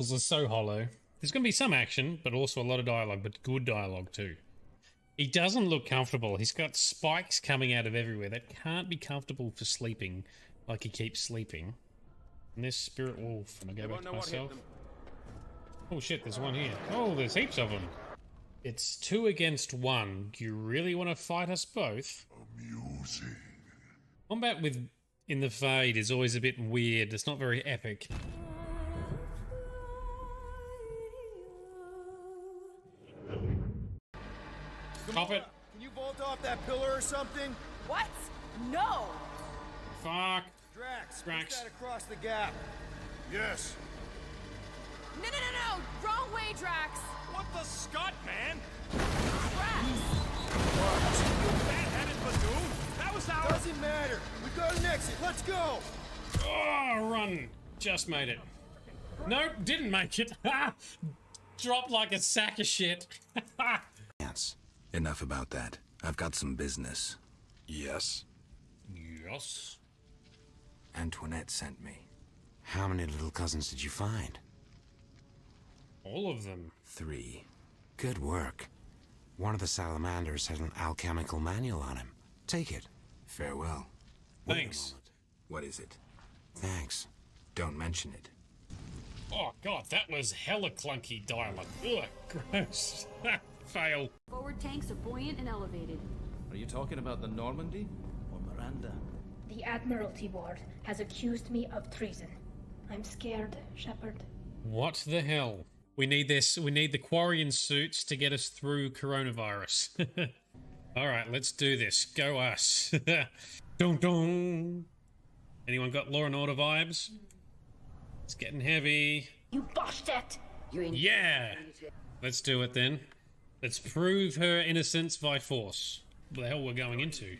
Are so hollow. There's going to be some action, but also a lot of dialogue, but good dialogue too. He doesn't look comfortable. He's got spikes coming out of everywhere. That can't be comfortable for sleeping, like he keeps sleeping. And there's Spirit Wolf. And I go back to myself. Oh shit, there's one here. Oh, there's heaps of them. It's 2 against 1. Do you really want to fight us both? Amusing. Combat with in the Fade is always a bit weird. It's not very epic. Stop it. Can you vault off that pillar or something? What? No! Fuck. Drax, Drax. push that across the gap. Yes. No! Wrong way, Drax! What the Scott, man? Drax! Bad-headed Badoon? That was our... Doesn't matter. We got an exit. Let's go. Oh, run. Just made it. Nope, didn't make it. Dropped like a sack of shit. Yes. Enough about that. I've got some business. Yes. Yes. Antoinette sent me. How many little cousins did you find? All of them. 3. Good work. One of the salamanders had an alchemical manual on him. Take it. Farewell. Wait a Thanks. moment. What is it? Thanks. Don't mention it. Oh god, that was hella clunky dialogue. Ugh, gross. Fail. Forward tanks are buoyant and elevated. Are you talking about the Normandy or Miranda? The Admiralty Board has accused me of treason. I'm scared, Shepard. What the hell? We need this. We need the Quarian suits to get us through coronavirus. Alright, let's do this. Go us. Dun dun. Anyone got Law and Order vibes? It's getting heavy. You botched it! Yeah! Let's do it then. Let's prove her innocence by force. What the hell we're going into?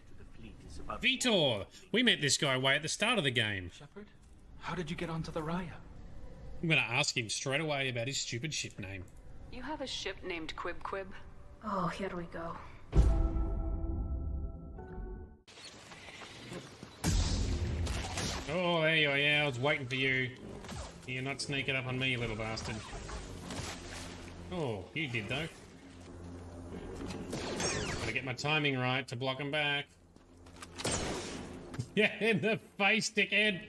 Vitor! We met this guy way at the start of the game. Shepard, how did you get onto the Raya? I'm gonna ask him straight away about his stupid ship name. You have a ship named Quib Quib? Oh, here we go. Oh, there you are. Yeah, I was waiting for you. You're not sneaking up on me, you little bastard. Oh, you did though. Gotta get my timing right to block him back. Yeah, in the face, dickhead.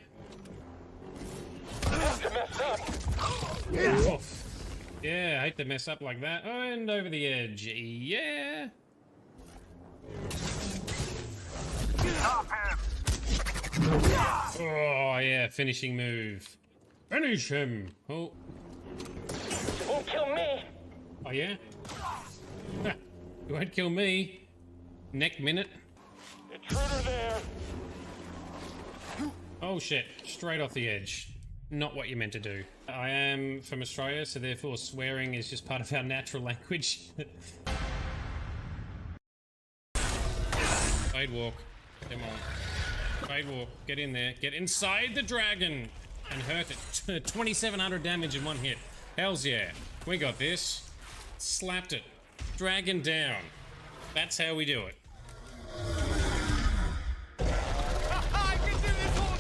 Oof. Yeah, I hate to mess up like that. And over the edge. Yeah. Oh, yeah, finishing move. Finish him. Oh. Won't kill me. Oh, yeah? You won't kill me. Neck minute. Intruder there. Oh, shit. Straight off the edge. Not what you meant to do. I am from Australia, so therefore swearing is just part of our natural language. Fade walk. Come on. Fade walk. Get in there. Get inside the dragon and hurt it. 2,700 damage in one hit. Hells yeah. We got this. Slapped it. Dragon down. That's how we do it. I can do this all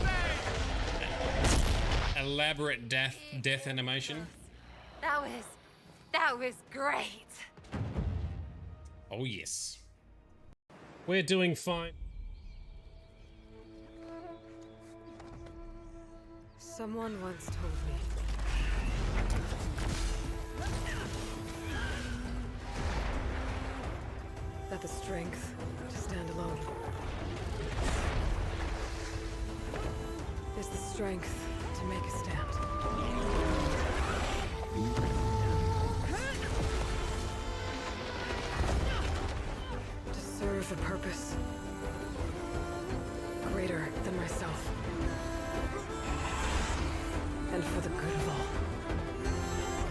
day! Elaborate death animation. That was great. Oh yes. We're doing fine. Someone once told me. That the strength to stand alone is the strength to make a stand. To serve a purpose greater than myself. And for the good of all.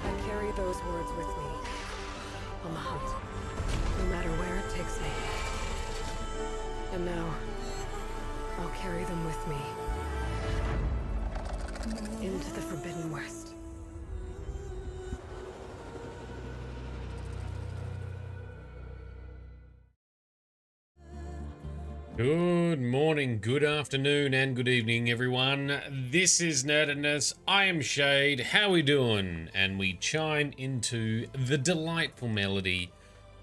I carry those words with me on the hunt, no matter where it takes me. And now, I'll carry them with me into the Forbidden West. Good morning, good afternoon, and good evening, everyone. This is Nerdedness. I am Shade. How we doing? And we chime into the delightful melody,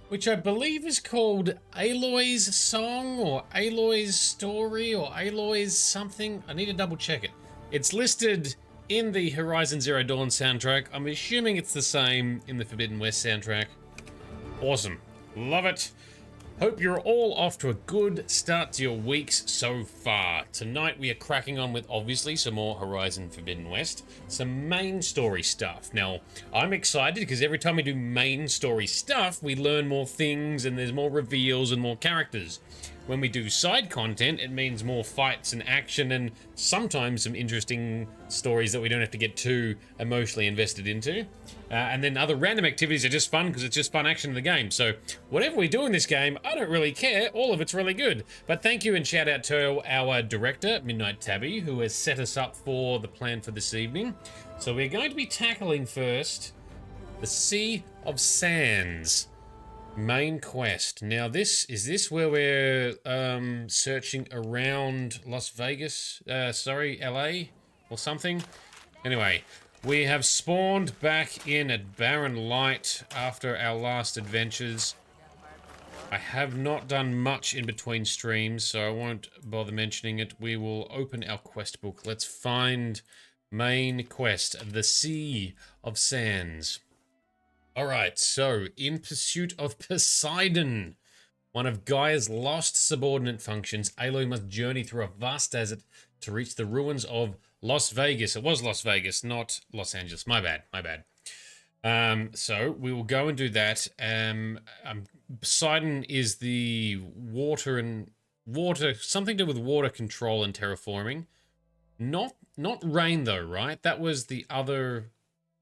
which I believe is called Aloy's Song, or Aloy's Story, or Aloy's something. I need to double check it. It's listed in the Horizon Zero Dawn soundtrack. I'm assuming it's the same in the Forbidden West soundtrack. Awesome. Love it. Hope you're all off to a good start to your weeks so far. Tonight we are cracking on with obviously some more Horizon Forbidden West, some main story stuff. Now, I'm excited because every time we do main story stuff, we learn more things and there's more reveals and more characters. When we do side content, it means more fights and action and sometimes some interesting stories that we don't have to get too emotionally invested into. And then other random activities are just fun because it's just fun action in the game. So whatever we do in this game, I don't really care. All of it's really good. But thank you and shout out to our director, Midnight Tabby, who has set us up for the plan for this evening. So we're going to be tackling first the Sea of Sands. Main quest. Now is this where we're searching around Las Vegas? LA or something? Anyway, we have spawned back in at Barren Light after our last adventures. I have not done much in between streams, so I won't bother mentioning it. We will open our quest book. Let's find main quest, the Sea of Sands. Alright, so, in pursuit of Poseidon, one of Gaia's lost subordinate functions, Aloy must journey through a vast desert to reach the ruins of Las Vegas. It was Las Vegas, not Los Angeles. My bad. So, we will go and do that. Poseidon is the water, something to do with water control and terraforming. Not rain though, right? That was the other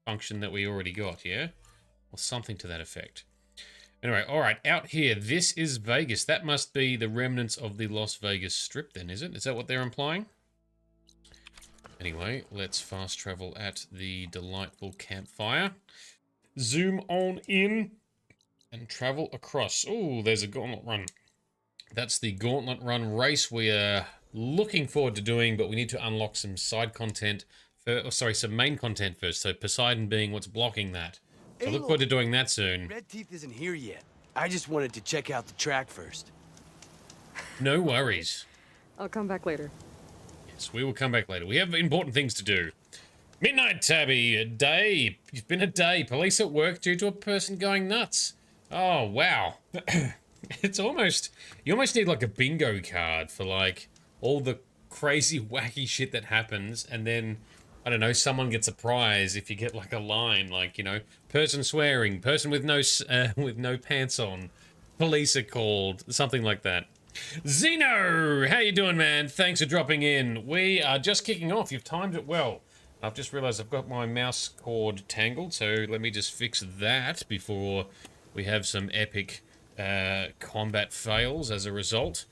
function that we already got, yeah? Or something to that effect. Anyway, alright, out here, this is Vegas. That must be the remnants of the Las Vegas Strip then, is it? Is that what they're implying? Anyway, let's fast travel at the delightful campfire. Zoom on in and travel across. Oh, there's a gauntlet run. That's the gauntlet run race we are looking forward to doing, but we need to unlock some side content, some main content first. So Poseidon being what's blocking that. So look forward to doing that soon. Red Teeth isn't here yet. I just wanted to check out the track first. No worries. I'll come back later. Yes, we will come back later. We have important things to do. Midnight Tabby, it's been a day. Police at work due to a person going nuts. Oh, wow. It's almost, you almost need like a bingo card for like all the crazy wacky shit that happens, and then I don't know, someone gets a prize if you get like a line like, you know, person swearing, person with no pants on, police are called, something like that. Zeno, how you doing, man? Thanks for dropping in. We are just kicking off. You've timed it well. I've just realized I've got my mouse cord tangled, so let me just fix that before we have some epic combat fails as a result.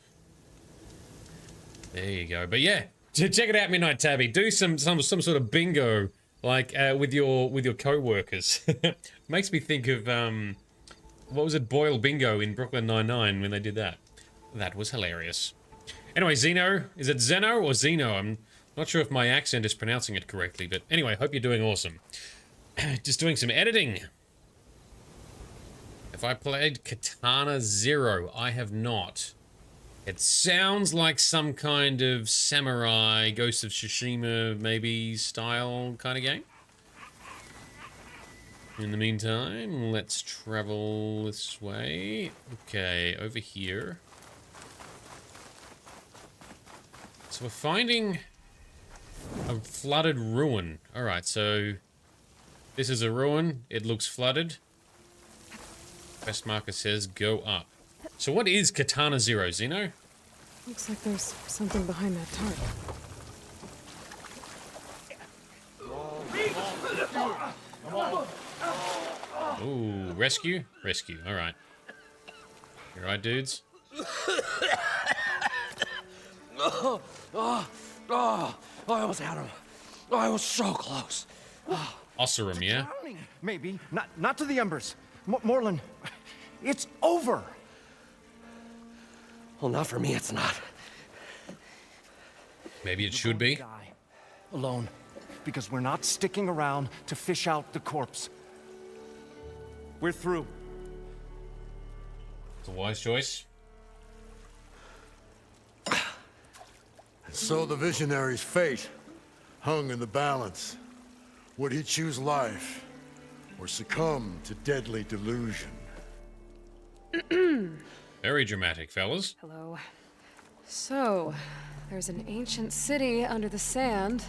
There you go. But yeah, check it out, Midnight Tabby. Do some sort of bingo, like with your co-workers. Makes me think of what was it, Boyle Bingo in Brooklyn Nine-Nine when they did that. That was hilarious. Anyway, Zeno, is it Zeno or Zeno? I'm not sure if my accent is pronouncing it correctly, but anyway, hope you're doing awesome. Just doing some editing. Have I played Katana Zero? I have not. It sounds like some kind of samurai, Ghost of Tsushima, maybe, style kind of game. In the meantime, let's travel this way. Okay, over here. So we're finding a flooded ruin. Alright, so this is a ruin. It looks flooded. Quest marker says go up. So what is Katana Zero, Zeno? Looks like there's something behind that tarp. Ooh, rescue? Rescue, alright. You alright, dudes? I almost had him. I was so close. Osserum, yeah? Maybe. Not to the embers. Moreland, it's over. Well, not for me, it's not. Maybe it should be. Die. Alone. Because we're not sticking around to fish out the corpse. We're through. It's a wise choice. So the visionary's fate hung in the balance. Would he choose life or succumb to deadly delusion? Very dramatic, fellas. Hello. So, there's an ancient city under the sand,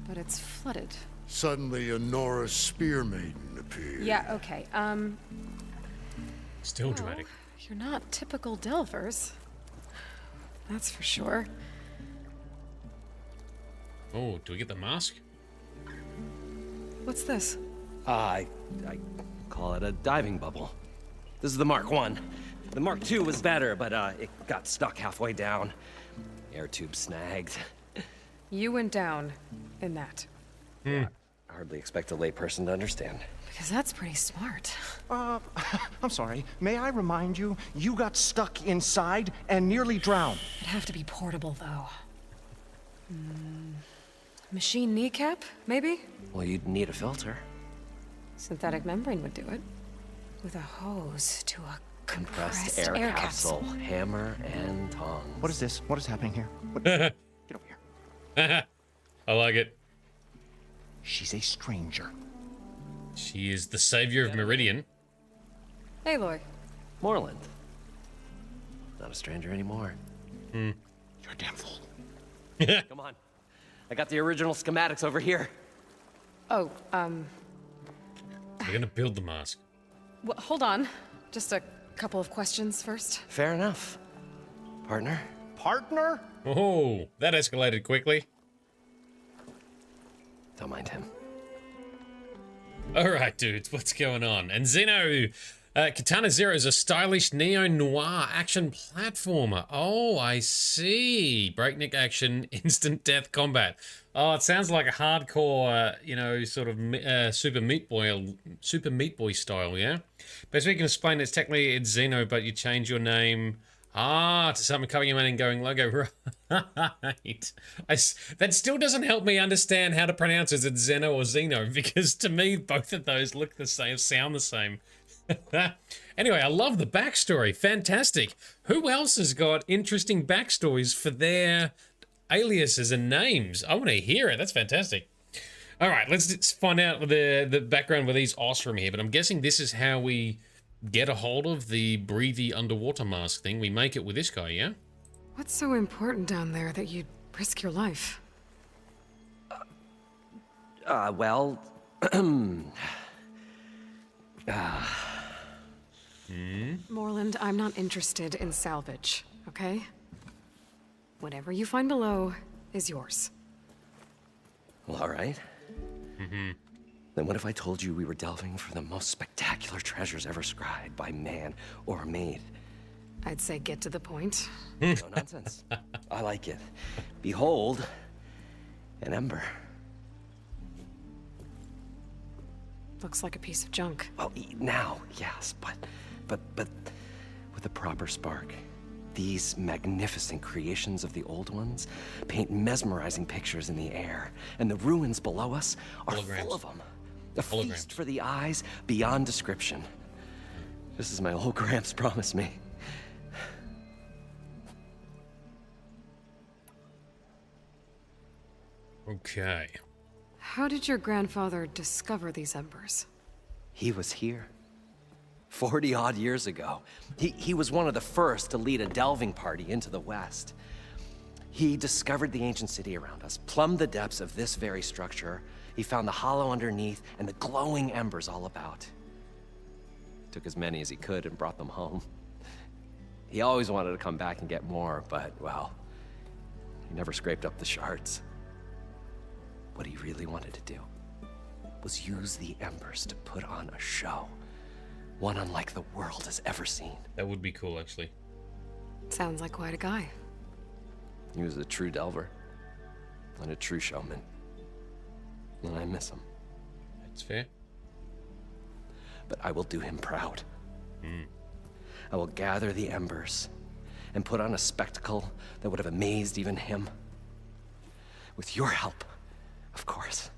but it's flooded. Suddenly a Norse spear maiden appeared. Yeah, okay. Still dramatic. You're not typical Delvers. That's for sure. Oh, do we get the mask? What's this? I call it a diving bubble. This is the Mark 1. The Mark 2 was better, but it got stuck halfway down. Air tube snagged. You went down in that. I hardly expect a layperson to understand. Because that's pretty smart. I'm sorry. May I remind you, you got stuck inside and nearly drowned. It'd have to be portable, though. Machine kneecap, maybe? Well, you'd need a filter. Synthetic membrane would do it. With a hose to a compressed air capsule. Hammer and tongs. What is this? What is happening here? Get over here. I like it. She's a stranger. She is the savior of Meridian. Aloy. Moreland. Not a stranger anymore. You're a damn fool. Come on. I got the original schematics over here. Oh, We're gonna build the mask. well, hold on. Just a couple of questions first. Fair enough. Partner? Partner? Oh, that escalated quickly. Don't mind him. Alright, dudes, what's going on? And Zeno, Katana Zero is a stylish neo-noir action platformer. Oh, I see. Breakneck action, instant death combat. Oh, it sounds like a hardcore, you know, sort of Super Meat Boy style, yeah? Best way you can explain it's technically it's Zeno, but you change your name to something coming in and going logo. Right. That still doesn't help me understand how to pronounce it. Is it Zeno or Zeno? Because to me, both of those look the same, sound the same. Anyway, I love the backstory. Fantastic. Who else has got interesting backstories for their aliases and names? I want to hear it. That's fantastic. All right, let's find out the background with these Ostrom here. But I'm guessing this is how we get a hold of the breathy underwater mask thing. We make it with this guy, yeah? What's so important down there that you'd risk your life? Well... Moreland, I'm not interested in salvage, okay? Whatever you find below is yours. Well, all right. Then what if I told you we were delving for the most spectacular treasures ever scribed by man or maid? I'd say get to the point. No nonsense. I like it. Behold, an ember. Looks like a piece of junk. Well, now, yes, but with a proper spark. These magnificent creations of the old ones paint mesmerizing pictures in the air, and the ruins below us are full of them. A feast for the eyes beyond description. Just as my old Gramps promised me. Okay. How did your grandfather discover these embers? He was here. 40-odd years ago. He was one of the first to lead a delving party into the West. He discovered the ancient city around us, plumbed the depths of this very structure. He found the hollow underneath and the glowing embers all about. Took as many as he could and brought them home. He always wanted to come back and get more, but, well, he never scraped up the shards. What he really wanted to do was use the embers to put on a show. One unlike the world has ever seen. That would be cool, actually. Sounds like quite a guy. He was a true delver and a true showman. And I miss him. That's fair. But I will do him proud. I will gather the embers and put on a spectacle that would have amazed even him. With your help, of course.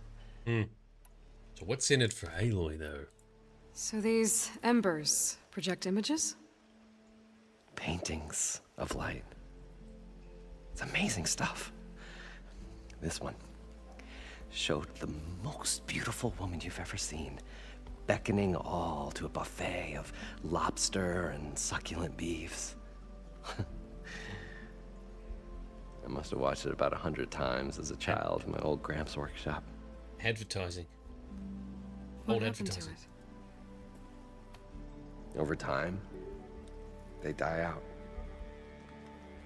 So what's in it for Aloy, though? So these embers project images? Paintings of light. It's amazing stuff. This one showed the most beautiful woman you've ever seen, beckoning all to a buffet of lobster and succulent beefs. I must have watched it about 100 times as a child in my old Gramps workshop. Advertising. What Old happened advertising. to it? Over time, they die out.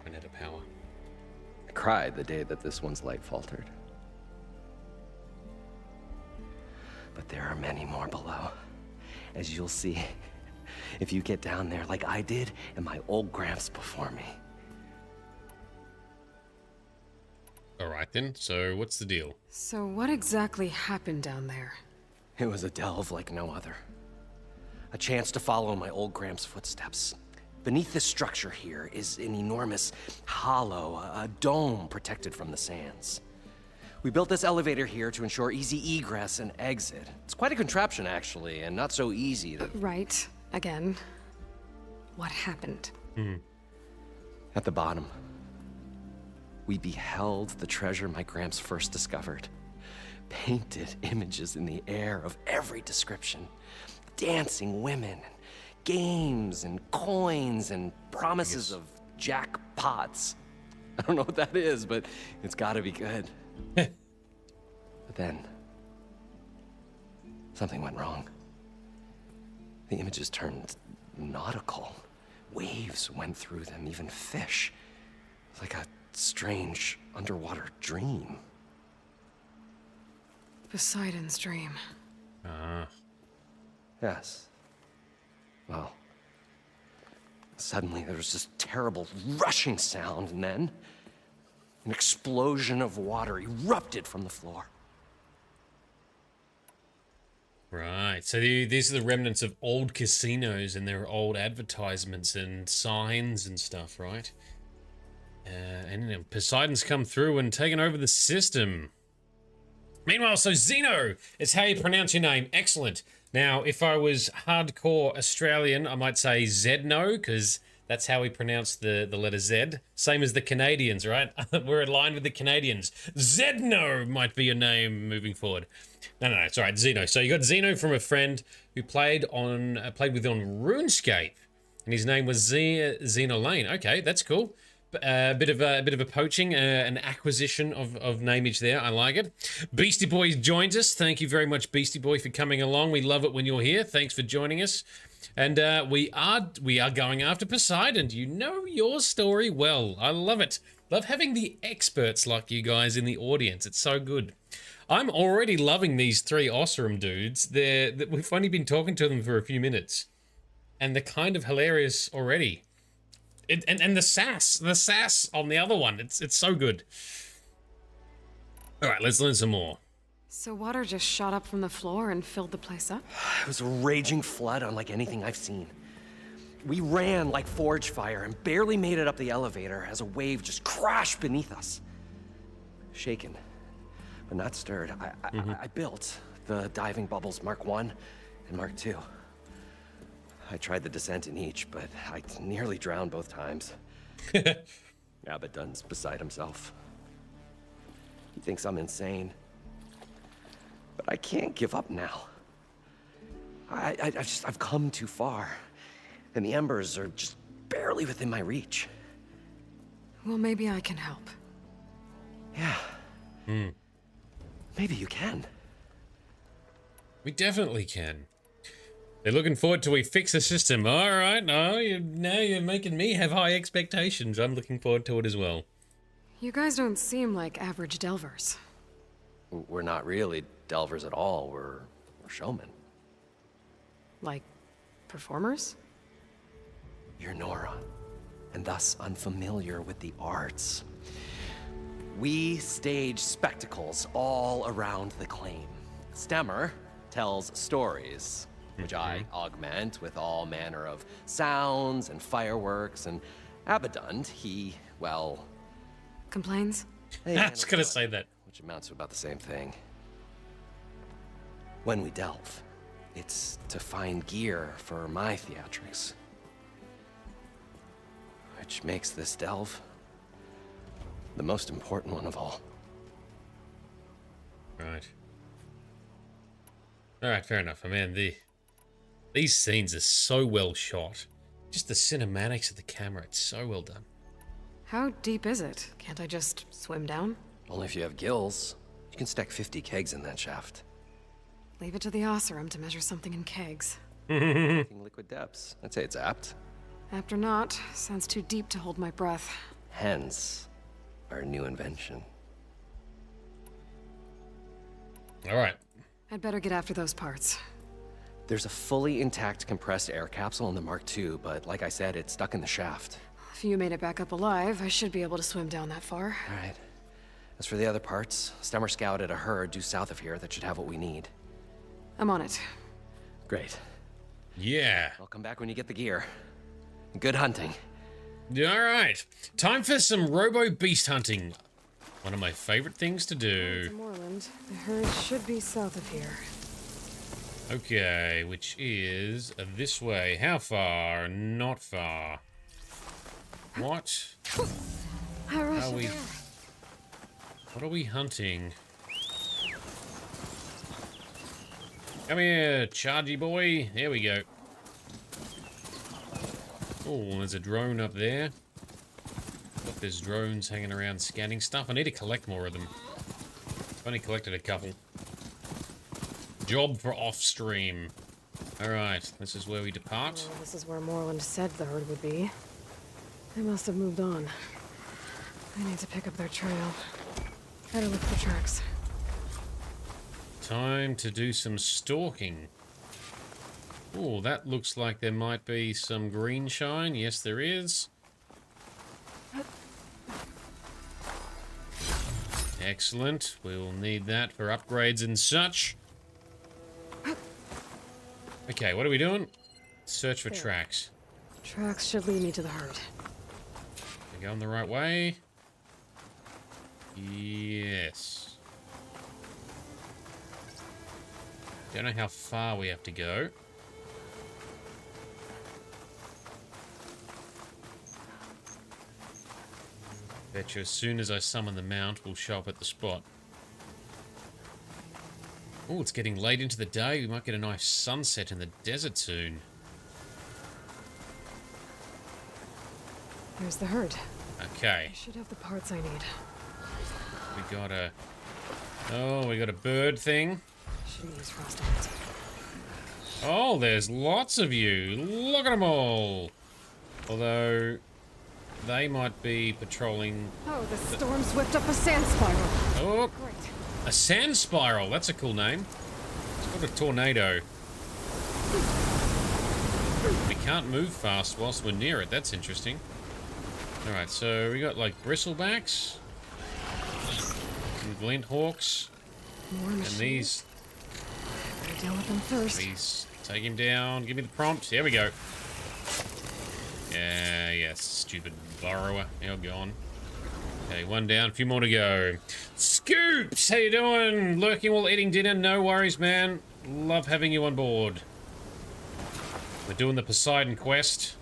Ran out of power. I cried the day that this one's light faltered. But there are many more below, as you'll see if you get down there like I did and my old Gramps before me. All right then, so what's the deal? So what exactly happened down there? It was a delve like no other. A chance to follow my old Gramps' footsteps. Beneath this structure here is an enormous hollow, a dome protected from the sands. We built this elevator here to ensure easy egress and exit. It's quite a contraption, actually, and not so easy to... Right. Again. What happened? At the bottom, we beheld the treasure my Gramps first discovered. Painted images in the air of every description. Dancing women, games and coins and promises of jackpots. I don't know what that is, but it's gotta be good. But then, something went wrong. The images turned nautical. Waves went through them, even fish. It was like a strange underwater dream. Poseidon's dream. Yes. Well, suddenly there was this terrible rushing sound, and then an explosion of water erupted from the floor. Right, so these are the remnants of old casinos and their old advertisements and signs and stuff, right? And you know, Poseidon's come through and taken over the system. Meanwhile, so Zeno is how you pronounce your name. Excellent. Now, if I was hardcore Australian, I might say Zedno, because that's how we pronounce the letter Z. Same as the Canadians, right? We're aligned with the Canadians. Zedno might be your name moving forward. No, it's all right, Zeno. So you got Zeno from a friend who played with on RuneScape, and his name was Zeno Lane. Okay, that's cool. A bit of a poaching, an acquisition of nameage there. I like it. Beastie Boy joins us. Thank you very much, Beastie Boy, for coming along. We love it when you're here. Thanks for joining us. And we are going after Poseidon. You know your story well. I love it. Love having the experts like you guys in the audience. It's so good. I'm already loving these three Osram dudes. We've only been talking to them for a few minutes, and they're kind of hilarious already. And the sass on the other one, it's so good. All right, let's learn some more. So water just shot up from the floor and filled the place up? It was a raging flood unlike anything I've seen. We ran like forge fire and barely made it up the elevator as a wave just crashed beneath us. Shaken, but not stirred, I built the diving bubbles Mark 1 and Mark 2. I tried the descent in each, but I nearly drowned both times. Abaddon's beside himself. He thinks I'm insane. But I can't give up now. I've come too far. And the embers are just barely within my reach. Well, maybe I can help. Yeah. Maybe you can. We definitely can. They're looking forward to we fix the system. All right, now you're making me have high expectations. I'm looking forward to it as well. You guys don't seem like average delvers. We're not really delvers at all. We're showmen. Like performers? You're Nora, and thus unfamiliar with the arts. We stage spectacles all around the claim. Stemmer tells stories, which I augment with all manner of sounds and fireworks, and Abaddon, he, well... Complains? I was gonna say that. which amounts to about the same thing. When we delve, it's to find gear for my theatrics. Which makes this delve the most important one of all. Right. Alright, fair enough. I mean, these scenes are so well shot. Just the cinematics of the camera, it's so well done. How deep is it? Can't I just swim down? Only if you have gills. You can stack 50 kegs in that shaft. Leave it to the Oseram to measure something in kegs. Liquid depths. I'd say it's apt. Apt or not, sounds too deep to hold my breath. Hence, our new invention. Alright. I'd better get after those parts. There's a fully intact compressed air capsule in the Mark II, but like I said, it's stuck in the shaft. If you made it back up alive, I should be able to swim down that far. All right. As for the other parts, Stummer scouted a herd due south of here that should have what we need. I'm on it. Great. Yeah. I'll come back when you get the gear. Good hunting. Alright. Time for some robo-beast hunting. One of my favorite things to do. Moorland. The herd should be south of here. Okay, which is this way. How far? Not far. What? What are we hunting? Come here, chargy boy. There we go. Oh, there's a drone up there. Look, there's drones hanging around scanning stuff. I need to collect more of them. I've only collected a couple. Job for off-stream. Alright, this is where we depart. Oh, this is where Moorland said the herd would be. They must have moved on. I need to pick up their trail. Better look for tracks. Time to do some stalking. Oh, that looks like there might be some green shine. Yes, there is. Excellent. We will need that for upgrades and such. Okay, what are we doing? Search for tracks. Tracks should lead me to the herd. We're going the right way. Yes. Don't know how far we have to go. Bet you as soon as I summon the mount, we'll show up at the spot. Oh, it's getting late into the day. We might get a nice sunset in the desert soon. There's the herd. Okay. I should have the parts I need. We got a... Oh, we got a bird thing. Shouldn't use frost ants. Oh, there's lots of you. Look at them all. Although, they might be patrolling... Oh, the storm's whipped up a sand spiral. Oh, Great. a sand spiral. That's a cool name. It's called a tornado. We can't move fast whilst we're near it. That's interesting. Alright, so we got like bristlebacks. Some glint hawks. More And machines. these... Better deal with them first. Please take him down. Give me the prompt. Here we go. Yeah, yes, stupid burrower. You're gone. Okay, one down. A few more to go. Scoops! How you doing? Lurking while eating dinner? No worries, man. Love having you on board. We're doing the Poseidon quest.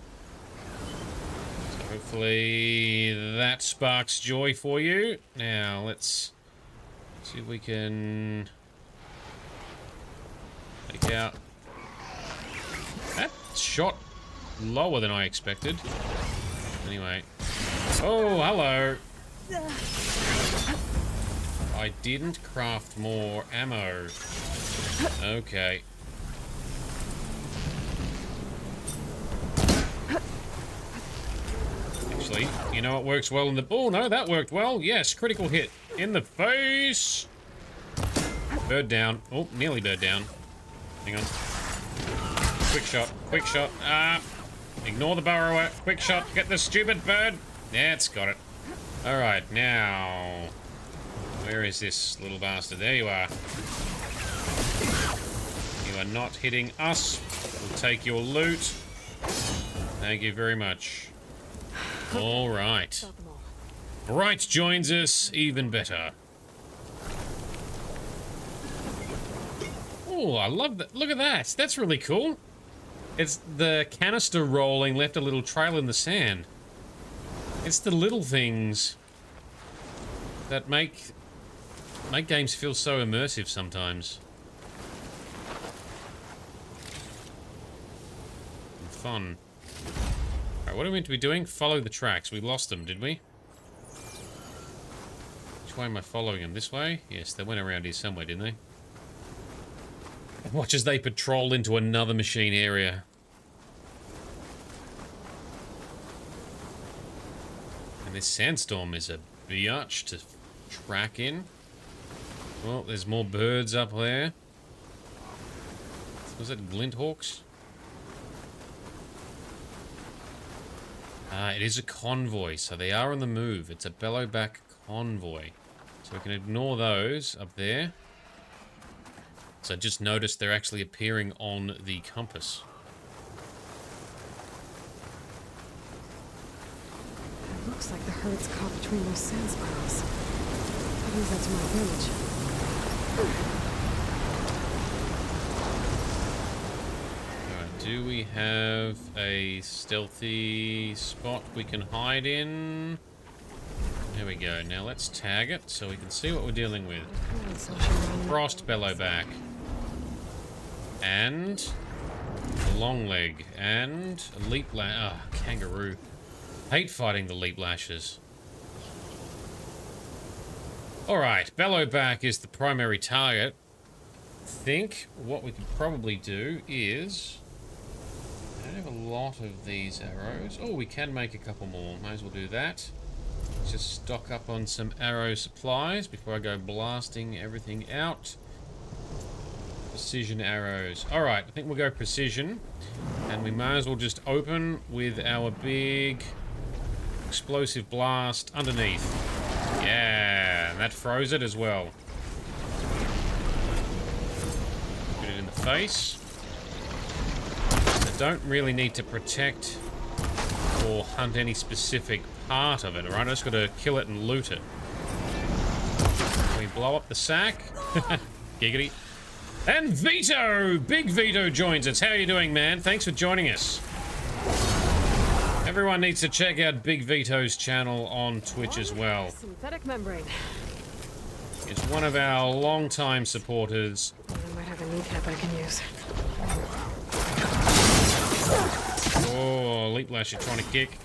So hopefully that sparks joy for you. Now, let's see if we can... take out... That shot lower than I expected. Anyway. Oh, hello. I didn't craft more ammo. Okay. Actually, you know what works well in the... Oh, no, that worked well. Yes, critical hit. In the face. Bird down. Oh, nearly bird down. Hang on. Quick shot. Quick shot. Ah. Ignore the burrower. Quick shot. Get the stupid bird. Yeah, it's got it. Alright, now... Where is this little bastard? There you are. You are not hitting us. We'll take your loot. Thank you very much. Alright. Bright joins us. Even better. Oh, I love that. Look at that. That's really cool. It's the canister rolling left a little trail in the sand. It's the little things that make games feel so immersive sometimes. And fun. Alright, what are we meant to be doing? Follow the tracks. We lost them, did we? Which way am I following them? This way? Yes, they went around here somewhere, didn't they? Watch as they patrol into another machine area. And this sandstorm is a biatch to track in. Well, there's more birds up there. Was it glint hawks? It is a convoy, so they are on the move. It's a bellowback convoy. So we can ignore those up there. So I just noticed they're actually appearing on the compass. It looks like the herd's caught between those sand spirals. That means that's my village. Alright, do we have a stealthy spot we can hide in? There we go. Now let's tag it so we can see what we're dealing with. Frost bellowback. And a long leg. And a leap lash. Ah, kangaroo. Hate fighting the leap lashes. Alright, bellowback is the primary target. I think what we could probably do is... I don't have a lot of these arrows. Oh, we can make a couple more. Might as well do that. Let's just stock up on some arrow supplies before I go blasting everything out. Precision arrows. Alright, I think we'll go precision. And we may as well just open with our big explosive blast underneath. Yeah, and that froze it as well. Put it in the face. I don't really need to protect or hunt any specific part of it, alright? I just gotta kill it and loot it. Can we blow up the sack? Giggity. And Vito! Big Vito joins us. How are you doing, man? Thanks for joining us. Everyone needs to check out Big Vito's channel on Twitch as well. Synthetic membrane. It's one of our long-time supporters. I might have a kneecap I can use. Oh, leap lash you're trying to kick.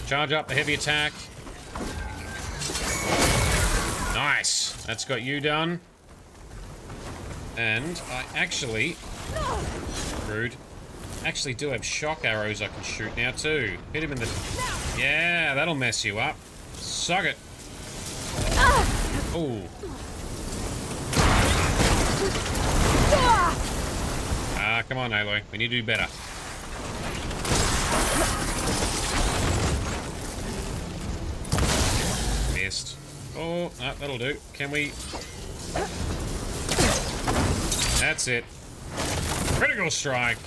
Charge up the heavy attack. Nice. That's got you done. And I actually... Rude. Actually do have shock arrows I can shoot now too. Hit him in the... Yeah, that'll mess you up. Suck it. Ooh. Ah, come on, Aloy. We need to do better. Missed. Oh, no, that'll do. Can we... That's it. Critical strike.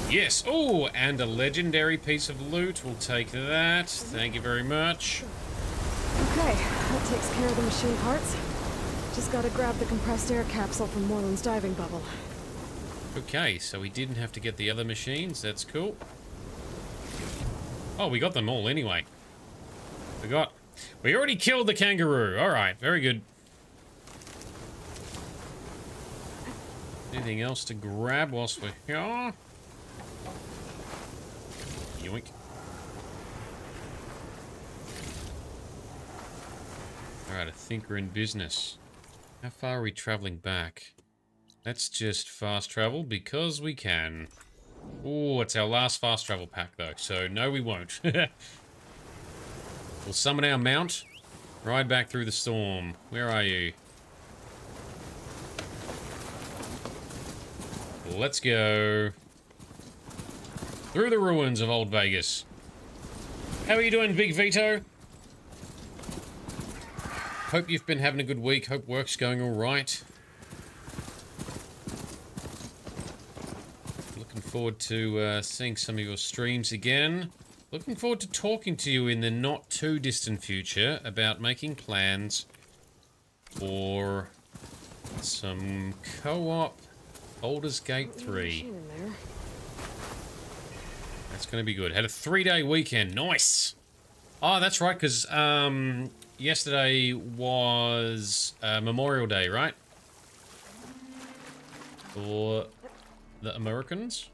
Yes. Oh, and a legendary piece of loot. We'll take that. Thank you very much. Okay, that takes care of the machine parts. Just gotta grab the compressed air capsule from Moreland's diving bubble. Okay, so we didn't have to get the other machines. That's cool. Oh, we got them all anyway. We already killed the kangaroo. All right, very good. Anything else to grab whilst we're here? Yoink. Alright, I think we're in business. How far are we traveling back? Let's just fast travel because we can. Oh, it's our last fast travel pack though, so no we won't. We'll summon our mount, ride back through the storm. Where are you? Let's go through the ruins of Old Vegas. How are you doing, Big Vito? Hope you've been having a good week. Hope work's going all right. Looking forward to seeing some of your streams again. Looking forward to talking to you in the not too distant future about making plans for some co-op Baldur's Gate 3. Machine in there. That's going to be good. Had a 3-day weekend. Nice. Oh, that's right, because yesterday was Memorial Day, right? For the Americans.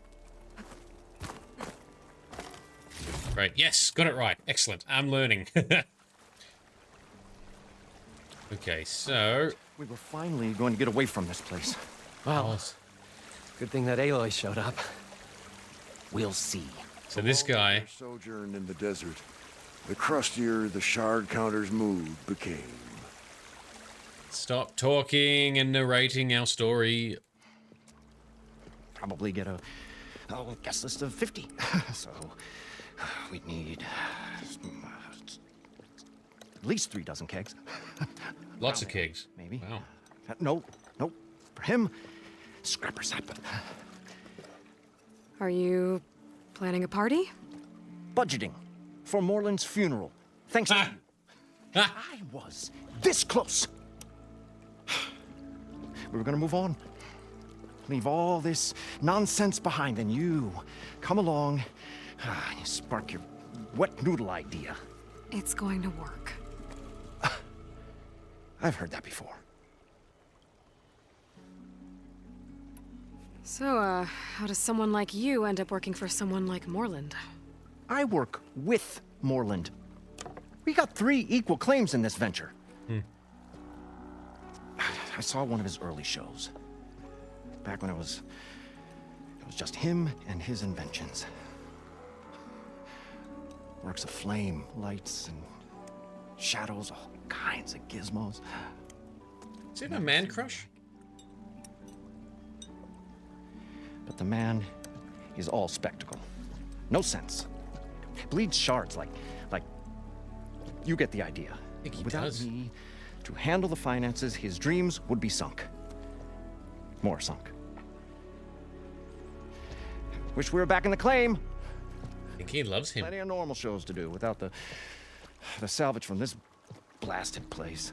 Great. Yes, got it right. Excellent. I'm learning. Okay, so... We were finally going to get away from this place. Well, good thing that Aloy showed up. We'll see. So this guy... Sojourn in the desert. The crustier the shard counter's mood became. Stop talking and narrating our story. Probably get a guest list of 50. So we'd need at least 3 dozen kegs. Lots of kegs. Maybe. Wow. No. For him, scrapper sap. Are you planning a party? Budgeting for Moreland's funeral. Thanks to you. I was this close. We were gonna move on. Leave all this nonsense behind, then you come along, you spark your wet noodle idea. It's going to work. I've heard that before. So, how does someone like you end up working for someone like Moreland? I work with Moreland. We got 3 equal claims in this venture. I saw one of his early shows. Back when it was just him and his inventions. Works of flame, lights, and shadows, all kinds of gizmos. Is it a man crush? But the man is all spectacle. No sense. Bleeds shards like you get the idea. I think he Without does. me to handle the finances, his dreams would be sunk. More sunk. Wish we were back in the claim. I think he loves him. Plenty of normal shows to do without the salvage from this blasted place.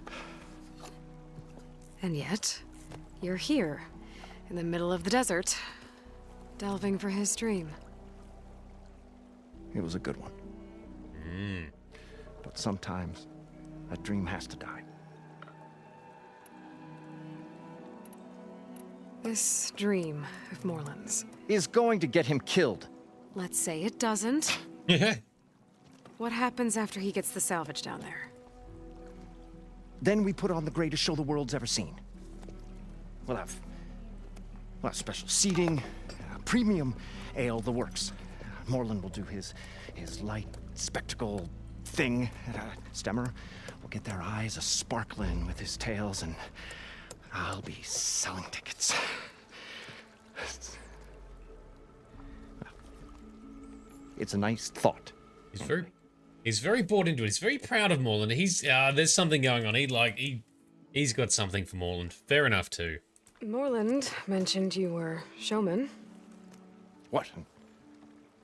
And yet, you're here, in the middle of the desert, delving for his dream. It was a good one. But sometimes, a dream has to die. This dream of Moreland's. Is going to get him killed. Let's say it doesn't. What happens after he gets the salvage down there? Then we put on the greatest show the world's ever seen. We'll have special seating, premium ale, the works. Moreland will do his light spectacle thing. Stemmer will get their eyes a-sparkling with his tales, and I'll be selling tickets. It's a nice thought. He's very bought into it. He's very proud of Moreland. There's something going on. He's got something for Moreland. Fair enough too. Moreland mentioned you were showman. What?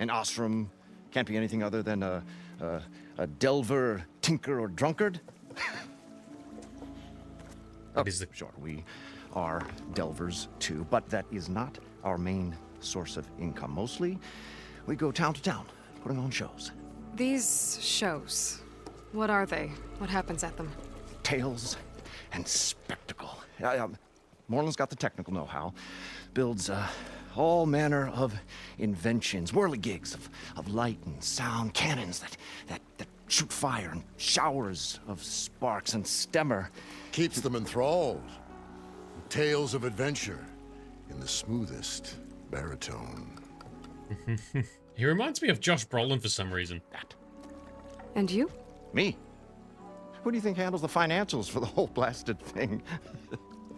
An Ostrom can't be anything other than a delver, tinker, or drunkard? Sure, we are delvers too, but that is not our main source of income. Mostly, we go town to town, putting on shows. These shows, what are they? What happens at them? Tales and spectacle. Moreland's got the technical know-how. Builds all manner of inventions, whirligigs of light and sound, cannons that shoot fire, and showers of sparks, and Stemmer Keeps them enthralled. Tales of adventure in the smoothest baritone. He reminds me of Josh Brolin for some reason. And you? Me? Who do you think handles the financials for the whole blasted thing?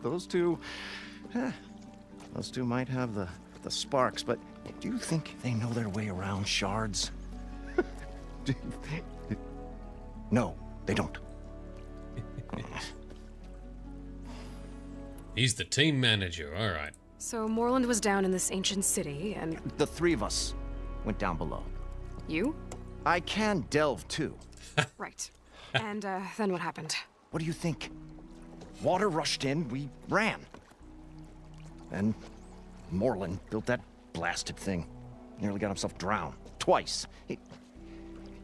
Those two might have the sparks, but do you think they know their way around shards? No, they don't. He's the team manager, all right. So Moreland was down in this ancient city, and... The 3 of us went down below. You? I can delve, too. Right. And, then what happened? What do you think? Water rushed in, we ran. And Moreland built that blasted thing. Nearly got himself drowned. Twice.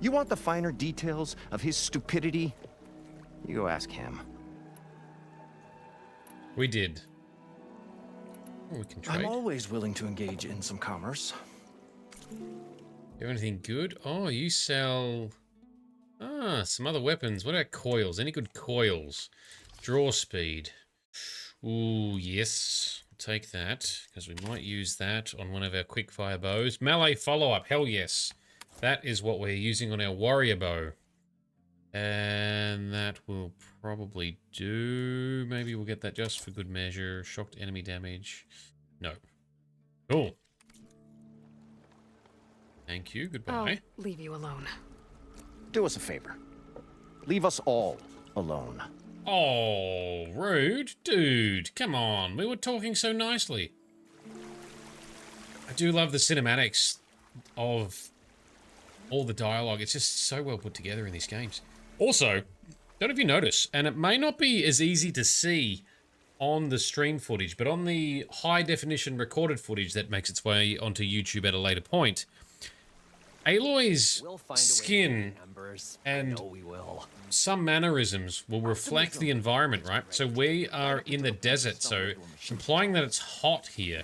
You want the finer details of his stupidity? You go ask him. We did. Oh, we can trade. I'm always willing to engage in some commerce. You have anything good? Oh, you sell... Ah, some other weapons. What about coils? Any good coils? Draw speed. Ooh, yes. I'll take that, because we might use that on one of our quickfire bows. Melee follow-up. Hell yes. That is what we're using on our warrior bow. And that will probably do. Maybe we'll get that just for good measure. Shocked enemy damage. No. Cool. Thank you. Goodbye. I'll leave you alone. Do us a favor. Leave us all alone. Oh, rude. Dude, come on. We were talking so nicely. I do love the cinematics of all the dialogue. It's just so well put together in these games. Also, don't know if you notice, and it may not be as easy to see on the stream footage, but on the high definition recorded footage that makes its way onto YouTube at a later point, Aloy's skin and some mannerisms will reflect the environment, right? So we are in the desert, so implying that it's hot here.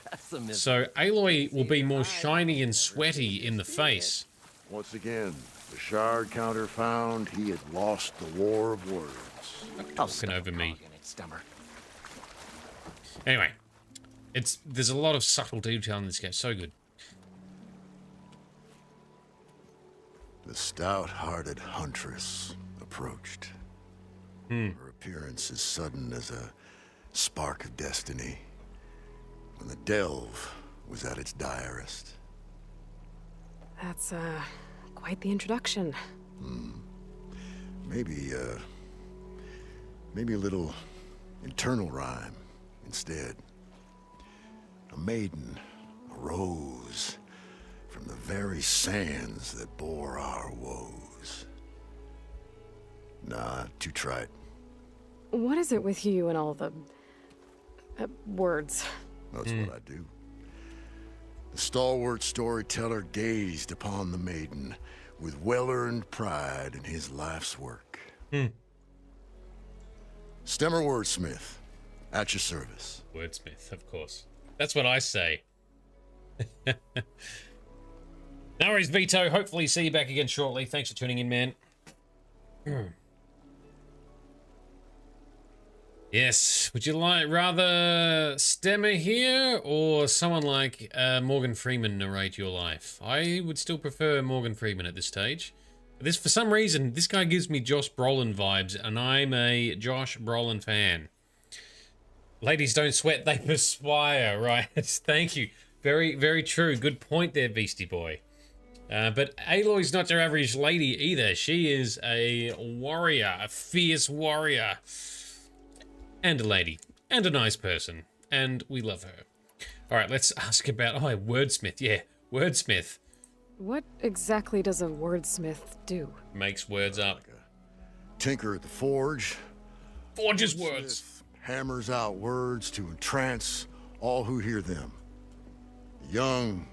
So Aloy will be more shiny and sweaty in the face. Once again, the shard counter found he had lost the war of words. Talking over me. Anyway, there's a lot of subtle detail in this game. So good. The stout-hearted huntress approached. Her appearance as sudden as a spark of destiny when the delve was at its direst. That's, quite the introduction. Maybe a little internal rhyme instead. A maiden arose from the very sands that bore our woes. Nah, too trite. What is it with you and all the... words? That's what I do. The stalwart storyteller gazed upon the maiden with well-earned pride in his life's work. Stemmer Wordsmith, at your service. Wordsmith, of course. That's what I say. No worries, Vito. Hopefully see you back again shortly. Thanks for tuning in, man. Yes. Would you rather Stemmer here or someone like Morgan Freeman narrate your life? I would still prefer Morgan Freeman at this stage. This, for some reason, this guy gives me Josh Brolin vibes, and I'm a Josh Brolin fan. Ladies don't sweat, they perspire, right? Thank you. Very, very true. Good point there, Beastie Boy. But Aloy's not your average lady either. She is a warrior, a fierce warrior. And a lady. And a nice person. And we love her. Alright, let's ask about... Oh, wordsmith. Yeah, wordsmith. What exactly does a wordsmith do? Makes words up. Like a tinker at the forge. Forges words. Hammers out words to entrance all who hear them. The young,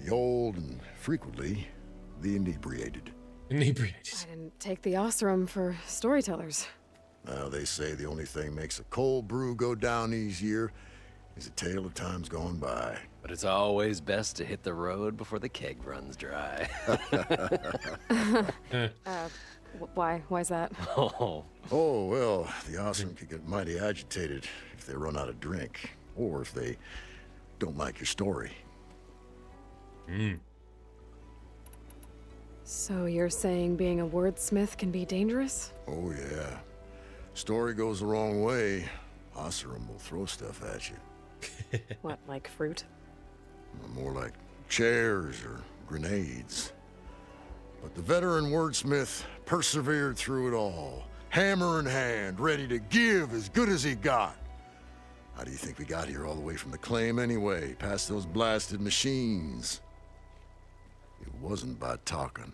the old, and frequently the inebriated. Inebriated. I didn't take the Osram for storytellers. Now, they say the only thing makes a cold brew go down easier is a tale of times gone by. But it's always best to hit the road before the keg runs dry. Why's that? Oh, well, the Osram could get mighty agitated if they run out of drink, or if they don't like your story. So you're saying being a wordsmith can be dangerous? Oh, yeah. Story goes the wrong way, Osram will throw stuff at you. What, like fruit? More like chairs or grenades. But the veteran wordsmith persevered through it all, hammer in hand, ready to give as good as he got. How do you think we got here all the way from the claim anyway, past those blasted machines? It wasn't by talking.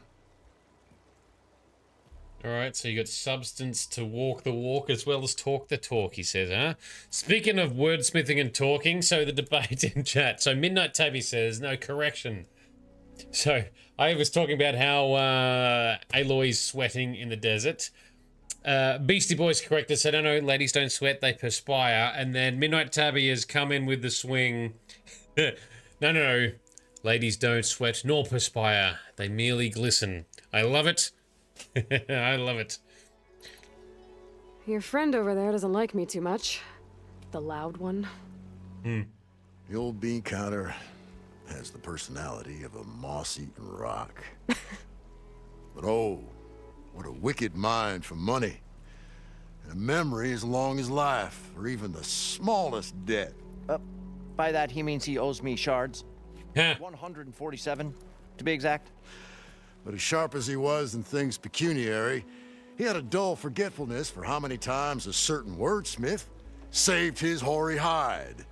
All right, so you got substance to walk the walk as well as talk the talk, he says, huh? Speaking of wordsmithing and talking, so the debate in chat. So Midnight Tabby says, no, correction. So I was talking about how Aloy's sweating in the desert. Beastie Boys corrected, so no, ladies don't sweat, they perspire. And then Midnight Tabby has come in with the swing. No, ladies don't sweat nor perspire, they merely glisten. I love it. I love it. Your friend over there doesn't like me too much. The loud one. The old bean counter has the personality of a moss-eaten rock. But oh, what a wicked mind for money. And a memory as long as life, or even the smallest debt. By that, he means he owes me shards. Huh. 147, to be exact. But as sharp as he was in things pecuniary, he had a dull forgetfulness for how many times a certain wordsmith saved his hoary hide.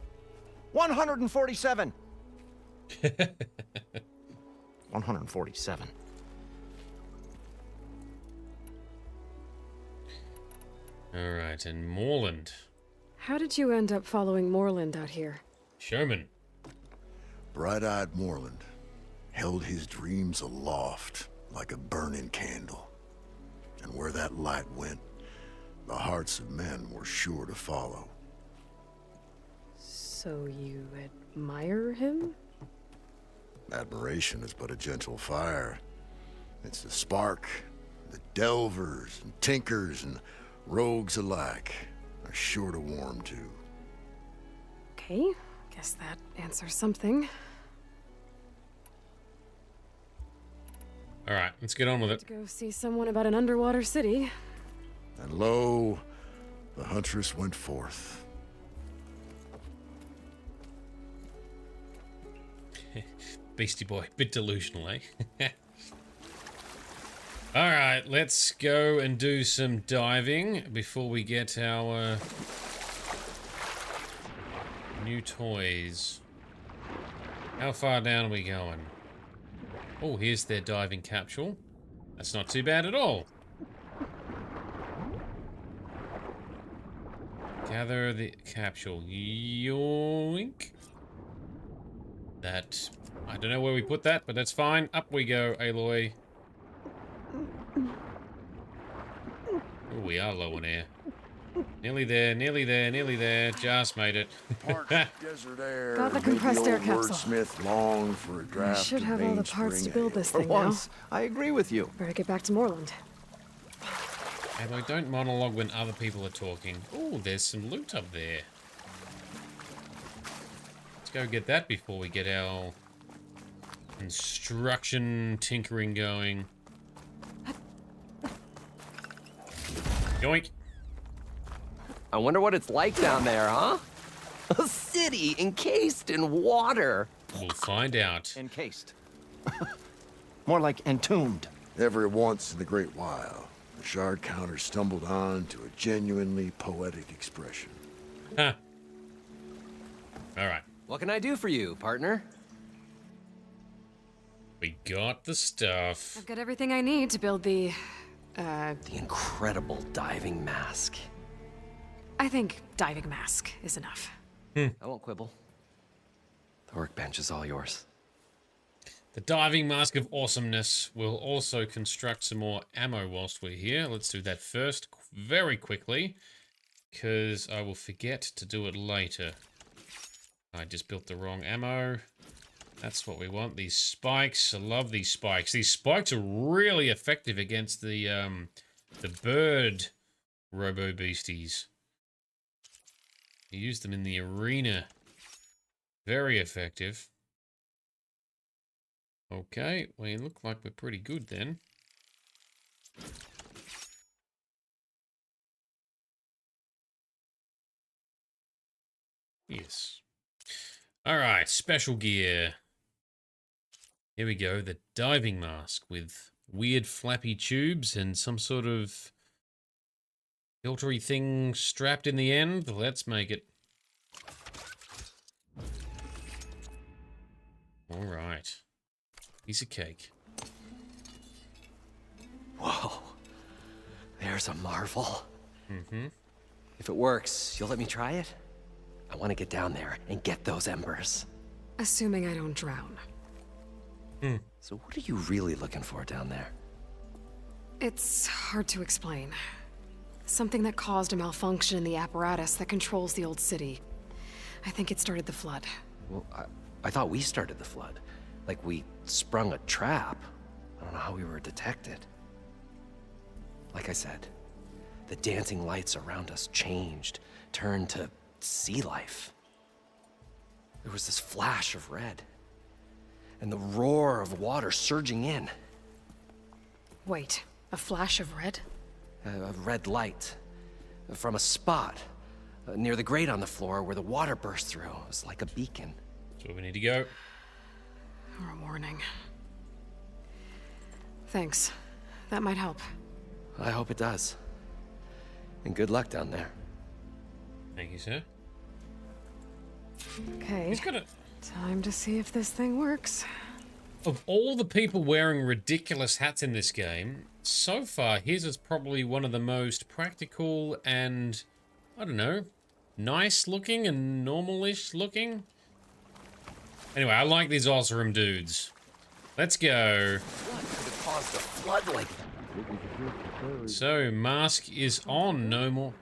147. 147. All right, and Moreland. How did you end up following Moreland out here? Sherman. Bright-eyed Moreland held his dreams aloft like a burning candle. And where that light went, the hearts of men were sure to follow. So you admire him? Admiration is but a gentle fire. It's a spark that delvers and tinkers and rogues alike are sure to warm to. Okay, guess that answers something. All right, let's get on with it. To go see someone about an underwater city. And lo, the huntress went forth. Beastie Boy, bit delusional, eh? All right, let's go and do some diving before we get our new toys. How far down are we going? Oh, here's their diving capsule. That's not too bad at all. Gather the capsule. Yoink. That... I don't know where we put that, but that's fine. Up we go, Aloy. Oh, we are low on air. Nearly there, nearly there, nearly there. Just made it. Desert air. Got the compressed air capsule. Wordsmith longed for a I draft should of have all the parts to build this thing For once, I agree with you. Better get back to Moreland. Aloy, don't monologue when other people are talking. Oh, there's some loot up there. Let's go get that before we get our construction tinkering going. Yoink. I wonder what it's like down there, huh? A city encased in water. We'll find out. Encased. More like entombed. Every once in a great while, the shard counter stumbled on to a genuinely poetic expression. Huh. All right. What can I do for you, partner? We got the stuff. I've got everything I need to build the incredible diving mask. I think diving mask is enough. I won't quibble. The workbench is all yours. The diving mask of awesomeness. We'll also construct some more ammo whilst we're here. Let's do that first very quickly, because I will forget to do it later. I just built the wrong ammo. That's what we want. These spikes. I love these spikes. These spikes are really effective against the bird robo beasties. You use them in the arena. Very effective. Okay, we look like we're pretty good then. Yes. Alright, special gear. Here we go, the diving mask with weird flappy tubes and some sort of filtery thing strapped in the end. Let's make it. Alright. Piece of cake. Whoa. There's a marvel. Mm-hmm. If it works, you'll let me try it? I want to get down there and get those embers. Assuming I don't drown. So what are you really looking for down there? It's hard to explain. Something that caused a malfunction in the apparatus that controls the old city. I think it started the flood. Well, I thought we started the flood. Like we sprung a trap. I don't know how we were detected. Like I said, the dancing lights around us changed, turned to sea life. There was this flash of red, and the roar of water surging in. Wait, a flash of red? A red light from a spot near the grate on the floor where the water burst through. It was like a beacon. That's where we need to go. Or a warning. Thanks. That might help. I hope it does. And good luck down there. Thank you, sir. Okay. He's got a... Time to see if this thing works. Of all the people wearing ridiculous hats in this game, so far his is probably one of the most practical and, I don't know, nice looking and normal-ish looking. Anyway, I like these Osram dudes. Let's go. What could have caused a flood like... So, mask is on, no more.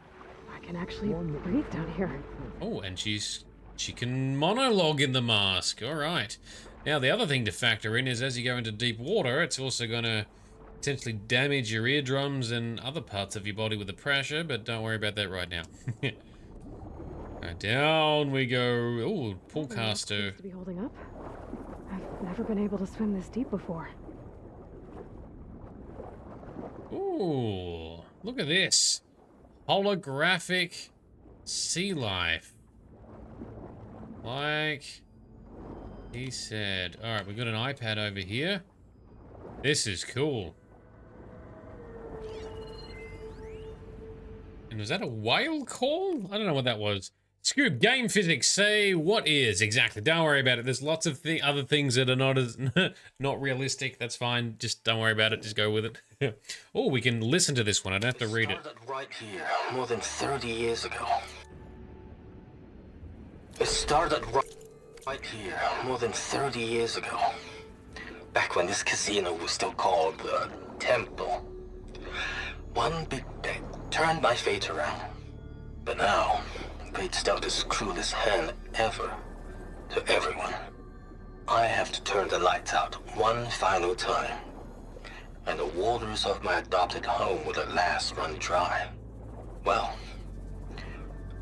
I can actually breathe down here. Oh, and she can monologue in the mask. All right. Now, the other thing to factor in is as you go into deep water, it's also going to potentially damage your eardrums and other parts of your body with the pressure, but don't worry about that right now. Right, down we go. Oh, pool caster. To be holding up. I've never been able to swim this deep before. Ooh, look at this. Holographic sea life. Like he said. Alright, we've got an iPad over here. This is cool. And was that a whale call? I don't know what that was. Scoob, game physics, say what is exactly. Don't worry about it. There's lots of other things that are not as not realistic. That's fine. Just don't worry about it. Just go with it. Oh, we can listen to this one. I don't have to read it. Started right here, more than 30 years ago. It started right here, more than 30 years ago. Back when this casino was still called the Temple. One big bet turned my fate around. But now, fate's dealt its cruelest hand ever to everyone. I have to turn the lights out one final time. And the waters of my adopted home will at last run dry. Well,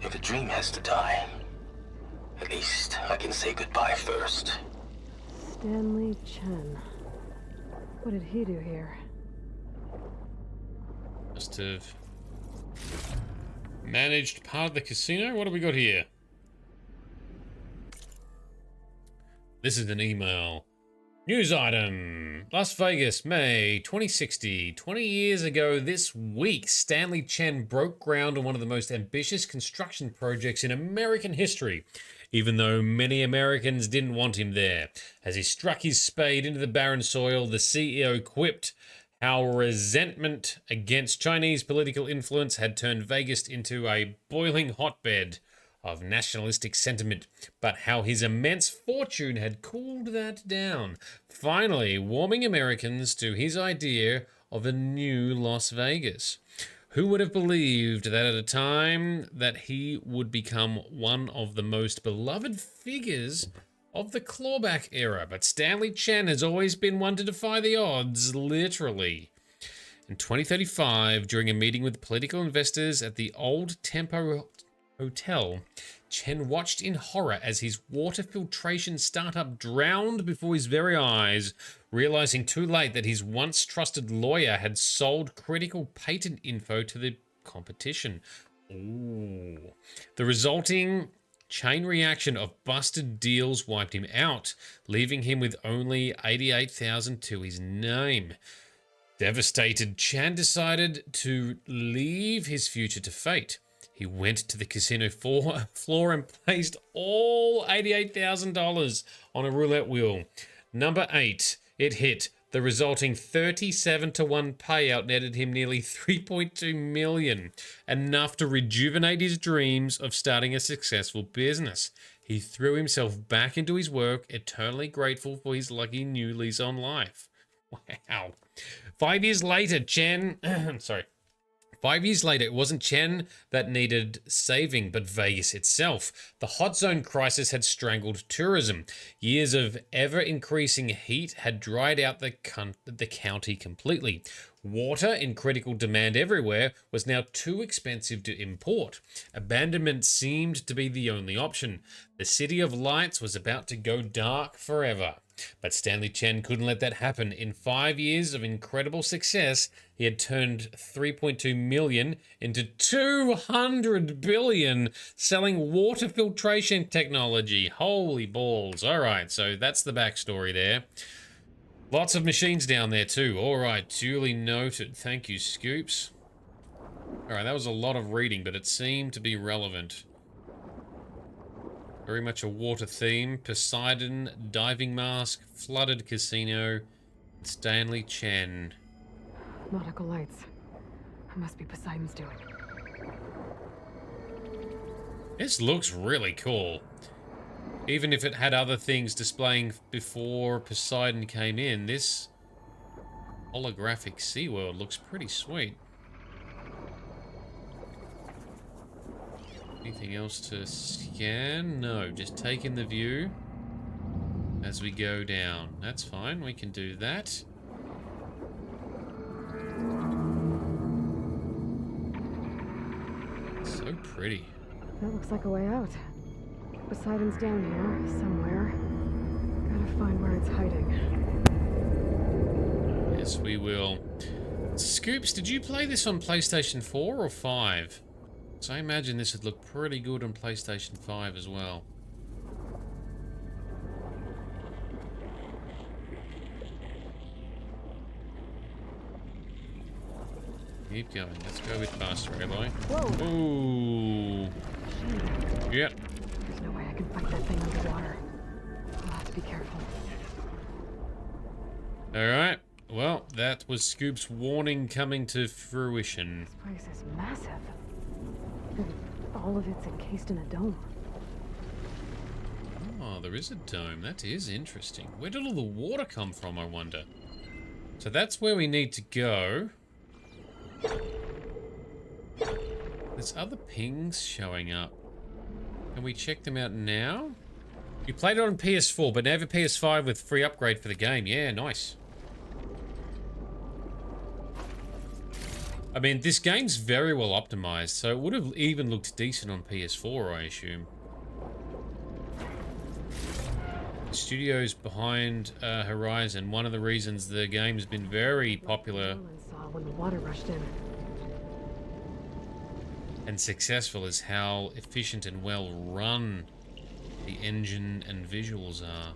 if a dream has to die, at least I can say goodbye first. Stanley Chen. What did he do here? Must have managed part of the casino. What do we got here? This is an email. News item. Las Vegas, May 2060. 20 years ago this week, Stanley Chen broke ground on one of the most ambitious construction projects in American history, even though many Americans didn't want him there. As he struck his spade into the barren soil, the CEO quipped how resentment against Chinese political influence had turned Vegas into a boiling hotbed of nationalistic sentiment, but how his immense fortune had cooled that down, finally warming Americans to his idea of a new Las Vegas. Who would have believed that at a time that he would become one of the most beloved figures of the clawback era? But Stanley Chen has always been one to defy the odds, literally. In 2035, during a meeting with political investors at the Old Tempo Hotel, Chen watched in horror as his water filtration startup drowned before his very eyes, realizing too late that his once trusted lawyer had sold critical patent info to the competition. Ooh. The resulting chain reaction of busted deals wiped him out, leaving him with only $88,000 to his name. Devastated, Chen decided to leave his future to fate. He went to the casino floor and placed all $88,000 on a roulette wheel. Number 8, it hit The resulting 37-to-1 payout netted him nearly $3.2 million, enough to rejuvenate his dreams of starting a successful business. He threw himself back into his work, eternally grateful for his lucky new lease on life. Wow. 5 years later, Sorry. 5 years later, it wasn't Chen that needed saving, but Vegas itself. The hot zone crisis had strangled tourism. Years of ever-increasing heat had dried out the county completely. Water, in critical demand everywhere, was now too expensive to import. Abandonment seemed to be the only option. The City of Lights was about to go dark forever. But Stanley Chen couldn't let that happen. In 5 years of incredible success, he had turned $3.2 million into $200 billion selling water filtration technology. Holy balls. All right, so that's the backstory there. Lots of machines down there too. All right, duly noted. Thank you, Scoops. All right, that was a lot of reading, but it seemed to be relevant. Very much a water theme. Poseidon, diving mask, flooded casino, Stanley Chen. Nautical lights. It must be Poseidon's doing. This looks really cool. Even if it had other things displaying before Poseidon came in, this holographic SeaWorld looks pretty sweet. Anything else to scan? No, just take in the view as we go down. That's fine, we can do that. So pretty. That looks like a way out. Poseidon's down here, somewhere. Gotta find where it's hiding. Yes, we will. Scoops, did you play this on PlayStation 4 or 5? So I imagine this would look pretty good on PlayStation 5 as well. Keep going. Let's go a bit faster, Aloy. Whoa! Ooh. Yep. There's no way I can fight that thing underwater. I'll have to be careful. Alright. Well, that was Scoop's warning coming to fruition. This place is massive. And all of it's encased in a dome. Oh, there is a dome. That is interesting. Where did all the water come from, I wonder? So that's where we need to go. There's other pings showing up. Can we check them out now? You played it on PS4, but now have a PS5 with free upgrade for the game. Yeah, nice. I mean, this game's very well optimized, so it would have even looked decent on PS4, I assume. The studio's behind Horizon. One of the reasons the game's been very popular when the water rushed in and successful is how efficient and well run the engine and visuals are.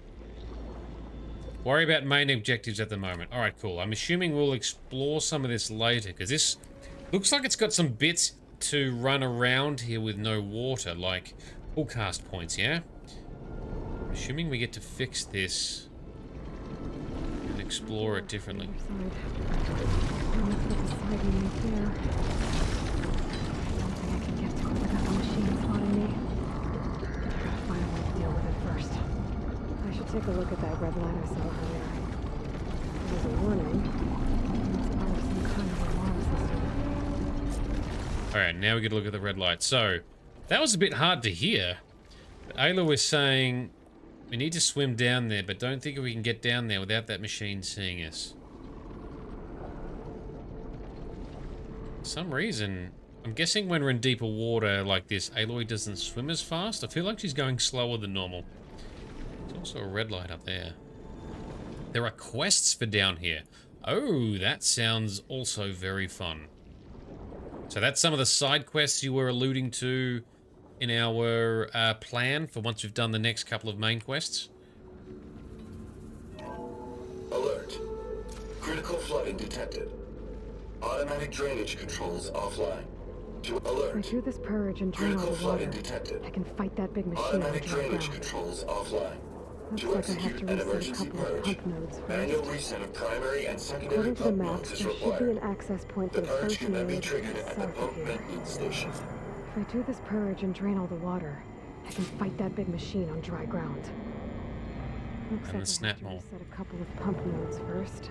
Worry about main objectives at the moment. Alright, cool. I'm assuming we'll explore some of this later, because this looks like it's got some bits to run around here with no water, like pull cast points, yeah? I'm assuming we get to fix this and explore it differently. Take a look at that red light I saw earlier. There's a warning. It's part of some kind of alarm system. Alright, now we get to look at the red light. So, that was a bit hard to hear. Ayla was saying we need to swim down there, but don't think we can get down there without that machine seeing us. For some reason, I'm guessing when we're in deeper water like this, Aloy doesn't swim as fast. I feel like she's going slower than normal. Also a red light up there. There are quests for down here. Oh, that sounds also very fun. So that's some of the side quests you were alluding to in our plan for once we've done the next couple of main quests. Alert. Critical flooding detected. Automatic drainage controls offline. To alert. If I do this purge and drain all the water, I can fight that big machine. Automatic drainage controls offline. To execute an emergency purge, manual reset of primary and secondary pump nodes is required. Access point The purge can then be triggered at the pump maintenance station. If I do this purge and drain all the water, I can fight that big machine on dry ground. Looks And like the I snap have to mole. reset a couple of pump nodes first.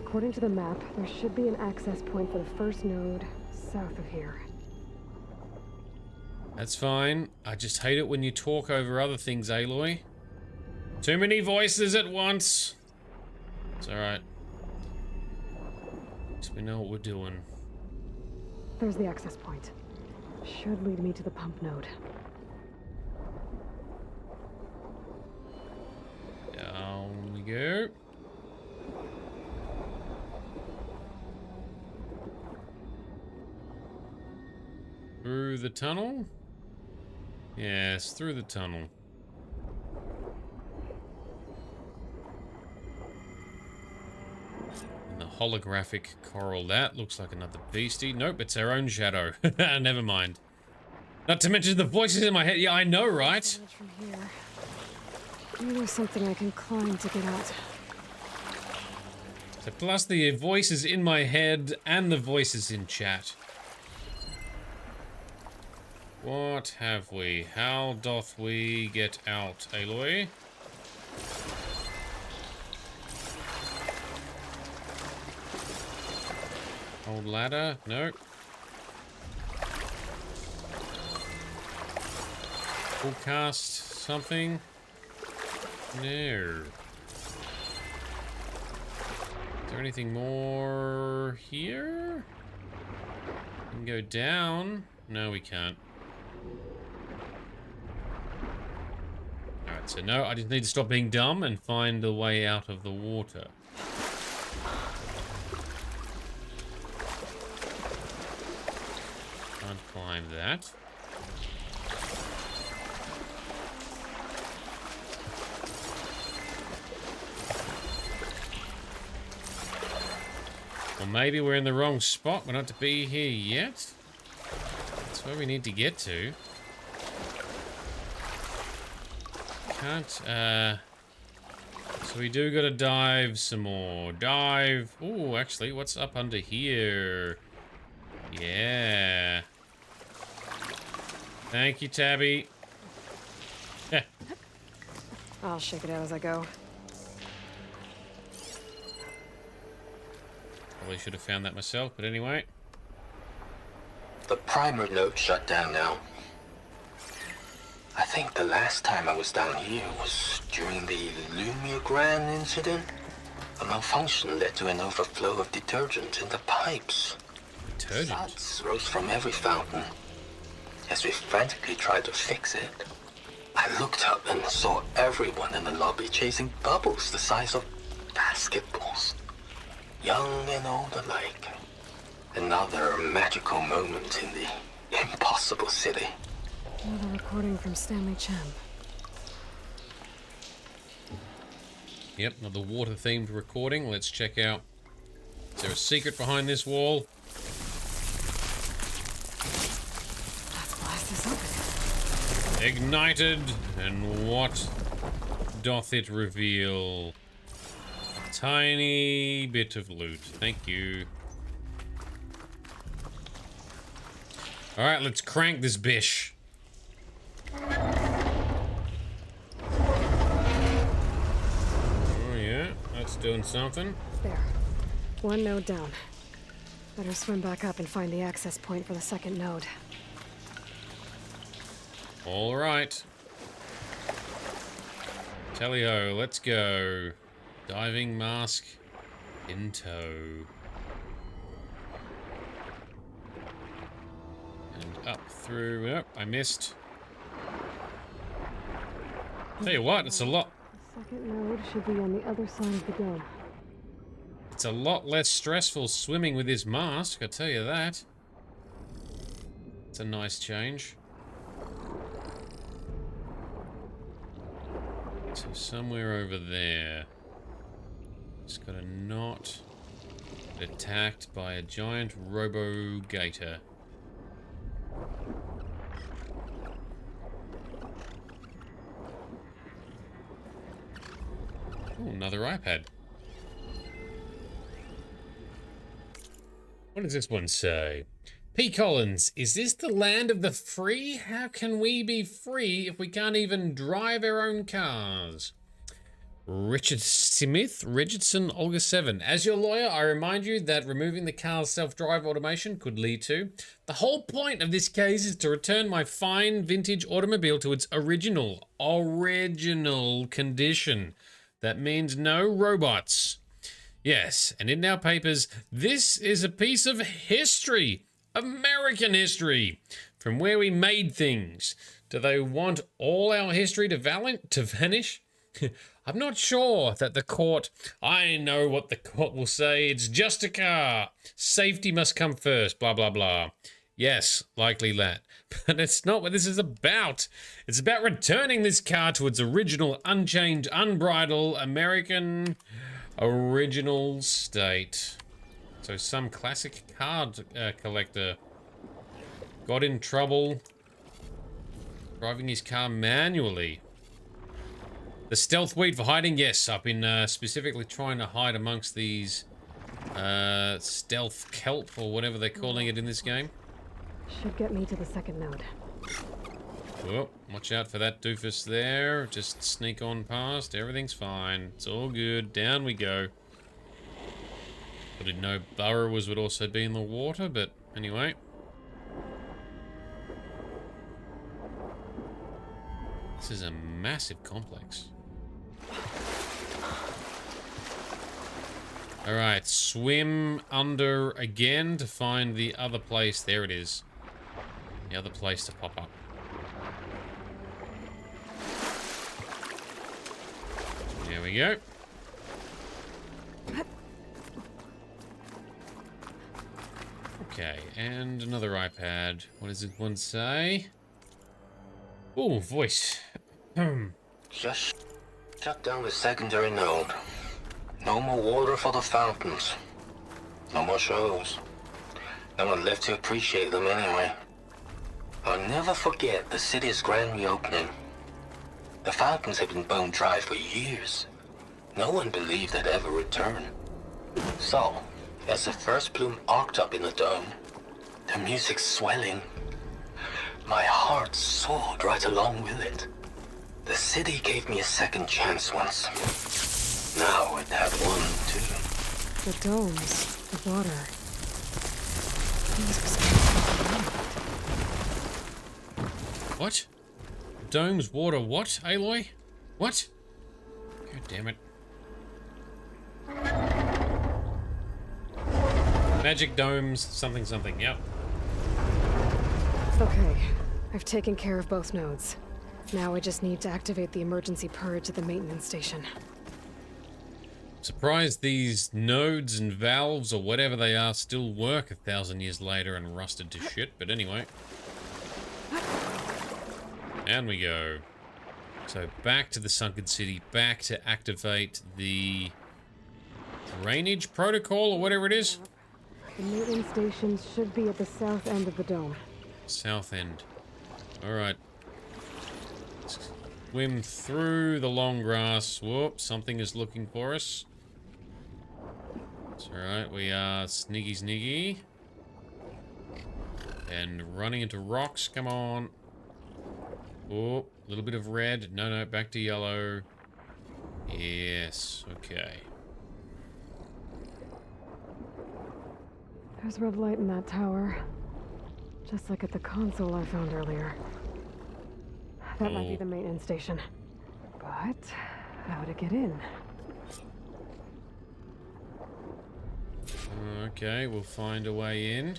According to the map, there should be an access point for the first node south of here. That's fine. I just hate it when you talk over other things, Aloy. Too many voices at once. It's alright. So we know what we're doing. There's the access point. Should lead me to the pump node. Down we go. Through the tunnel? Yes, through the tunnel. And the holographic coral. That looks like another beastie. Nope, it's our own shadow. Never mind. Not to mention the voices in my head. Yeah, I know, right? From here. Maybe there's something I can climb to get out. So plus the voices in my head and the voices in chat. What have we? How doth we get out, Aloy? Old ladder? No. Full cast something? No. Is there anything more here? We can go down. No, we can't. Alright, so no, I just need to stop being dumb and find a way out of the water. Can't climb that. Well, maybe we're in the wrong spot. We're not to be here yet. That's where we need to get to. Can't, so we do gotta dive some more. Dive. Oh, actually, what's up under here? Yeah. Thank you, Tabby. Yeah. I'll shake it out as I go. Probably should have found that myself, but anyway. The primer node shut down now. I think the last time I was down here was during the Lumigran incident. A malfunction led to an overflow of detergent in the pipes. Detergent? Suds rose from every fountain. As we frantically tried to fix it, I looked up and saw everyone in the lobby chasing bubbles the size of basketballs. Young and old alike. Another magical moment in the impossible city. Another recording from Stanley Chen. Yep, another water-themed recording. Let's check out. Is there a secret behind this wall? Let's blast this open. Ignited, and what doth it reveal? A tiny bit of loot. Thank you. Alright, let's crank this bish. Oh yeah, that's doing something. There. One node down. Better swim back up and find the access point for the second node. Alright. Tally-ho, let's go. Diving mask in tow. And up through. Yep, I missed. Tell you what, it's a lot. The second node should be on the other side of the dome. It's a lot less stressful swimming with this mask, I tell you that. It's a nice change. So somewhere over there. Just gotta not get attacked by a giant robo-gator. Oh, another iPad. What does this one say? P. Collins, is this the land of the free? How can we be free if we can't even drive our own cars? Richard Smith, Richardson, August 7. As your lawyer, I remind you that removing the car's self-drive automation could lead to... The whole point of this case is to return my fine vintage automobile to its original condition. That means no robots. Yes, and in our papers, this is a piece of history. American history. From where we made things. Do they want all our history to vanish? I'm not sure that the court... I know what the court will say. It's just a car. Safety must come first, blah, blah, blah. Yes, likely that. But it's not what this is about. It's about returning this car to its original, unchanged, unbridled, American original state. So some classic card collector got in trouble driving his car manually. The stealth weed for hiding? Yes, I've been specifically trying to hide amongst these stealth kelp or whatever they're calling it in this game. Should get me to the second node. Oh, watch out for that doofus there. Just sneak on past. Everything's fine. It's all good. Down we go. I didn't know burrowers would also be in the water, but anyway. This is a massive complex. Alright, swim under again to find the other place. There it is. The other place to pop up. There we go. Okay, and another iPad. What does this one say? Oh, voice. Just shut down the secondary node. No more water for the fountains. No more shows. No one left to appreciate them anyway. I'll never forget the city's grand reopening. The fountains had been bone dry for years. No one believed they'd ever return. So, as the first plume arced up in the dome, the music swelling, my heart soared right along with it. The city gave me a second chance once. Now it had one, too. The domes, the water. What? Domes, water, what, Aloy? What? God damn it. Magic domes, something, something, yep. Okay, I've taken care of both nodes. Now I just need to activate the emergency purge at the maintenance station. Surprised these nodes and valves or whatever they are still work 1,000 years later and rusted to shit, but anyway. And we go. So back to the sunken city, back to activate the drainage protocol or whatever it is. The maintenance station should be at the south end of the dome. South end. Alright. Swim through the long grass. Whoop, something is looking for us. It's alright, we are sniggy. And running into rocks, come on. Oh, a little bit of red. No, back to yellow. Yes, okay. There's red light in that tower. Just like at the console I found earlier. That might be the maintenance station. But how to get in? Okay, we'll find a way in.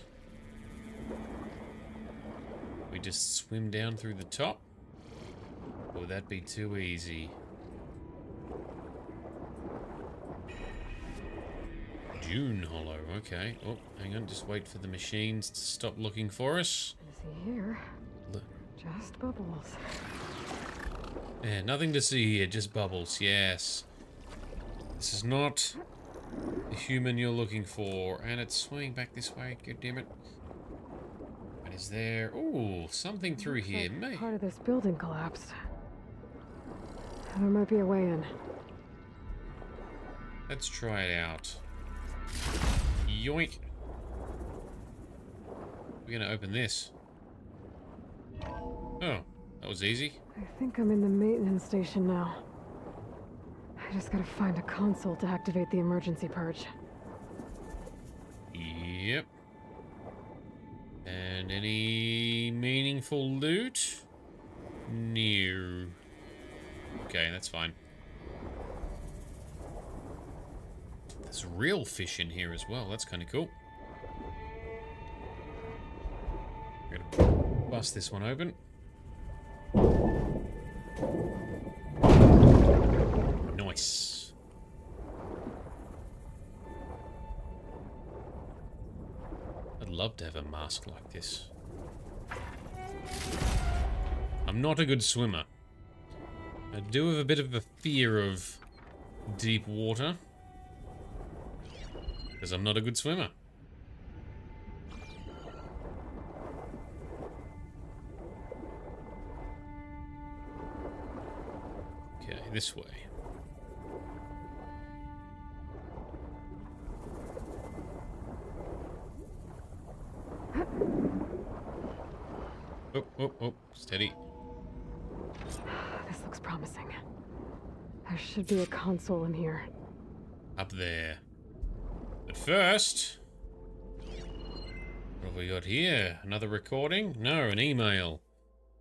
We just swim down through the top? Or would that be too easy? Dune Hollow, okay. Oh, hang on, just wait for the machines to stop looking for us. See here. Just bubbles. Yeah, nothing to see here, just bubbles, yes. This is not the human you're looking for. And it's swinging back this way, god damn it. What is there? Ooh, something through here. Like part of this building collapsed. There might be a way in. Let's try it out. Yoink. We're gonna open this. Oh, that was easy. I think I'm in the maintenance station now. I just gotta find a console to activate the emergency purge. Yep. And any meaningful loot? No. Okay, that's fine. There's real fish in here as well. That's kind of cool. We're gonna bust this one open. Nice. I'd love to have a mask like this. I'm not a good swimmer. I do have a bit of a fear of deep water. Because I'm not a good swimmer. Okay, this way. Oh, oh, oh, steady. This looks promising. There should be a console in here. Up there. But first... what have we got here? Another recording? No, an email.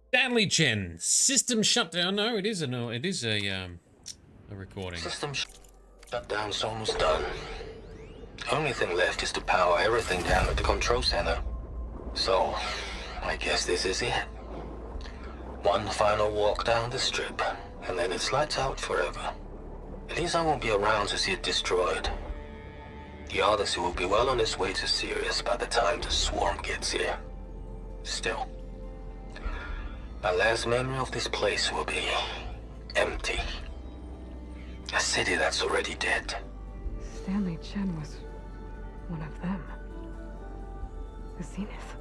Stanley Chen, system shutdown. No, it is a recording. System shutdown's almost done. Only thing left is to power everything down at the control center. So, I guess this is it. One final walk down the strip, and then it's lights out forever. At least I won't be around to see it destroyed. The Odyssey will be well on its way to Sirius by the time the swarm gets here. Still, my last memory of this place will be empty. A city that's already dead. Stanley Chen was one of them. The Zenith.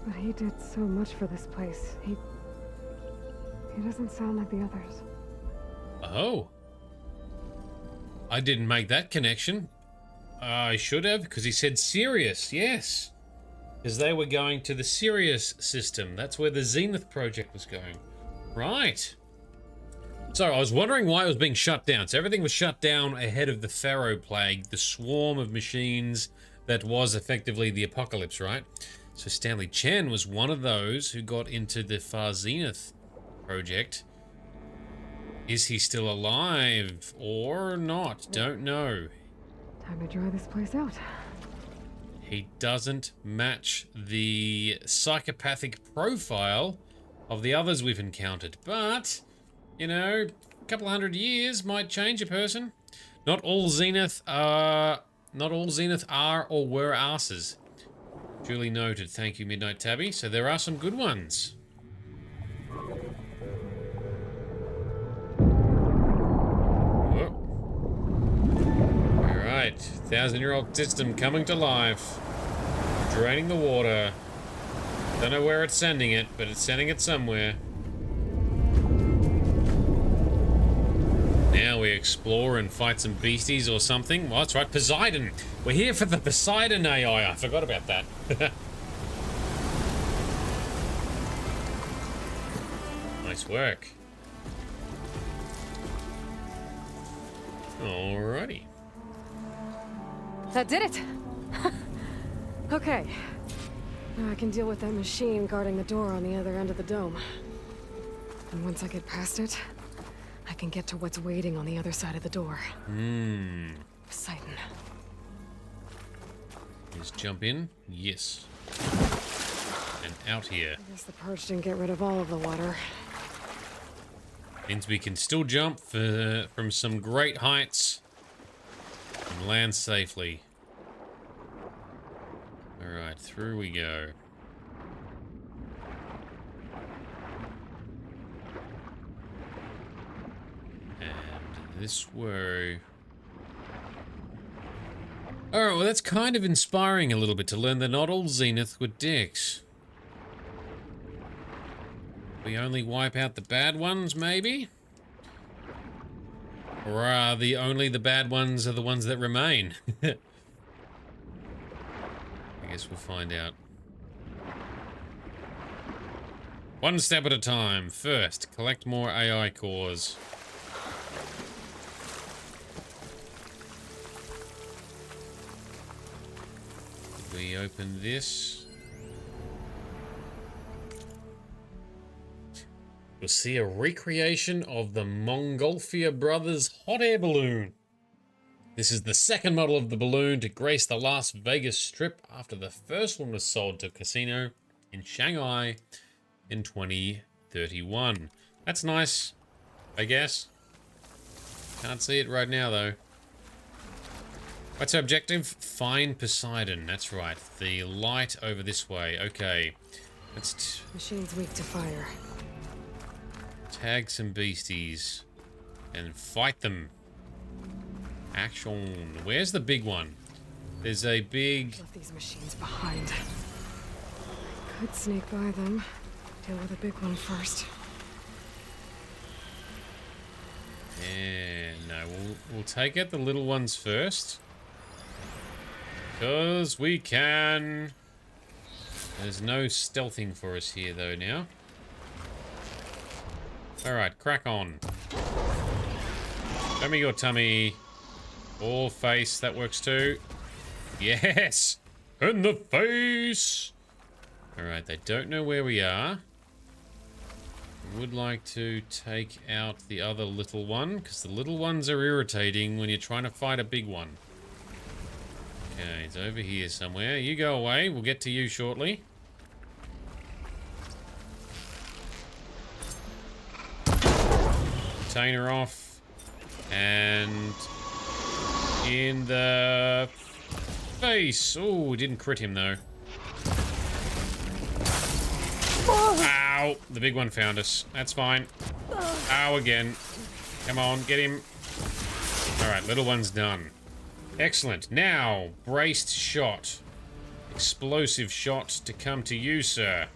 But he did so much for this place. He doesn't sound like the others. Oh. I didn't make that connection. I should have, because he said Sirius, yes. Because they were going to the Sirius system. That's where the Zenith project was going. Right. So I was wondering why it was being shut down. So everything was shut down ahead of the Pharaoh Plague, the swarm of machines that was effectively the apocalypse, right? So Stanley Chen was one of those who got into the Far Zenith project. Is he still alive or not? Don't know. Time to dry this place out. He doesn't match the psychopathic profile of the others we've encountered, but, you know, a couple of 100 years might change a person. Not all Zenith are or were asses. Duly noted. Thank you, Midnight Tabby. So there are some good ones. Alright, 1,000-year-old system coming to life. Draining the water. Don't know where it's sending it, but it's sending it somewhere. Now we explore and fight some beasties or something. Well, that's right, Poseidon. We're here for the Poseidon AI. I forgot about that. Nice work. Alrighty. That did it! Okay. Now I can deal with that machine guarding the door on the other end of the dome. And once I get past it, I can get to what's waiting on the other side of the door. Poseidon. Just jump in. Yes. And out here. I guess the purge didn't get rid of all of the water. Means we can still jump from some great heights and land safely. Alright, through we go. And this way. Alright, well that's kind of inspiring a little bit to learn that not all Zenith were dicks. We only wipe out the bad ones, maybe? Or are only the bad ones are the ones that remain? I guess we'll find out. One step at a time. First, collect more AI cores. We open this. We'll see a recreation of the Montgolfier brothers hot air balloon. This is the second model of the balloon to grace the Las Vegas Strip after the first one was sold to a casino in Shanghai in 2031. That's nice, I guess. Can't see it right now, though. What's our objective? Find Poseidon. That's right. The light over this way. Okay. Let's... Machine's weak to fire. Tag some beasties. And fight them. Action. Where's the big one? There's a big... Left these machines behind. Could sneak by them. Deal with the big one first. Yeah, no, we'll take out the little ones first. Because we can. There's no stealthing for us here, though, now. Alright, crack on. Show me your tummy. Or face, that works too. Yes! In the face! Alright, they don't know where we are. Would like to take out the other little one, because the little ones are irritating when you're trying to fight a big one. Okay, it's over here somewhere. You go away. We'll get to you shortly. Container off. And in the face. Oh, didn't crit him though. Ow! The big one found us. That's fine. Ow again. Come on, get him. Alright, little one's done. Excellent. Now, braced shot. Explosive shot to come to you, sir.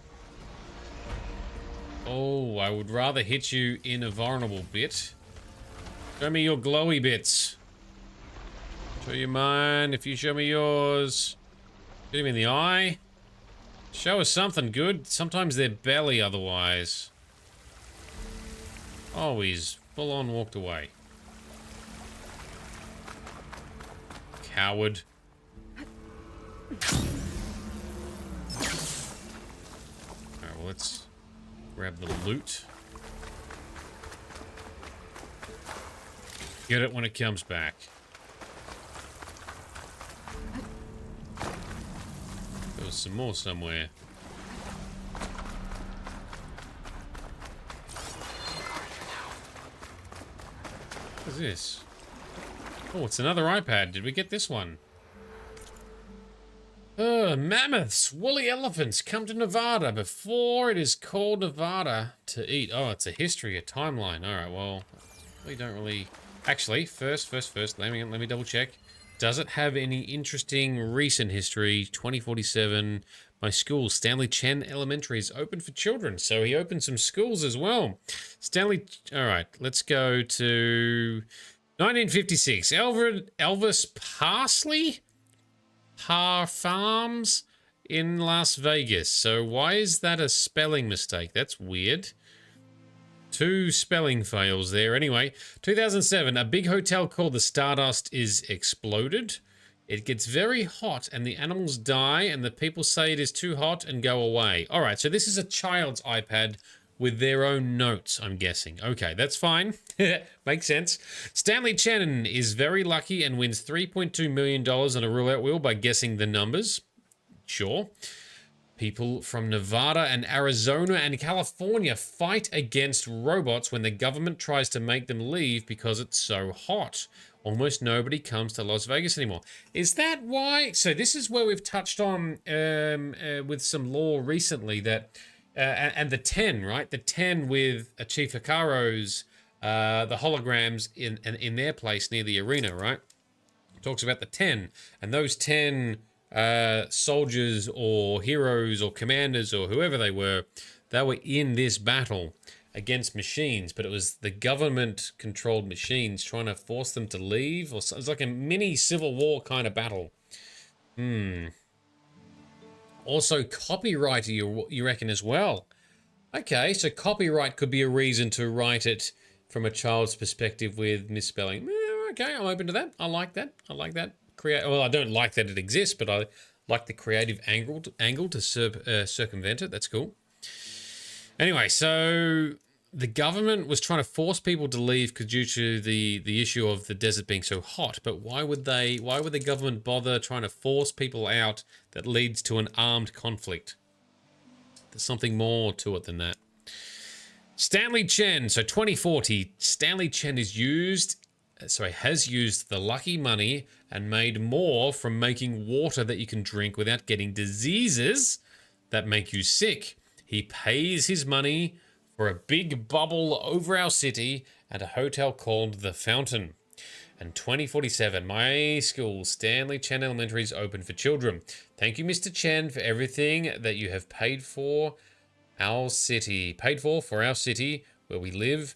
Oh, I would rather hit you in a vulnerable bit. Show me your glowy bits. Show you mine if you show me yours. Hit him in the eye. Show us something good. Sometimes they're belly otherwise. Oh, he's full on walked away. Coward. Alright, well, let's grab the loot. Get it when it comes back. There was some more somewhere. What is this? Oh, it's another iPad. Did we get this one? Mammoths, woolly elephants come to Nevada before it is called Nevada to eat. Oh, it's a history, a timeline. All right, well, we don't really... Actually, first, let me double check. Does it have any interesting recent history? 2047, my school, Stanley Chen Elementary, is open for children. So he opened some schools as well. Stanley, all right, let's go to 1956. Elvis Parsley Farms in Las Vegas. So why is that a spelling mistake? That's weird. 2 spelling fails there. Anyway, 2007, a big hotel called the Stardust is exploded. It gets very hot and the animals die and the people say it is too hot and go away. All right, so this is a child's iPad with their own notes, I'm guessing. Okay, that's fine. Makes sense. Stanley Chen is very lucky and wins $3.2 million on a roulette wheel by guessing the numbers. Sure. People from Nevada and Arizona and California fight against robots when the government tries to make them leave because it's so hot. Almost nobody comes to Las Vegas anymore. Is that why? So this is where we've touched on with some lore recently that, and the 10, right? The 10 with Chief Hikaro's, the holograms in their place near the arena, right? Talks about the 10, and those 10 soldiers or heroes or commanders or whoever they were in this battle. against machines, but it was the government-controlled machines trying to force them to leave. Or so, it's like a mini Civil War kind of battle. Also, copyright, you reckon, as well. Okay, so copyright could be a reason to write it from a child's perspective with misspelling. Okay, I'm open to that. I like that. I like that. Well, I don't like that it exists, but I like the creative angle to circumvent it. That's cool. Anyway, so the government was trying to force people to leave due to the issue of the desert being so hot. But why would the government bother trying to force people out that leads to an armed conflict? There's something more to it than that. Stanley Chen, so 2040, Stanley Chen has used the lucky money and made more from making water that you can drink without getting diseases that make you sick. He pays his money for a big bubble over our city and a hotel called The Fountain. And 2047, my school, Stanley Chen Elementary, is open for children. Thank you, Mr. Chen, for everything that you have paid for our city. For our city where we live,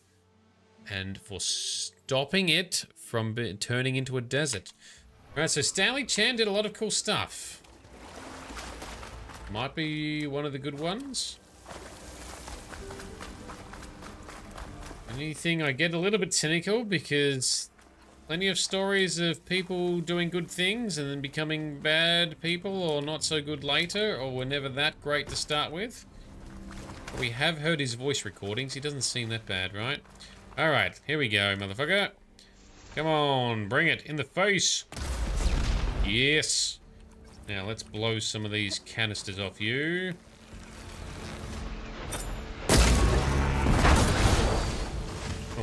and for stopping it from turning into a desert. Alright, so Stanley Chen did a lot of cool stuff. Might be one of the good ones. Anything, I get a little bit cynical because plenty of stories of people doing good things and then becoming bad people or not so good later, or were never that great to start with. But we have heard his voice recordings. He doesn't seem that bad, right? Alright, here we go, motherfucker. Come on, bring it in the face. Yes. Now let's blow some of these canisters off you.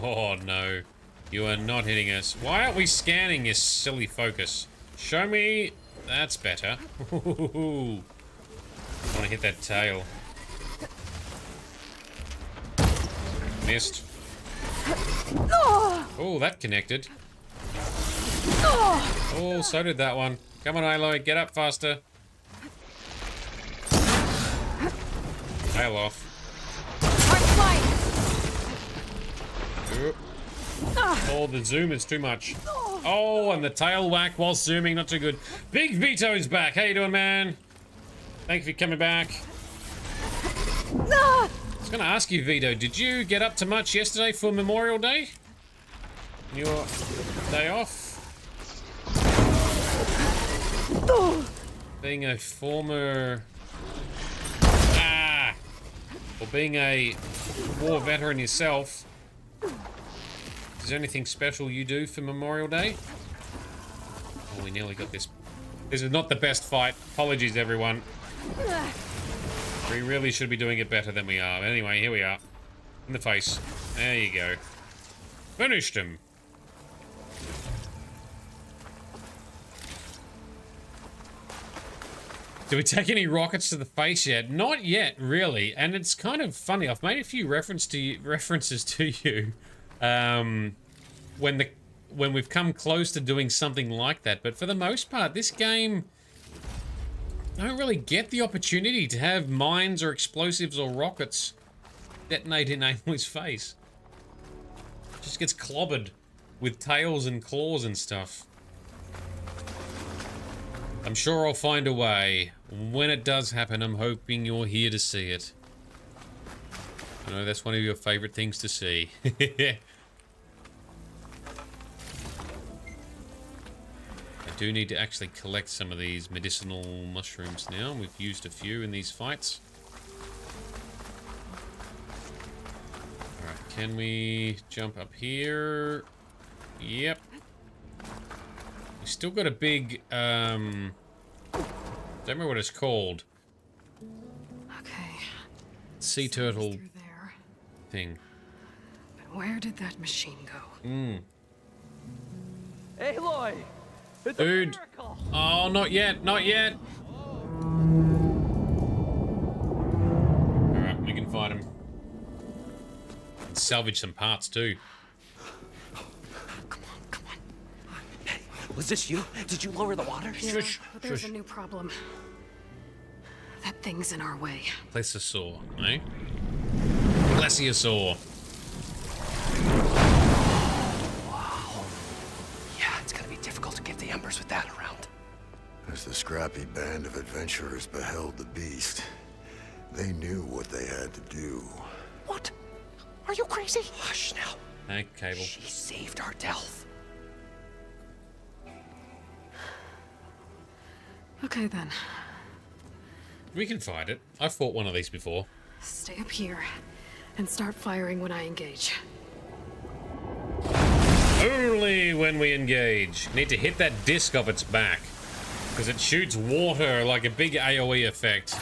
Oh no, you are not hitting us. Why aren't we scanning, you silly focus? Show me. That's better. I want to hit that tail. Missed. Oh, that connected. Oh, so did that one. Come on, Aloy, get up faster. Tail off. Oh, the zoom is too much. Oh, and the tail whack while zooming, not too good. Big Vito's back. How you doing, man? Thank you for coming back. I was going to ask you, Vito, did you get up to much yesterday for Memorial Day? Your day off? Being a former... or being a war veteran yourself, is there anything special you do for Memorial Day? Oh, we nearly got this. This is not the best fight. Apologies, everyone. We really should be doing it better than we are. Anyway, here we are. In the face. There you go. Finished him. Do we take any rockets to the face yet? Not yet, really. And it's kind of funny. I've made a few references to you when we've come close to doing something like that. But for the most part, this game, I don't really get the opportunity to have mines or explosives or rockets detonate in Aloy's face. It just gets clobbered with tails and claws and stuff. I'm sure I'll find a way. When it does happen, I'm hoping you're here to see it. I know that's one of your favorite things to see. I do need to actually collect some of these medicinal mushrooms now. We've used a few in these fights. Alright, can we jump up here? Yep. We still got a big, don't remember what it's called. Okay. Sea turtle there. Thing. But where did that machine go? Aloy! It's Dude. a miracle! Oh, not yet, not yet. Alright, we can fight him. And salvage some parts too. Was this you? Did you lower the water? Yeah, but there's a new problem. That thing's in our way. Place a saw, eh? plesiosaur. Wow. Yeah, it's gonna be difficult to get the embers with that around. As the scrappy band of adventurers beheld the beast, they knew what they had to do. What? Are you crazy? Hush now. Hey, Cable. She saved our Delph. Okay then. We can fight it. I've fought one of these before. Stay up here and start firing when I engage. Only when we engage. Need to hit that disc off its back. Because it shoots water like a big AoE effect.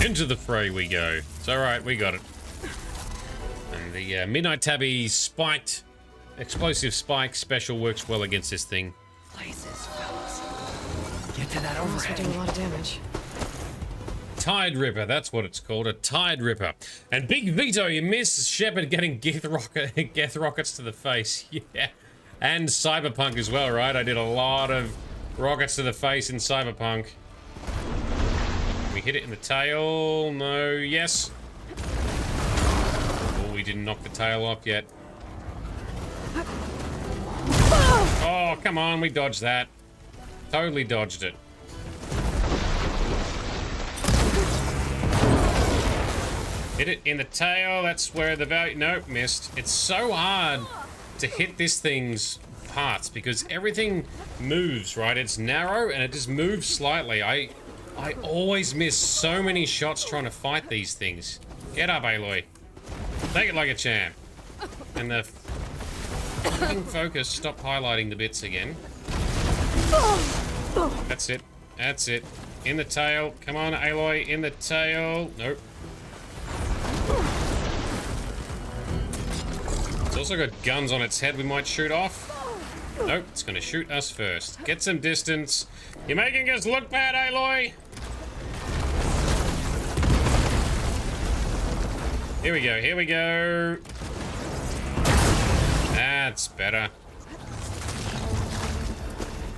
Into the fray we go. It's alright, we got it. And the Midnight Tabby spiked, explosive spike special works well against this thing. Places, fellas. Get to that Almost overhead. doing a lot of damage. Tide Ripper, that's what it's called, a Tide Ripper. And Big Vito, you miss Shepard getting Geth rockets to the face. Yeah. And Cyberpunk as well, right? I did a lot of rockets to the face in Cyberpunk. We hit it in the tail. No, yes. Oh, we didn't knock the tail off yet. Oh, come on, we dodged that. Totally dodged it. Hit it in the tail, that's where the value... Nope, missed. It's so hard to hit this thing's parts because everything moves, right? It's narrow and it just moves slightly. I always miss so many shots trying to fight these things. Get up, Aloy. Take it like a champ. And the fucking focus, stop highlighting the bits again. That's it. That's it. In the tail. Come on, Aloy. In the tail. Nope. It's also got guns on its head we might shoot off. Nope, it's gonna shoot us first. Get some distance. You're making us look bad, Aloy! Here we go, here we go. That's better.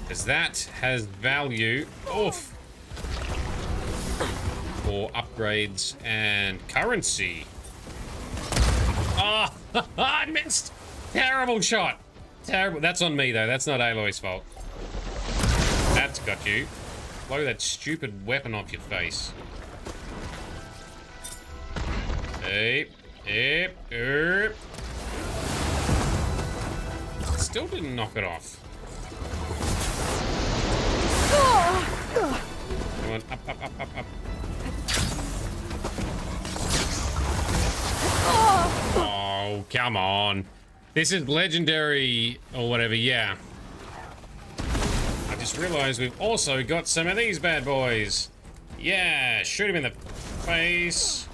Because that has value. Oof. For upgrades and currency. Oh, I missed! Terrible shot. Terrible. That's on me, though. That's not Aloy's fault. That's got you. Blow that stupid weapon off your face. Hey. Still didn't knock it off. Come on, up. Oh, come on. This is legendary or whatever, yeah. I just realized we've also got some of these bad boys. Yeah, shoot him in the face.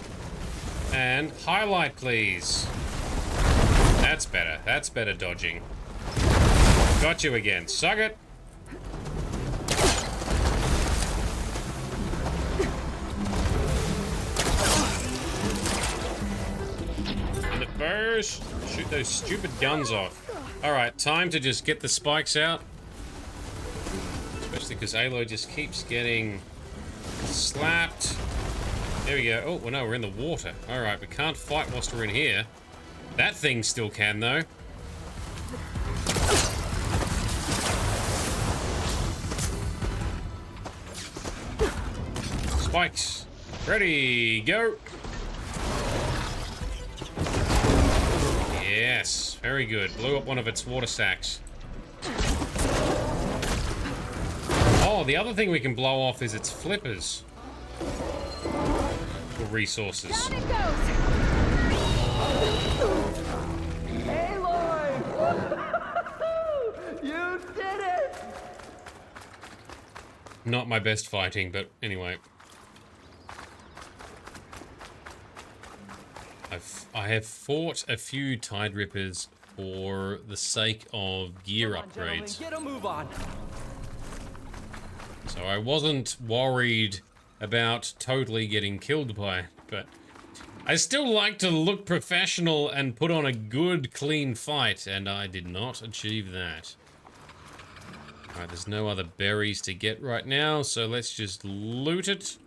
And highlight, please. That's better. That's better dodging. Got you again. Suck it. In the first. Shoot those stupid guns off. Alright, time to just get the spikes out. Especially because Aloy just keeps getting slapped. There we go. Oh, well, no, we're in the water. Alright, we can't fight whilst we're in here. That thing still can, though. Spikes. Ready, go. Yes, very good. Blew up one of its water sacks. Oh, the other thing we can blow off is its flippers. For resources. Down it goes. Aloy! You did it! Not my best fighting, but anyway. I have fought a few Tide Rippers for the sake of gear upgrades. Get a move on. So I wasn't worried about totally getting killed by it, but I still like to look professional and put on a good, clean fight, and I did not achieve that. Alright, there's no other berries to get right now, so let's just loot it.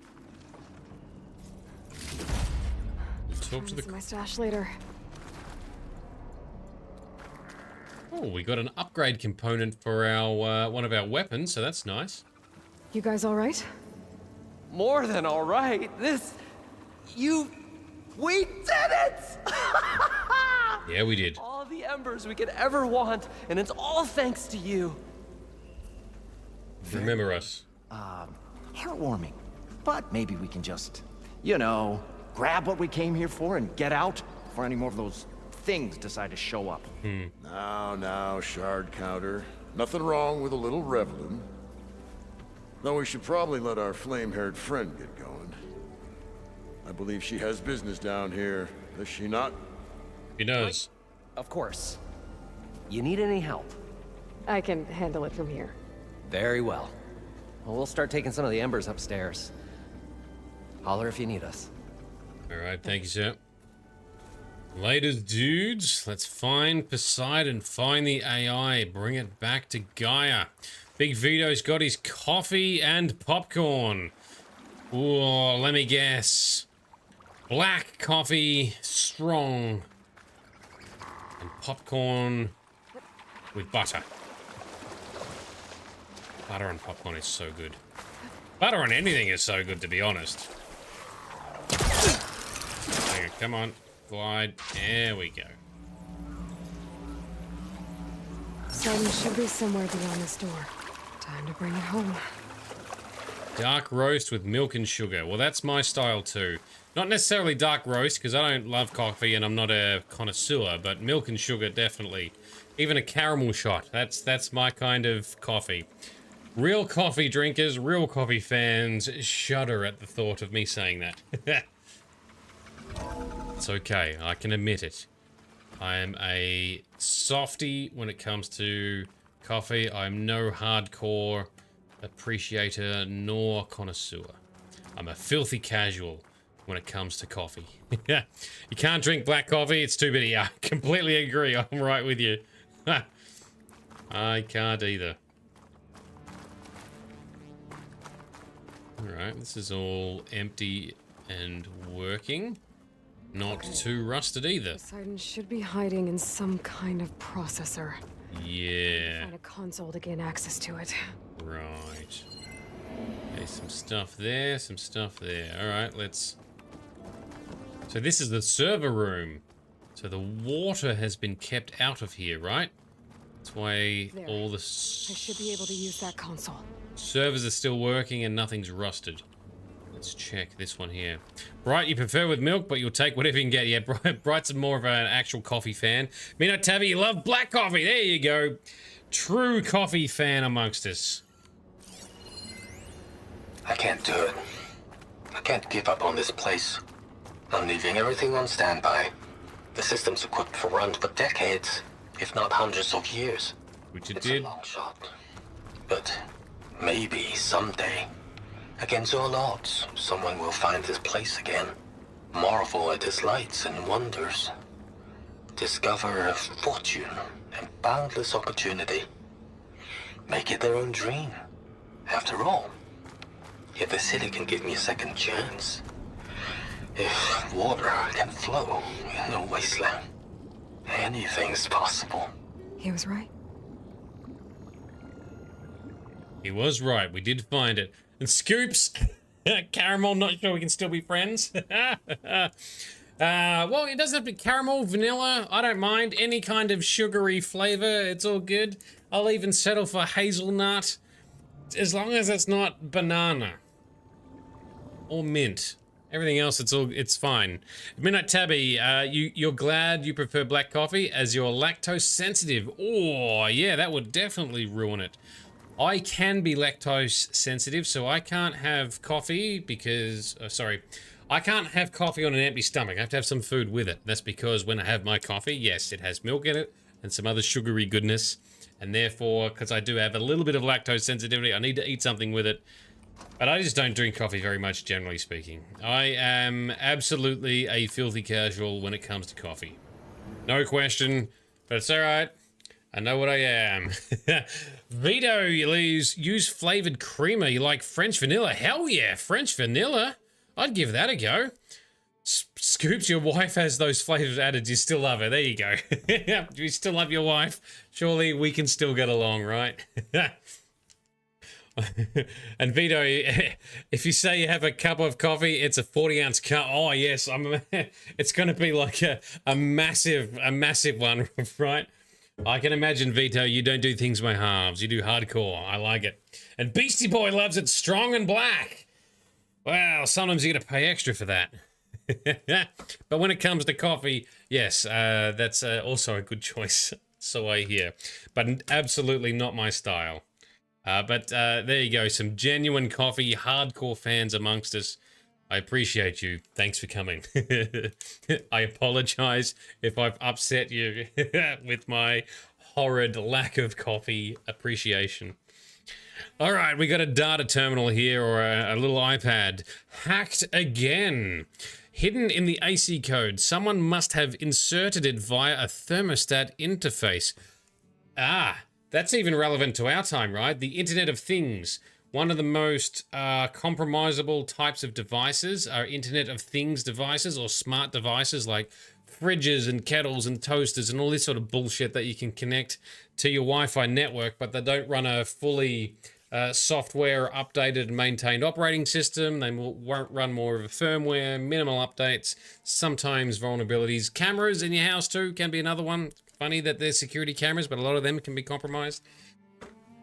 Talk to the... my stash later. Oh, we got an upgrade component for our one of our weapons, so that's nice. You guys all right? More than all right. We did it! Yeah, we did. All the embers we could ever want, and it's all thanks to you. Remember us. Heartwarming. But maybe we can just, you know, grab what we came here for and get out before any more of those things decide to show up. Now, shard counter. Nothing wrong with a little reveling. Though we should probably let our flame-haired friend get going. I believe she has business down here, does she not? He does. Of course. You need any help? I can handle it from here. Very well. Well, we'll start taking some of the embers upstairs. Holler if you need us. Alright, thank you, sir. Laters, dudes. Let's find Poseidon, find the AI, bring it back to Gaia. Big Vito's got his coffee and popcorn. Ooh, let me guess. Black coffee, strong. And popcorn with butter. Butter and popcorn is so good. Butter on anything is so good, to be honest. Okay, come on, glide. There we go. Poseidon should be somewhere beyond this door. Time to bring it home. Dark roast with milk and sugar. Well, that's my style too. Not necessarily dark roast, because I don't love coffee and I'm not a connoisseur, but milk and sugar, definitely. Even a caramel shot. That's my kind of coffee. Real coffee drinkers, real coffee fans shudder at the thought of me saying that. It's okay, I can admit it. I am a softie when it comes to coffee. I'm no hardcore appreciator nor connoisseur. I'm a filthy casual when it comes to coffee. You can't drink black coffee, it's too bitter. I completely agree, I'm right with you. I can't either. Alright, this is all empty and working. Not too rusted either. Poseidon should be hiding in some kind of processor. Yeah. Find a console to gain access to it. Right. Okay, some stuff there, some stuff there. Alright, let's... So this is the server room. So the water has been kept out of here, right? That's why There. all the... I should be able to use that console. Servers are still working and nothing's rusted. Let's check this one here. Bright, you prefer with milk, but you'll take whatever you can get. Yeah, Bright's more of an actual coffee fan. Me not Tabby, you love black coffee. There you go. True coffee fan amongst us. I can't do it. I can't give up on this place. I'm leaving everything on standby. The system's equipped for runs for decades, if not hundreds of years. Which it It's did. a long shot. But maybe someday, against all odds, someone will find this place again. Marvel at its lights and wonders. Discover a fortune and boundless opportunity. Make it their own dream. After all, if the city can give me a second chance, if water can flow in a wasteland, anything's possible. He was right. He was right. We did find it. And Scoops, caramel, not sure we can still be friends. Well, it doesn't have to be caramel, vanilla. I don't mind. Any kind of sugary flavor. It's all good. I'll even settle for hazelnut. As long as it's not banana. Or mint. Everything else, it's fine. Midnight Tabby, you're glad you prefer black coffee as you're lactose sensitive. Oh, yeah, that would definitely ruin it. I can be lactose sensitive, so I can't have coffee because... I can't have coffee on an empty stomach. I have to have some food with it. That's because when I have my coffee, yes, it has milk in it and some other sugary goodness. And therefore, because I do have a little bit of lactose sensitivity, I need to eat something with it. But I just don't drink coffee very much, generally speaking. I am absolutely a filthy casual when it comes to coffee. No question, but it's alright. I know what I am. Vito, you use flavored creamer. You like French vanilla? Hell yeah, French vanilla. I'd give that a go. Scoops, your wife has those flavors added. You still love her. There you go. You still love your wife. Surely we can still get along, right? And Vito, if you say you have a cup of coffee, it's a 40-ounce cup. Oh yes, it's going to be like a massive one, right? I can imagine, Vito, you don't do things by halves. You do hardcore. I like it. And Beastie Boy loves it strong and black. Well, sometimes you got to pay extra for that. But when it comes to coffee, yes, that's also a good choice. So I hear, but absolutely not my style. But there you go, some genuine coffee, hardcore fans amongst us. I appreciate you. Thanks for coming. I apologize if I've upset you with my horrid lack of coffee appreciation. All right, we got a data terminal here, or a little iPad. Hacked again. Hidden in the AC code. Someone must have inserted it via a thermostat interface. Ah, that's even relevant to our time, right? The Internet of Things. One of the most compromisable types of devices are Internet of Things devices, or smart devices like fridges and kettles and toasters and all this sort of bullshit that you can connect to your Wi-Fi network, but they don't run a fully software updated and maintained operating system. They won't run more of a firmware, minimal updates, sometimes vulnerabilities. Cameras in your house too can be another one. Funny that there's security cameras, but a lot of them can be compromised.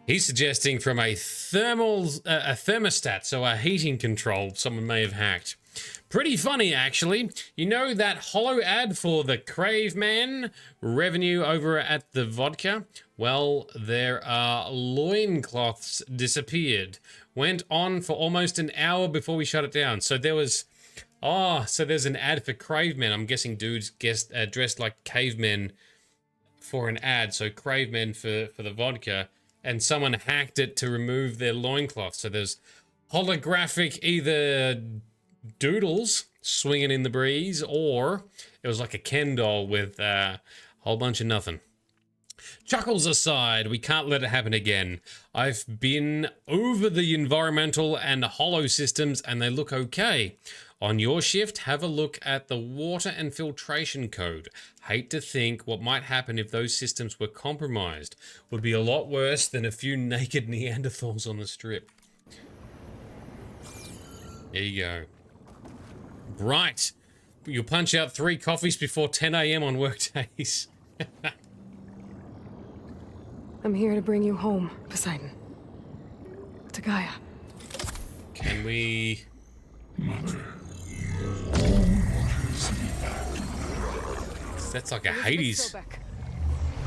He's suggesting from a thermostat, so a heating control, someone may have hacked. Pretty funny, actually. You know that hollow ad for the Crave Man revenue over at the vodka? Well, their loincloths disappeared. Went on for almost an hour before we shut it down. So there was... Oh, so there's an ad for Crave Men. I'm guessing dudes dressed like cavemen for an ad. So Crave Men for the vodka. And someone hacked it to remove their loincloth. So there's holographic either doodles swinging in the breeze, or it was like a Ken doll with a whole bunch of nothing. Chuckles aside, we can't let it happen again. I've been over the environmental and hollow systems and they look okay. On your shift, have a look at the water and filtration code. Hate to think what might happen if those systems were compromised. Would be a lot worse than a few naked Neanderthals on the strip. There you go. Right. You'll punch out 3 coffees before 10 a.m. on work days. I'm here to bring you home, Poseidon. To Gaia. Can we... That's like a Hades.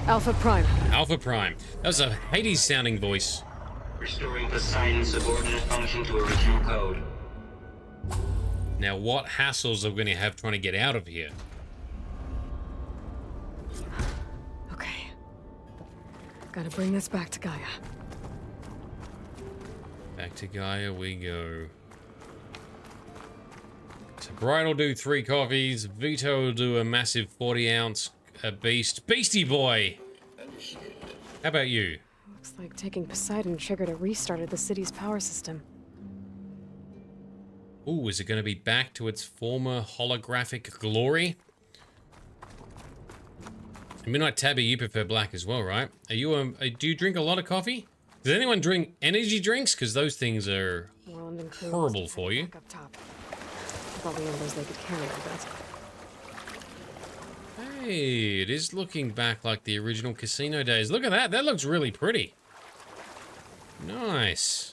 Alpha Prime. Alpha Prime. That was a Hades sounding voice. Restoring Poseidon's subordinate function to original code. Now, what hassles are we going to have trying to get out of here? Okay. Gotta bring this back to Gaia. Back to Gaia we go. So Brian will do 3 coffees. Vito will do a massive 40-ounce Beastie Boy. How about you? Looks like taking Poseidon triggered a restart of the city's power system. Ooh, is it going to be back to its former holographic glory? Midnight Tabby, you prefer black as well, right? Are you do you drink a lot of coffee? Does anyone drink energy drinks? Because those things are horrible for you. Up top. Probably numbers they could carry, but... Hey, it is looking back like the original casino days. Look at that. That looks really pretty. Nice.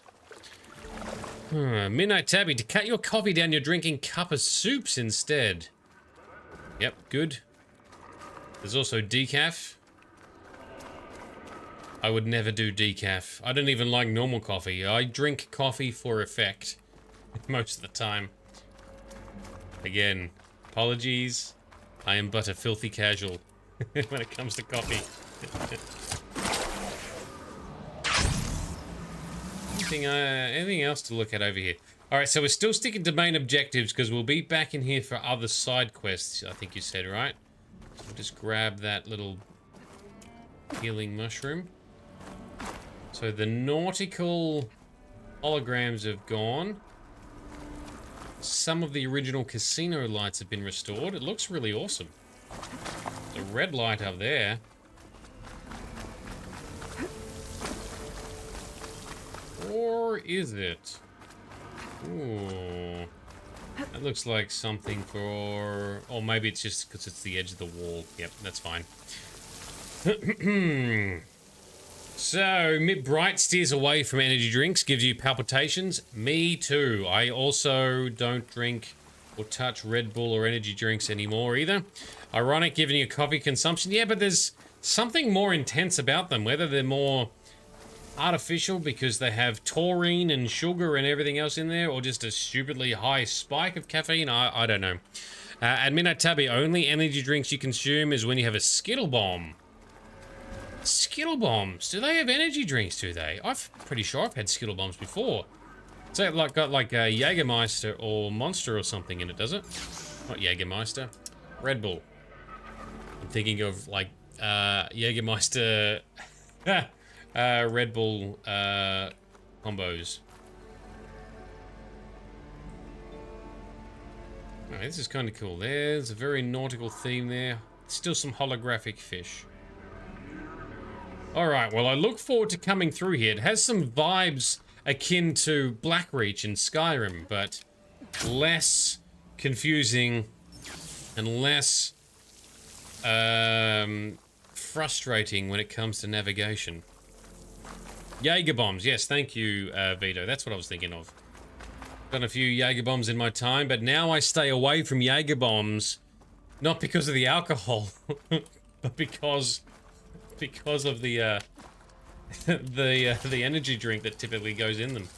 Midnight Tabby, to cut your coffee down, you're drinking cup of soups instead. Yep, good. There's also decaf. I would never do decaf. I don't even like normal coffee. I drink coffee for effect most of the time. Again, apologies. I am but a filthy casual when it comes to coffee. Anything else to look at over here? Alright, so we're still sticking to main objectives because we'll be back in here for other side quests, I think you said, right? So we'll just grab that little Healing mushroom. So the nautical holograms have gone. Some of the original casino lights have been restored. It looks really awesome. The red light up there. Or is it? Ooh. That looks like something for... Or maybe it's just because it's the edge of the wall. Yep, that's fine. So, Bright steers away from energy drinks, gives you palpitations. Me too. I also don't drink or touch Red Bull or energy drinks anymore either. Ironic, giving you coffee consumption. Yeah, but there's something more intense about them. Whether they're more artificial because they have taurine and sugar and everything else in there, or just a stupidly high spike of caffeine, I don't know. At Midnight Tabby, only energy drinks you consume is when you have a Skittle Bomb. Skittle Bombs? Do they have energy drinks, do they? I'm pretty sure I've had Skittle Bombs before. So it got like a Jägermeister or Monster or something in it, does it? Not Jägermeister. Red Bull. I'm thinking of like Jägermeister... Red Bull combos. Alright, this is kind of cool. There's a very nautical theme there. Still some holographic fish. Alright, well I look forward to coming through here. It has some vibes akin to Blackreach in Skyrim, but less confusing and less frustrating when it comes to navigation. Jaeger bombs, yes, thank you, Vito. That's what I was thinking of. Done a few Jaeger bombs in my time, but now I stay away from Jaeger bombs, not because of the alcohol, but because of the the energy drink that typically goes in them.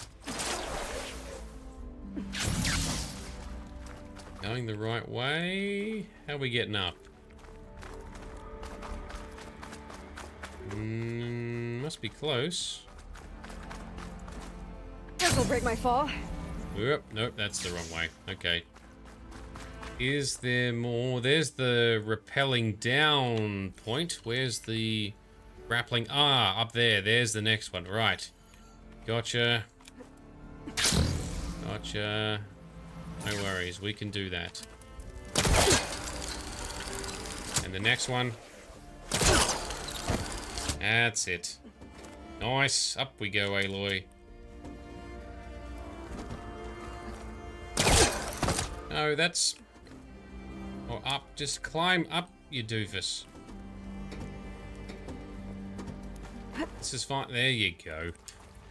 Going the right way. How are we getting up? Must be close. This'll break my fall. Oop, nope, that's the wrong way. Okay. Is there more? There's the rappelling down point. Where's the grappling? Ah, up there. There's the next one. Right. Gotcha. Gotcha. No worries. We can do that. And the next one. That's it. Nice. Up we go, Aloy. No, that's... Or up. Just climb up, you doofus. This is fine. There you go.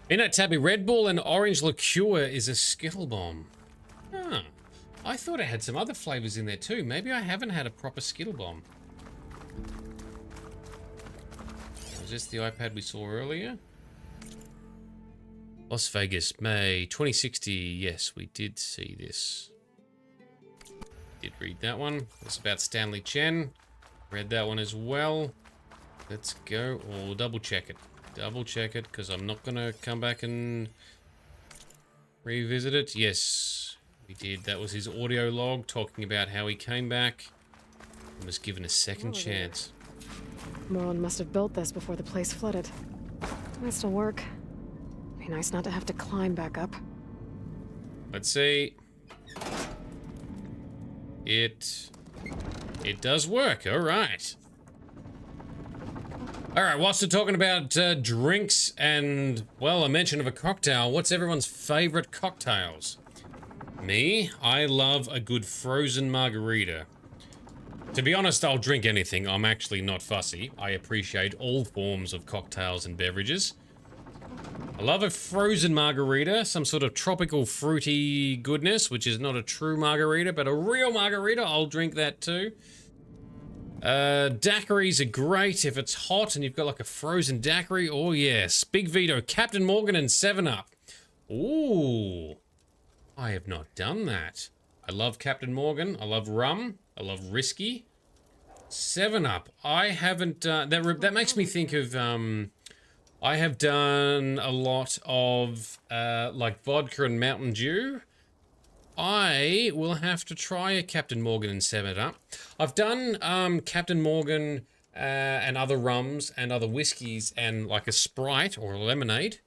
In that tabby, Red Bull and orange liqueur is a Skittle Bomb. Huh. I thought it had some other flavors in there too. Maybe I haven't had a proper Skittle Bomb. Was this the iPad we saw earlier? Las Vegas, May 2060. Yes, we did see this. Did read that one. It's about Stanley Chen. Read that one as well. Let's go. Or double check it. Double check it, because I'm not going to come back and revisit it. Yes, we did. That was his audio log talking about how he came back and was given a second chance. Merlin must have built this before the place flooded. Might still work. Be nice not to have to climb back up. Let's see. It does work. All right. All right, whilst we're talking about drinks and, well, a mention of a cocktail, what's everyone's favorite cocktails? Me, I love a good frozen margarita. To be honest, I'll drink anything. I'm actually not fussy. I appreciate all forms of cocktails and beverages. I love a frozen margarita, some sort of tropical fruity goodness, which is not a true margarita, but a real margarita. I'll drink that too. Daiquiris are great if it's hot and you've got like a frozen daiquiri. Oh yes. Big Vito, Captain Morgan and 7-Up. Ooh. I have not done that. I love Captain Morgan. I love rum. I love whiskey. 7-Up. I haven't done... That makes me think of... I have done a lot of like vodka and Mountain Dew. I will have to try a Captain Morgan and 7-Up. I've done Captain Morgan and other rums and other whiskeys and like a Sprite or a lemonade.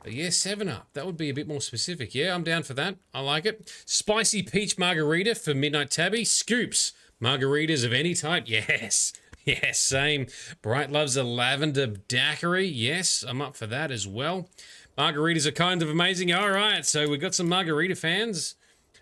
But yeah, 7-Up. That would be a bit more specific. Yeah, I'm down for that. I like it. Spicy peach margarita for Midnight Tabby. Scoops. Margaritas of any type. Yes. Yes, same. Bright loves a lavender daiquiri. Yes, I'm up for that as well. Margaritas are kind of amazing. All right, so we've got some margarita fans.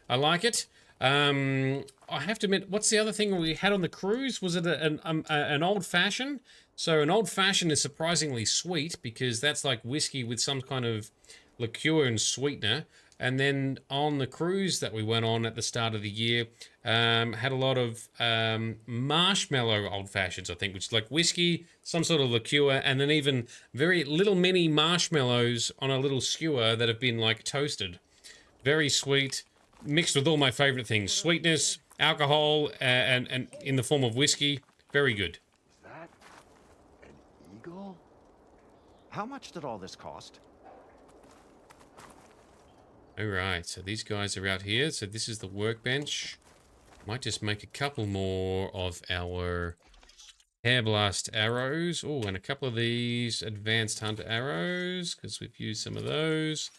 I like it. I have to admit, what's the other thing we had on the cruise? Was it an old-fashioned? So an old-fashioned is surprisingly sweet because that's like whiskey with some kind of liqueur and sweetener. And then on the cruise that we went on at the start of the year, had a lot of marshmallow old-fashions, I think, which is like whiskey, some sort of liqueur, and then even very little mini marshmallows on a little skewer that have been like toasted. Very sweet, mixed with all my favorite things. Sweetness, alcohol, and in the form of whiskey. Very good. Is that an eagle? How much did all this cost? Alright, so these guys are out here. So this is the workbench. Might just make a couple more of our hair blast arrows. Oh, and a couple of these advanced hunter arrows, because we've used some of those.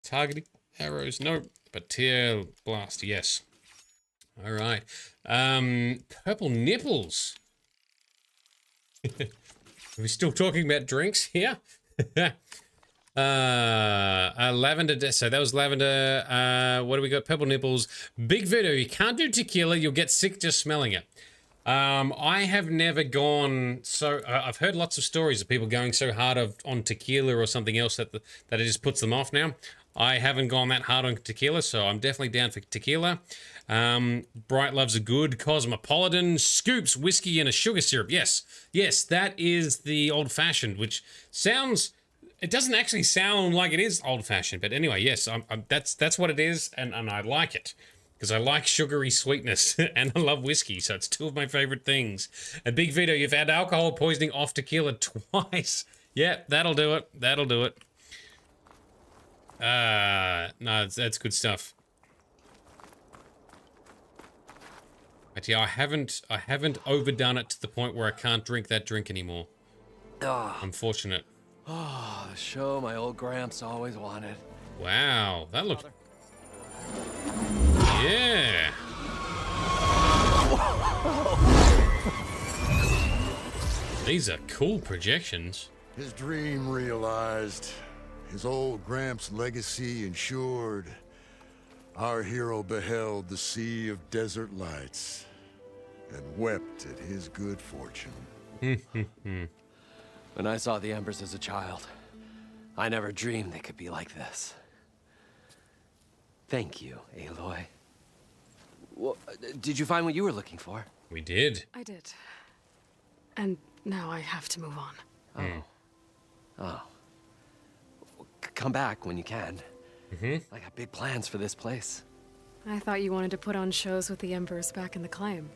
Targeting arrows, no, but tear blast, yes. Alright. Purple nipples. Are we still talking about drinks here? Lavender, so that was lavender. What do we got? Purple nipples. Big Vito, you can't do tequila, you'll get sick just smelling it. I have never gone so, I've heard lots of stories of people going so hard on tequila or something else that it just puts them off now. I haven't gone that hard on tequila, so I'm definitely down for tequila. Bright loves a good cosmopolitan. Scoops, whiskey and a sugar syrup. Yes, yes, that is the old-fashioned, which sounds... It doesn't actually sound like it is old-fashioned, but anyway, yes, that's what it is, and I like it. Because I like sugary sweetness, and I love whiskey, so it's two of my favorite things. A Big Vito, you've had alcohol poisoning off tequila twice. Yeah, that'll do it. That'll do it. No, that's good stuff. But yeah, I haven't overdone it to the point where I can't drink that drink anymore. Unfortunate. Oh, the show my old Gramps always wanted. Wow, that looked... Yeah. These are cool projections. His dream realized. His old Gramps' legacy ensured. Our hero beheld the sea of desert lights and wept at his good fortune. When I saw the embers as a child, I never dreamed they could be like this. Thank you, Aloy. Well, did you find what you were looking for? We did. I did. And now I have to move on. Oh. Come back when you can. I got big plans for this place. I thought you wanted to put on shows with the Embers back in the Climb.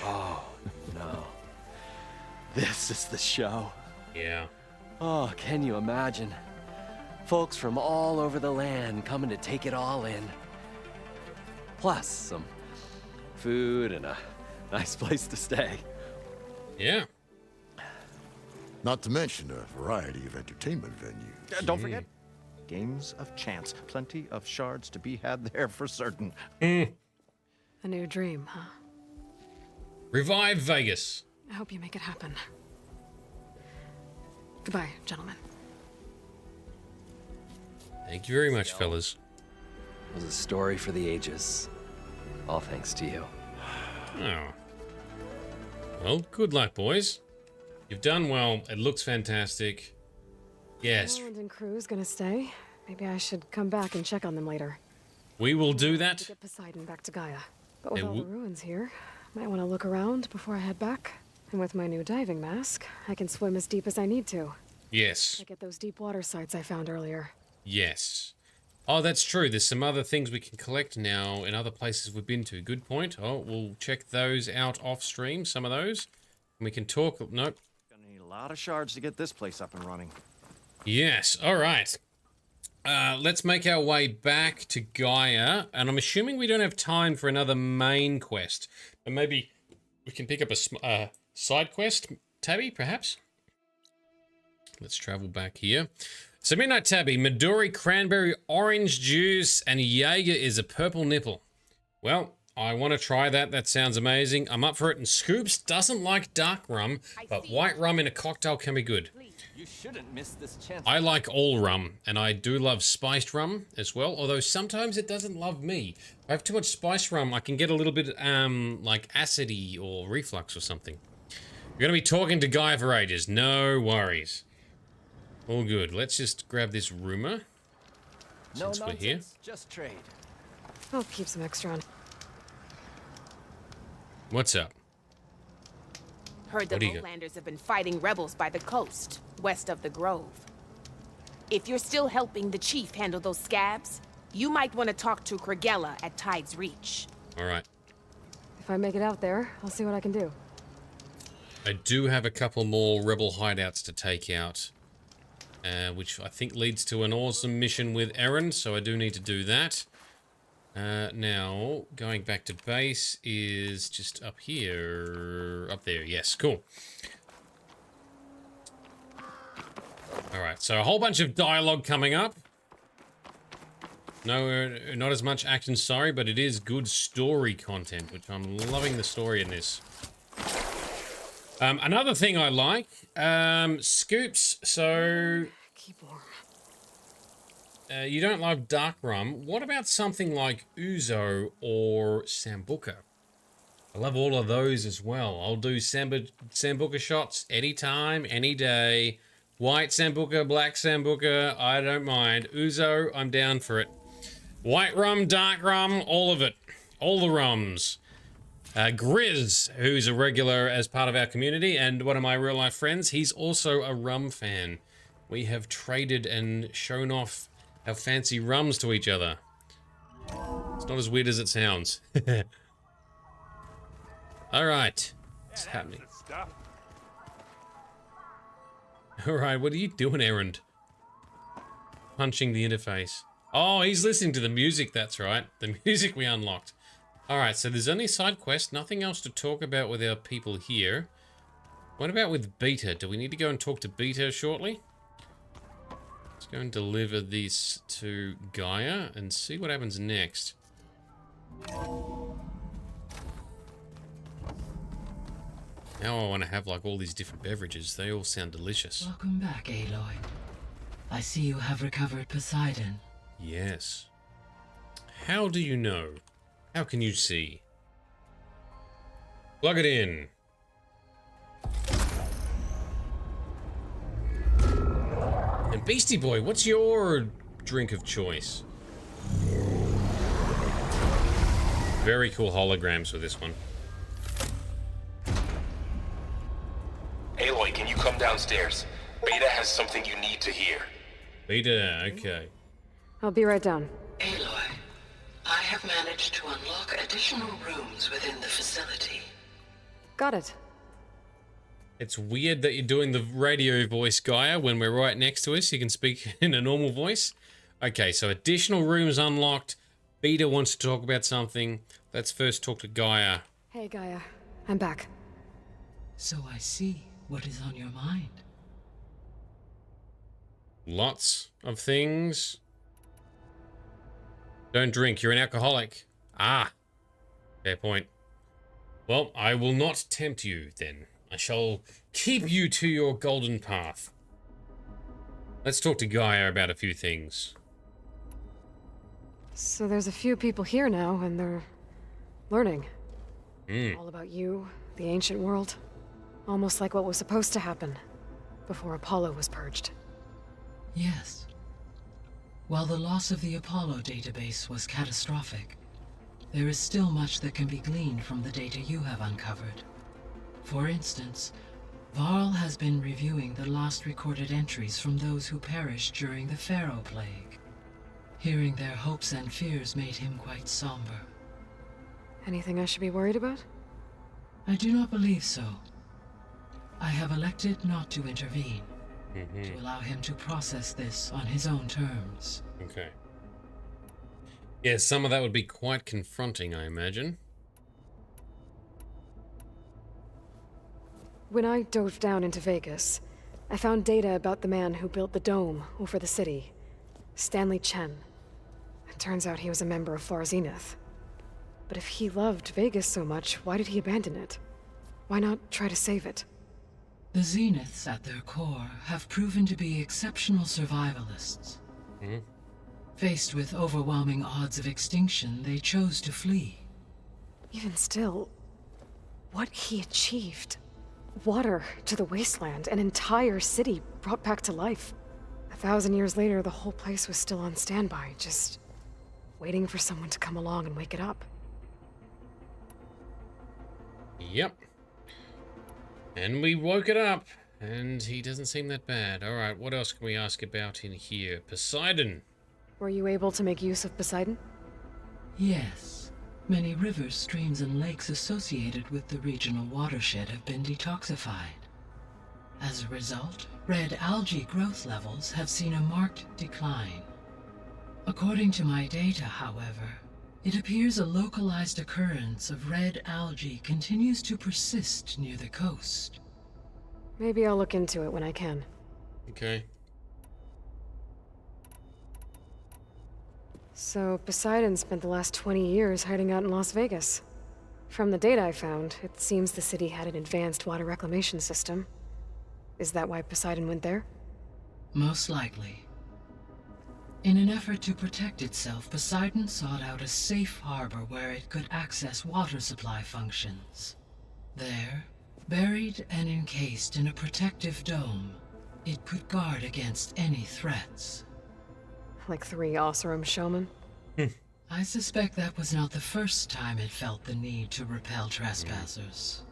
Oh, no. This is the show. Yeah. Oh, can you imagine? Folks from all over the land coming to take it all in. Plus some food and a nice place to stay. Yeah. Not to mention a variety of entertainment venues. Don't forget, games of chance. Plenty of shards to be had there for certain. A new dream, huh? Revive Vegas. I hope you make it happen. Goodbye, gentlemen. Thank you very much, fellas. It was a story for the ages. All thanks to you. Oh. Well, good luck, boys. You've done well. It looks fantastic. Yes. Roland and crew's gonna stay. Maybe I should come back and check on them later. We will do that. To get Poseidon back to Gaia. But with all the ruins here, might want to look around before I head back. And with my new diving mask, I can swim as deep as I need to. Yes. Like at those deep water sites I found earlier. Yes. Oh, that's true. There's some other things we can collect now in other places we've been to. Good point. Oh, we'll check those out off stream, some of those. And we can talk... Nope. Gonna need a lot of shards to get this place up and running. Yes. All right. Let's make our way back to Gaia. And I'm assuming we don't have time for another main quest. But maybe we can pick up a side quest, Tabby, perhaps? Let's travel back here. So Midnight Tabby, Midori cranberry orange juice, and Jaeger is a purple nipple. Well, I want to try that. That sounds amazing. I'm up for it. And Scoops doesn't like dark rum, but white rum in a cocktail can be good. You shouldn't miss this chance. I like all rum, and I do love spiced rum as well, although sometimes it doesn't love me. If I have too much spiced rum, I can get a little bit, like acidy or reflux or something. We're going to be talking to Guy for ages. No worries. All good. Let's just grab this rumor. No Since we're here. nonsense, just trade. I'll keep some extra on. What's up? Heard the What do you got? lowlanders have been fighting rebels by the coast, west of the Grove. If you're still helping the chief handle those scabs, you might want to talk to Guerrilla at Tide's Reach. All right. If I make it out there, I'll see what I can do. I do have a couple more rebel hideouts to take out, which I think leads to an awesome mission with Eren, so I do need to do that. Now, going back to base is just up here. Up there, yes, cool. Alright, so a whole bunch of dialogue coming up. No, not as much action, sorry, but it is good story content, which I'm loving the story in this. Another thing I like, Scoops, so... Keep warm. You don't love dark rum. What about something like Ouzo or Sambuca? I love all of those as well. I'll do Sambuca shots anytime, any day. White Sambuca, black Sambuca, I don't mind. Ouzo, I'm down for it. White rum, dark rum, all of it. All the rums. Grizz, who's a regular as part of our community and one of my real life friends, he's also a rum fan. We have traded and shown off our fancy rums to each other. It's not as weird as it sounds. Alright. What's happening? Alright, what are you doing, Errand? Punching the interface. Oh, he's listening to the music, that's right. The music we unlocked. Alright, so there's only side quest, nothing else to talk about with our people here. What about with Beta? Do we need to go and talk to Beta shortly? Let's go and deliver this to Gaia and see what happens next. Now I want to have like all these different beverages. They all sound delicious. Welcome back, Aloy. I see you have recovered Poseidon. Yes. How do you know? How can you see? Plug it in. And Beastie Boy, what's your drink of choice? Very cool holograms with this one. Aloy, can you come downstairs? Beta has something you need to hear. Beta, okay. I'll be right down. Aloy, I have managed to unlock additional rooms within the facility. Got it. It's weird that you're doing the radio voice, Gaia, when we're right next to us. You can speak in a normal voice. Okay, so additional rooms unlocked. Beta wants to talk about something. Let's first talk to Gaia. Hey, Gaia. I'm back. So I see what is on your mind. Lots of things. Don't drink, you're an alcoholic. Ah, fair point. Well, I will not tempt you, then. I shall keep you to your golden path. Let's talk to Gaia about a few things. So there's a few people here now, and they're learning. Hmm. All about you, the ancient world. Almost like what was supposed to happen before Apollo was purged. Yes. While the loss of the Apollo database was catastrophic, there is still much that can be gleaned from the data you have uncovered. For instance, Varl has been reviewing the last recorded entries from those who perished during the Pharaoh Plague. Hearing their hopes and fears made him quite somber. Anything I should be worried about? I do not believe so. I have elected not to intervene, to allow him to process this on his own terms. Okay. Yeah, some of that would be quite confronting, I imagine. When I dove down into Vegas, I found data about the man who built the dome over the city, Stanley Chen. It turns out he was a member of Far Zenith. But if he loved Vegas so much, why did he abandon it? Why not try to save it? The Zeniths, at their core, have proven to be exceptional survivalists. Faced with overwhelming odds of extinction, they chose to flee. Even still, what he achieved. Water to the wasteland, an entire city brought back to life. 1,000 years later, the whole place was still on standby, just waiting for someone to come along and wake it up. Yep. And we woke it up, and he doesn't seem that bad. Alright, what else can we ask about in here? Poseidon. Were you able to make use of Poseidon? Yes. Many rivers, streams, and lakes associated with the regional watershed have been detoxified. As a result, red algae growth levels have seen a marked decline. According to my data, however, it appears a localized occurrence of red algae continues to persist near the coast. Maybe I'll look into it when I can. Okay. So, Poseidon spent the last 20 years hiding out in Las Vegas. From the data I found, it seems the city had an advanced water reclamation system. Is that why Poseidon went there? Most likely. In an effort to protect itself, Poseidon sought out a safe harbor where it could access water supply functions. There, buried and encased in a protective dome, it could guard against any threats. Like 3 Oseram showmen? I suspect that was not the first time it felt the need to repel trespassers.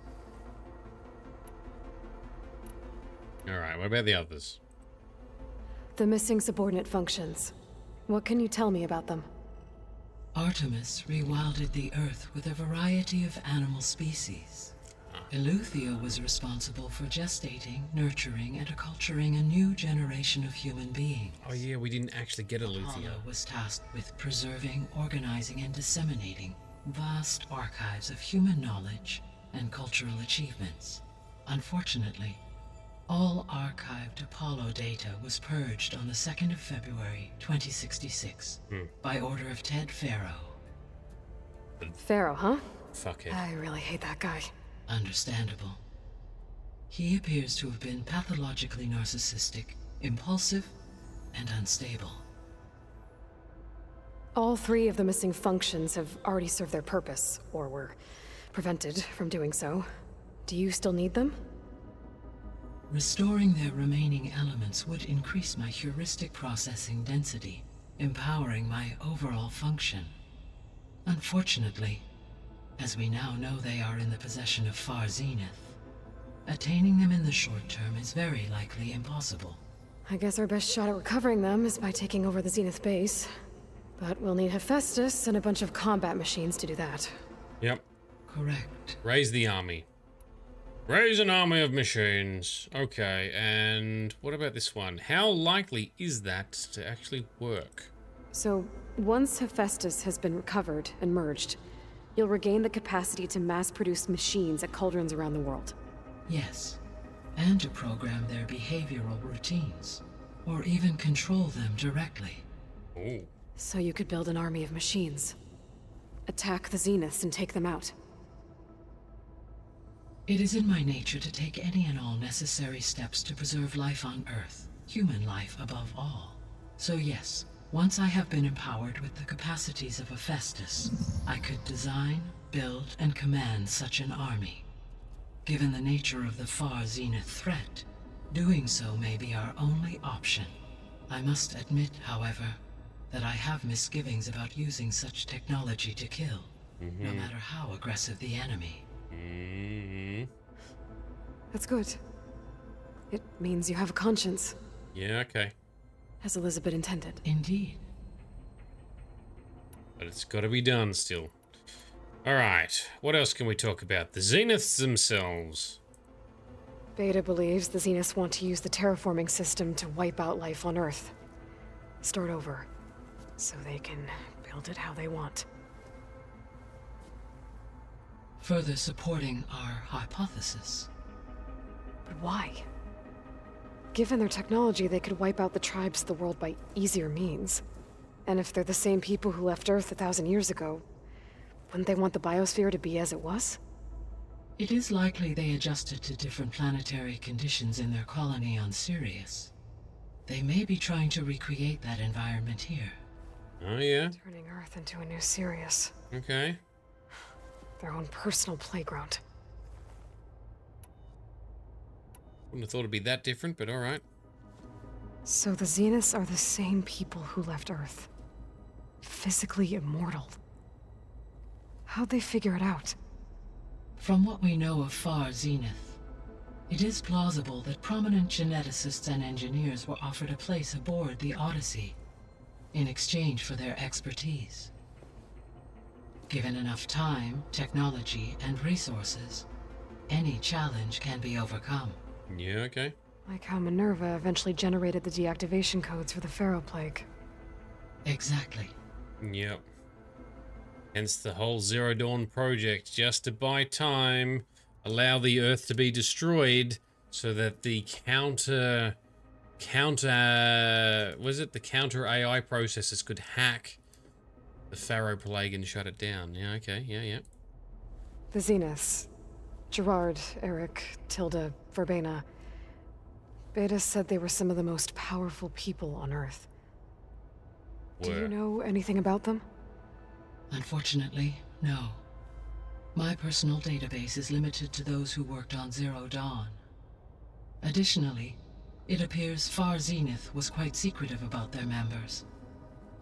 Alright, what about the others? The missing subordinate functions. What can you tell me about them? Artemis rewilded the Earth with a variety of animal species. Eleuthia was responsible for gestating, nurturing, and acculturating a new generation of human beings. Oh yeah, we didn't actually get Eleuthia. Apollo was tasked with preserving, organizing, and disseminating vast archives of human knowledge and cultural achievements. Unfortunately, all archived Apollo data was purged on the 2nd of February, 2066, by order of Ted Faro. Pharaoh, huh? Fuck it. I really hate that guy. Understandable. He appears to have been pathologically narcissistic, impulsive, and unstable. All 3 of the missing functions have already served their purpose, or were prevented from doing so. Do you still need them? Restoring their remaining elements would increase my heuristic processing density, empowering my overall function. Unfortunately, as we now know they are in the possession of Far Zenith, attaining them in the short term is very likely impossible. I guess our best shot at recovering them is by taking over the Zenith base. But we'll need Hephaestus and a bunch of combat machines to do that. Yep. Correct. Raise the army. Raise an army of machines. Okay, and what about this one? How likely is that to actually work? So, once Hephaestus has been recovered and merged, you'll regain the capacity to mass-produce machines at cauldrons around the world. Yes, and to program their behavioral routines, or even control them directly. Ooh. So you could build an army of machines. Attack the Zeniths and take them out. It is in my nature to take any and all necessary steps to preserve life on Earth, human life above all. So yes, once I have been empowered with the capacities of Hephaestus, I could design, build, and command such an army. Given the nature of the Far Zenith threat, doing so may be our only option. I must admit, however, that I have misgivings about using such technology to kill, no matter how aggressive the enemy. That's good. It means you have a conscience. Yeah, okay. As Elizabeth intended. Indeed. But it's got to be done still. Alright, what else can we talk about? The Zeniths themselves. Beta believes the Zeniths want to use the terraforming system to wipe out life on Earth. Start over, so they can build it how they want. Further supporting our hypothesis, why? Given their technology, they could wipe out the tribes of the world by easier means. And if they're the same people who left Earth 1,000 years ago, wouldn't they want the biosphere to be as it was? It is likely they adjusted to different planetary conditions in their colony on Sirius. They may be trying to recreate that environment here. Oh, yeah? Turning Earth into a new Sirius. Okay. Their own personal playground. Wouldn't have thought it'd be that different, but alright. So the Zeniths are the same people who left Earth. Physically immortal. How'd they figure it out? From what we know of Far Zenith, it is plausible that prominent geneticists and engineers were offered a place aboard the Odyssey in exchange for their expertise. Given enough time, technology, and resources, any challenge can be overcome. Yeah, okay. Like how Minerva eventually generated the deactivation codes for the Pharaoh Plague. Exactly. Yep. Hence the whole Zero Dawn project, just to buy time, allow the Earth to be destroyed, so that the counter AI processors could hack the Pharaoh Plague and shut it down. Yeah, okay, yeah. The Zeniths. Gerard, Eric, Tilda, Verbena. Beta said they were some of the most powerful people on Earth. Do you know anything about them? Unfortunately, no. My personal database is limited to those who worked on Zero Dawn. Additionally, it appears Far Zenith was quite secretive about their members.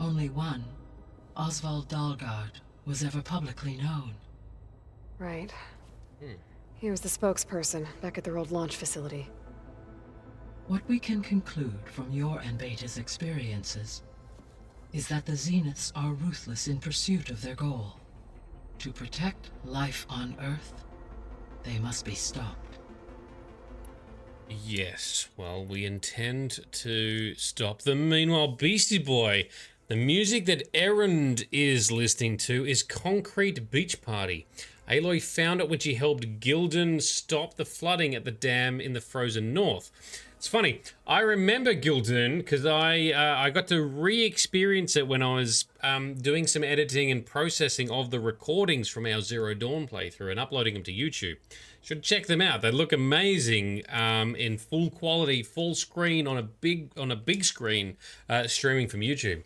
Only one, Oswald Dahlgard, was ever publicly known. Right. He was the spokesperson back at their old launch facility. What we can conclude from your and Beta's experiences is that the Zeniths are ruthless in pursuit of their goal. To protect life on Earth, they must be stopped. Yes, well, we intend to stop them. Meanwhile, Beastie Boy, the music that Erend is listening to is Concrete Beach Party. Aloy found it when she helped Gildan stop the flooding at the dam in the frozen north. It's funny, I remember Gildan because I got to re-experience it when I was doing some editing and processing of the recordings from our Zero Dawn playthrough and uploading them to YouTube. Should check them out. They look amazing in full quality, full screen on a big screen, streaming from YouTube.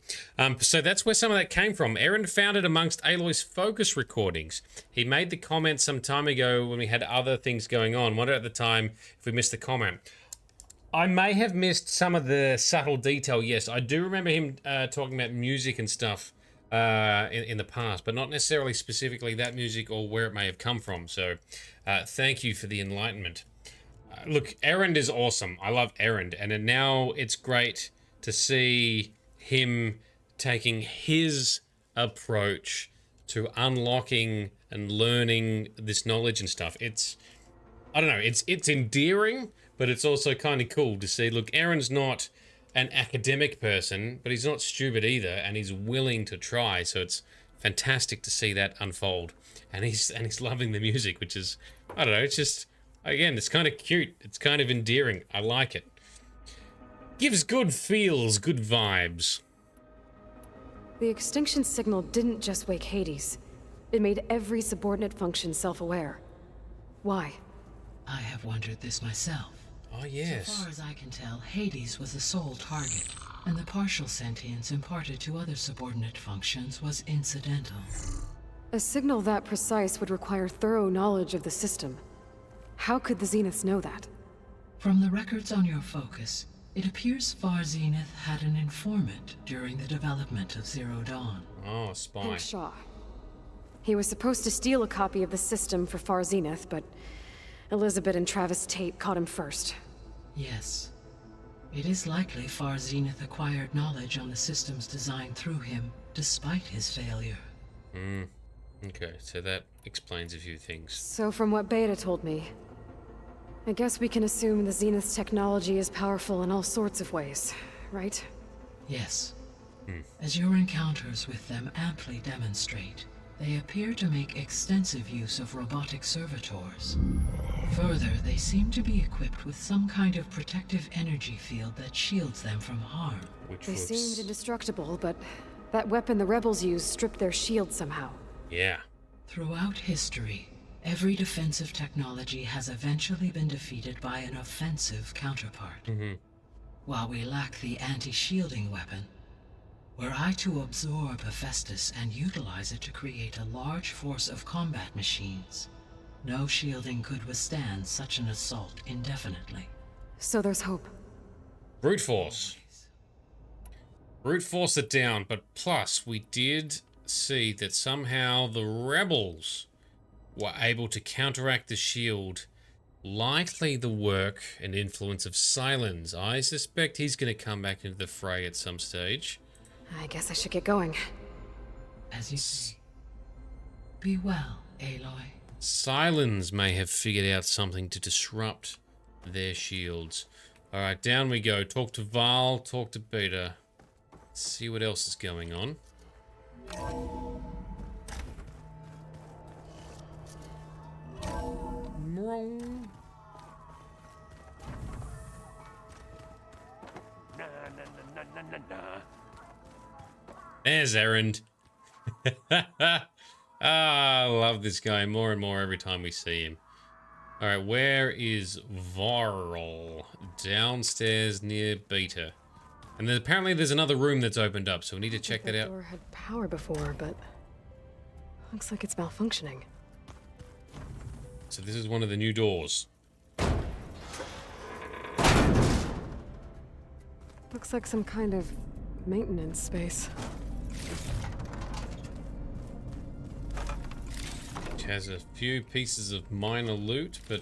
So that's where some of that came from. Aaron found it amongst Aloy's focus recordings. He made the comment some time ago when we had other things going on. Wonder at the time if we missed the comment. I may have missed some of the subtle detail. Yes, I do remember him talking about music and stuff in the past, but not necessarily specifically that music or where it may have come from. So thank you for the enlightenment. Look, Erend is awesome. I love Erend, and now it's great to see him taking his approach to unlocking and learning this knowledge and stuff. I don't know, it's endearing, but it's also kind of cool to see. Look, Aaron's not an academic person, but he's not stupid either, and he's willing to try. So it's fantastic to see that unfold. And he's loving the music, which is, I don't know, it's just, again, it's kind of cute. It's kind of endearing. I like it. Gives good feels, good vibes. The extinction signal didn't just wake Hades. It made every subordinate function self-aware. Why? I have wondered this myself. Oh, yes. So far as I can tell, Hades was the sole target, and the partial sentience imparted to other subordinate functions was incidental. A signal that precise would require thorough knowledge of the system. How could the Zeniths know that? From the records on your focus, it appears Far Zenith had an informant during the development of Zero Dawn. Oh, spy. Hank Shaw. He was supposed to steal a copy of the system for Far Zenith, but Elizabeth and Travis Tate caught him first. Yes. It is likely Far Zenith acquired knowledge on the systems designed through him, despite his failure. Okay, so that explains a few things. So from what Beta told me, I guess we can assume the Zenith's technology is powerful in all sorts of ways, right? Yes. As your encounters with them amply demonstrate, they appear to make extensive use of robotic servitors. Further, they seem to be equipped with some kind of protective energy field that shields them from harm. They seemed indestructible, but that weapon the rebels used stripped their shield somehow. Yeah. Throughout history, every defensive technology has eventually been defeated by an offensive counterpart. While we lack the anti-shielding weapon, were I to absorb Hephaestus and utilize it to create a large force of combat machines, no shielding could withstand such an assault indefinitely. So there's hope. Brute force. Brute force it down, but plus we did see that somehow the rebels were able to counteract the shield. Likely the work and influence of Silence. I suspect he's going to come back into the fray at some stage. I guess I should get going. As you say. Be well, Aloy. Silence may have figured out something to disrupt their shields. Alright, down we go. Talk to Val, talk to Beta. Let's see what else is going on. There's Erend. I love this guy more and more every time we see him. Alright, where is Varl? Downstairs near Beta. And then apparently there's another room that's opened up, so we need to check that out. The door had power before, but looks like it's malfunctioning. So this is one of the new doors. Looks like some kind of maintenance space. Which has a few pieces of minor loot, but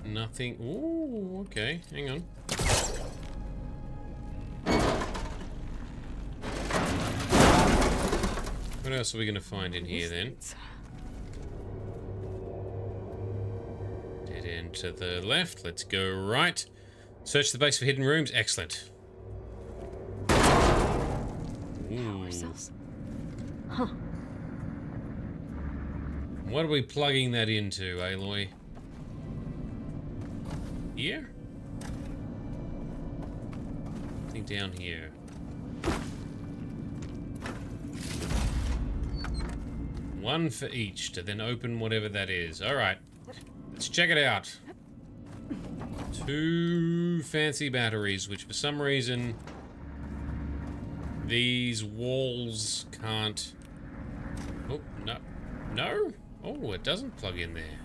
nothing. Ooh, okay, hang on. What else are we going to find in here then? Dead end to the left. Let's go right. Search the base for hidden rooms. Excellent. Ooh. Huh. What are we plugging that into, Aloy? Here? I think down here. One for each to then open whatever that is. Alright. Let's check it out. 2 fancy batteries, which for some reason these walls can't... Oh, no. No? Oh, it doesn't plug in there.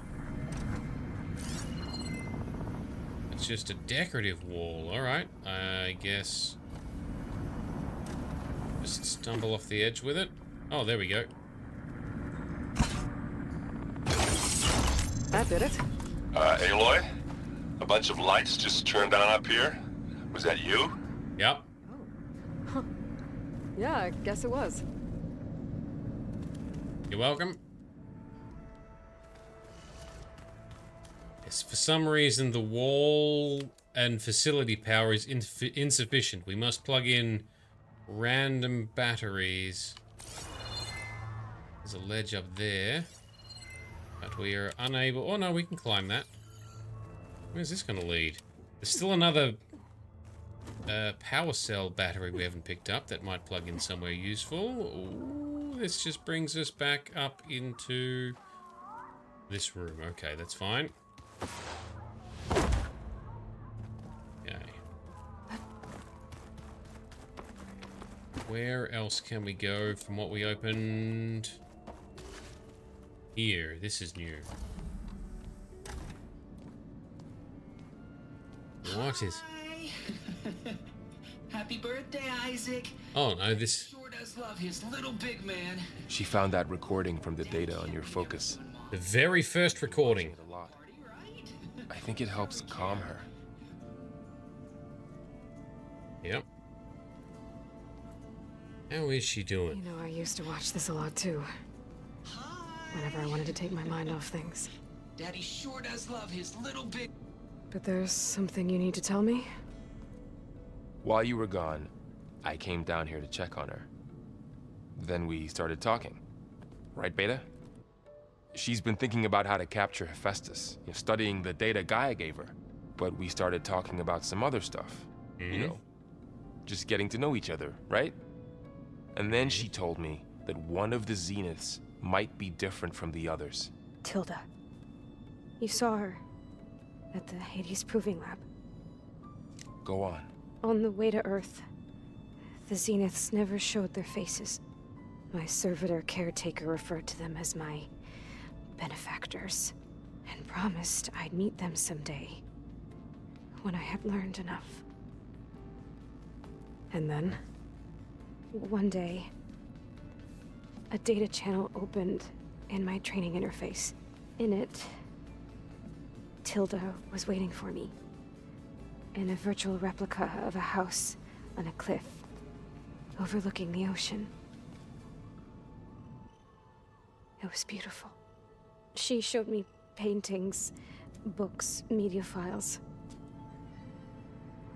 It's just a decorative wall. Alright, I guess... just stumble off the edge with it. Oh, there we go. That did it. Aloy? A bunch of lights just turned on up here? Was that you? Yep. Oh. Huh. Yeah, I guess it was. You're welcome. Yes, for some reason the wall and facility power is insufficient. We must plug in random batteries. There's a ledge up there. But we are unable... Oh no, we can climb that. Where's this going to lead? There's still another power cell battery we haven't picked up that might plug in somewhere useful. Ooh, this just brings us back up into this room. Okay, that's fine. Okay. Where else can we go from what we opened? Here, this is new. What is... Happy birthday, Isaac. Oh no, this... Sure does love his little big man. She found that recording from the data on your focus. The very first recording. I think it helps calm her. Yep. How is she doing? You know, I used to watch this a lot too. Whenever I wanted to take my mind off things. Daddy sure does love his little big... But there's something you need to tell me? While you were gone, I came down here to check on her. Then we started talking. Right, Beta? She's been thinking about how to capture Hephaestus, studying the data Gaia gave her. But we started talking about some other stuff. Just getting to know each other, right? And then she told me that one of the Zeniths might be different from the others. Tilda. You saw her at the Hades Proving Lab. Go on. On the way to Earth, the Zeniths never showed their faces. My servitor caretaker referred to them as my benefactors, and promised I'd meet them someday, when I had learned enough. And then, one day, a data channel opened in my training interface. In it, Tilda was waiting for me, in a virtual replica of a house on a cliff, overlooking the ocean. It was beautiful. She showed me paintings, books, media files.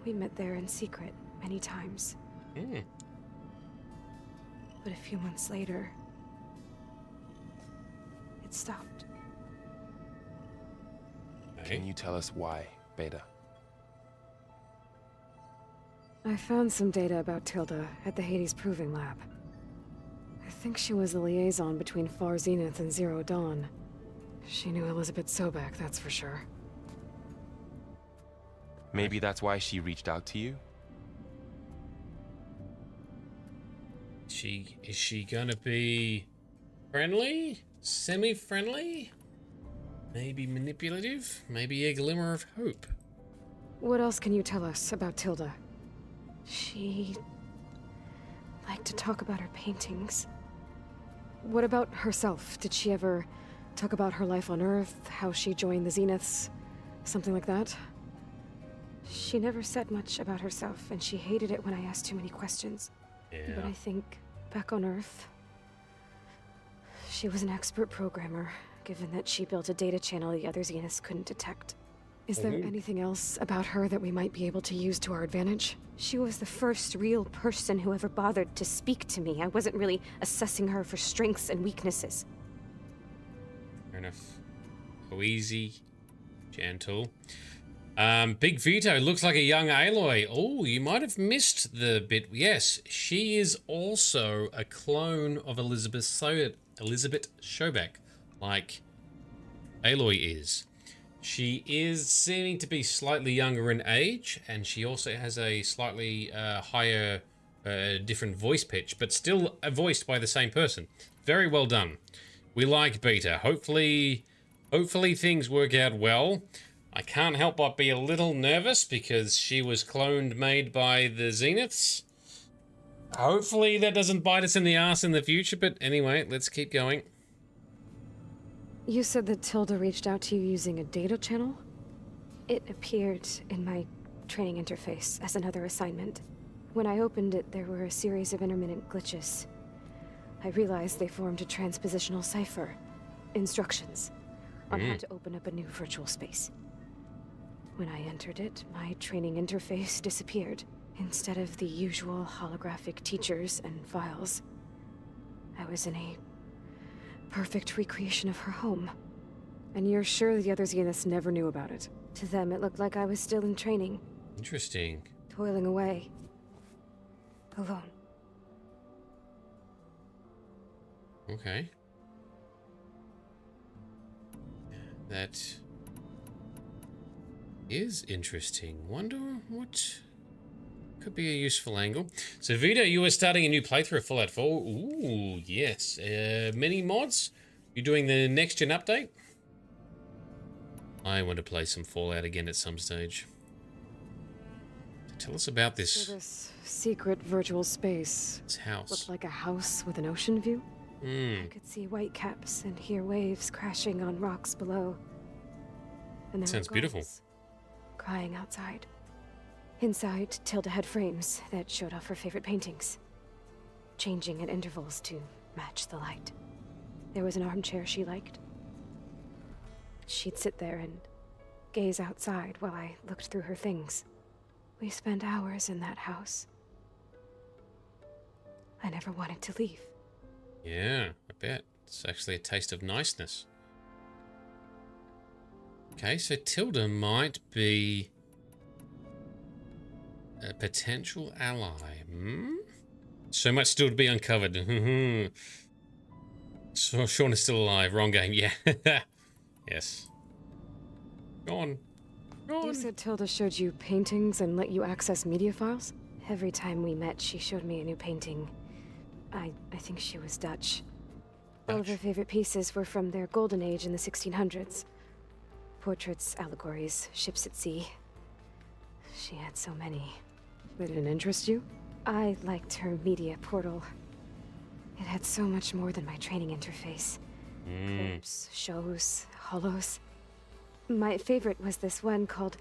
We met there in secret many times. But a few months later, it stopped. Can you tell us why, Beta? I found some data about Tilda at the Hades Proving Lab. I think she was the liaison between Far Zenith and Zero Dawn. She knew Elizabeth Sobek, that's for sure. Maybe that's why she reached out to you? Is she gonna be friendly? Semi-friendly? Maybe manipulative? Maybe a glimmer of hope? What else can you tell us about Tilda? She liked to talk about her paintings. What about herself? Did she ever talk about her life on Earth, how she joined the Zeniths, something like that? She never said much about herself, and she hated it when I asked too many questions. Yeah. But I think back on Earth, she was an expert programmer, given that she built a data channel the other Zeniths couldn't detect. Is there anything else about her that we might be able to use to our advantage? She was the first real person who ever bothered to speak to me. I wasn't really assessing her for strengths and weaknesses. Fair enough. Go easy. Gentle. Big Vito looks like a young Aloy. Oh, you might have missed the bit. Yes, she is also a clone of Elizabeth Sobek, like Aloy is. She is seeming to be slightly younger in age, and she also has a slightly higher, different voice pitch, but still voiced by the same person. Very well done. We like Beta. Hopefully things work out well. I can't help but be a little nervous because she was cloned made by the Zeniths. Hopefully that doesn't bite us in the ass in the future, but anyway, let's keep going. You said that Tilda reached out to you using a data channel? It appeared in my training interface as another assignment. When I opened it, there were a series of intermittent glitches. I realized they formed a transpositional cipher. Instructions on how to open up a new virtual space. When I entered it, my training interface disappeared. Instead of the usual holographic teachers and files, I was in a perfect recreation of her home. And you're sure the other Zeniths never knew about it? To them, it looked like I was still in training. Interesting. Toiling away. Alone. Okay. That is interesting. Wonder what could be a useful angle. So Vito, you were starting a new playthrough of Fallout 4. Ooh, yes. Mini mods? You doing the next gen update? I want to play some Fallout again at some stage. Tell us about this. So this secret virtual space. This house. Looked like a house with an ocean view. Mm. I could see whitecaps and hear waves crashing on rocks below. And there Sounds were beautiful. gulls crying outside. Inside, Tilda had frames that showed off her favorite paintings, changing at intervals to match the light. There was an armchair she liked. She'd sit there and gaze outside while I looked through her things. We spent hours in that house. I never wanted to leave. Yeah, I bet. It's actually a taste of niceness. Okay, so Tilda might be a potential ally. So much still to be uncovered. So Sean is still alive. Wrong game. Yeah. Yes. Go on. You said Tilda showed you paintings and let you access media files? Every time we met, she showed me a new painting. I think she was Dutch. All of her favorite pieces were from their golden age in the 1600s. Portraits, allegories, ships at sea. She had so many. Did it interest you? I liked her media portal. It had so much more than my training interface. Clips, shows, holos. My favorite was this one called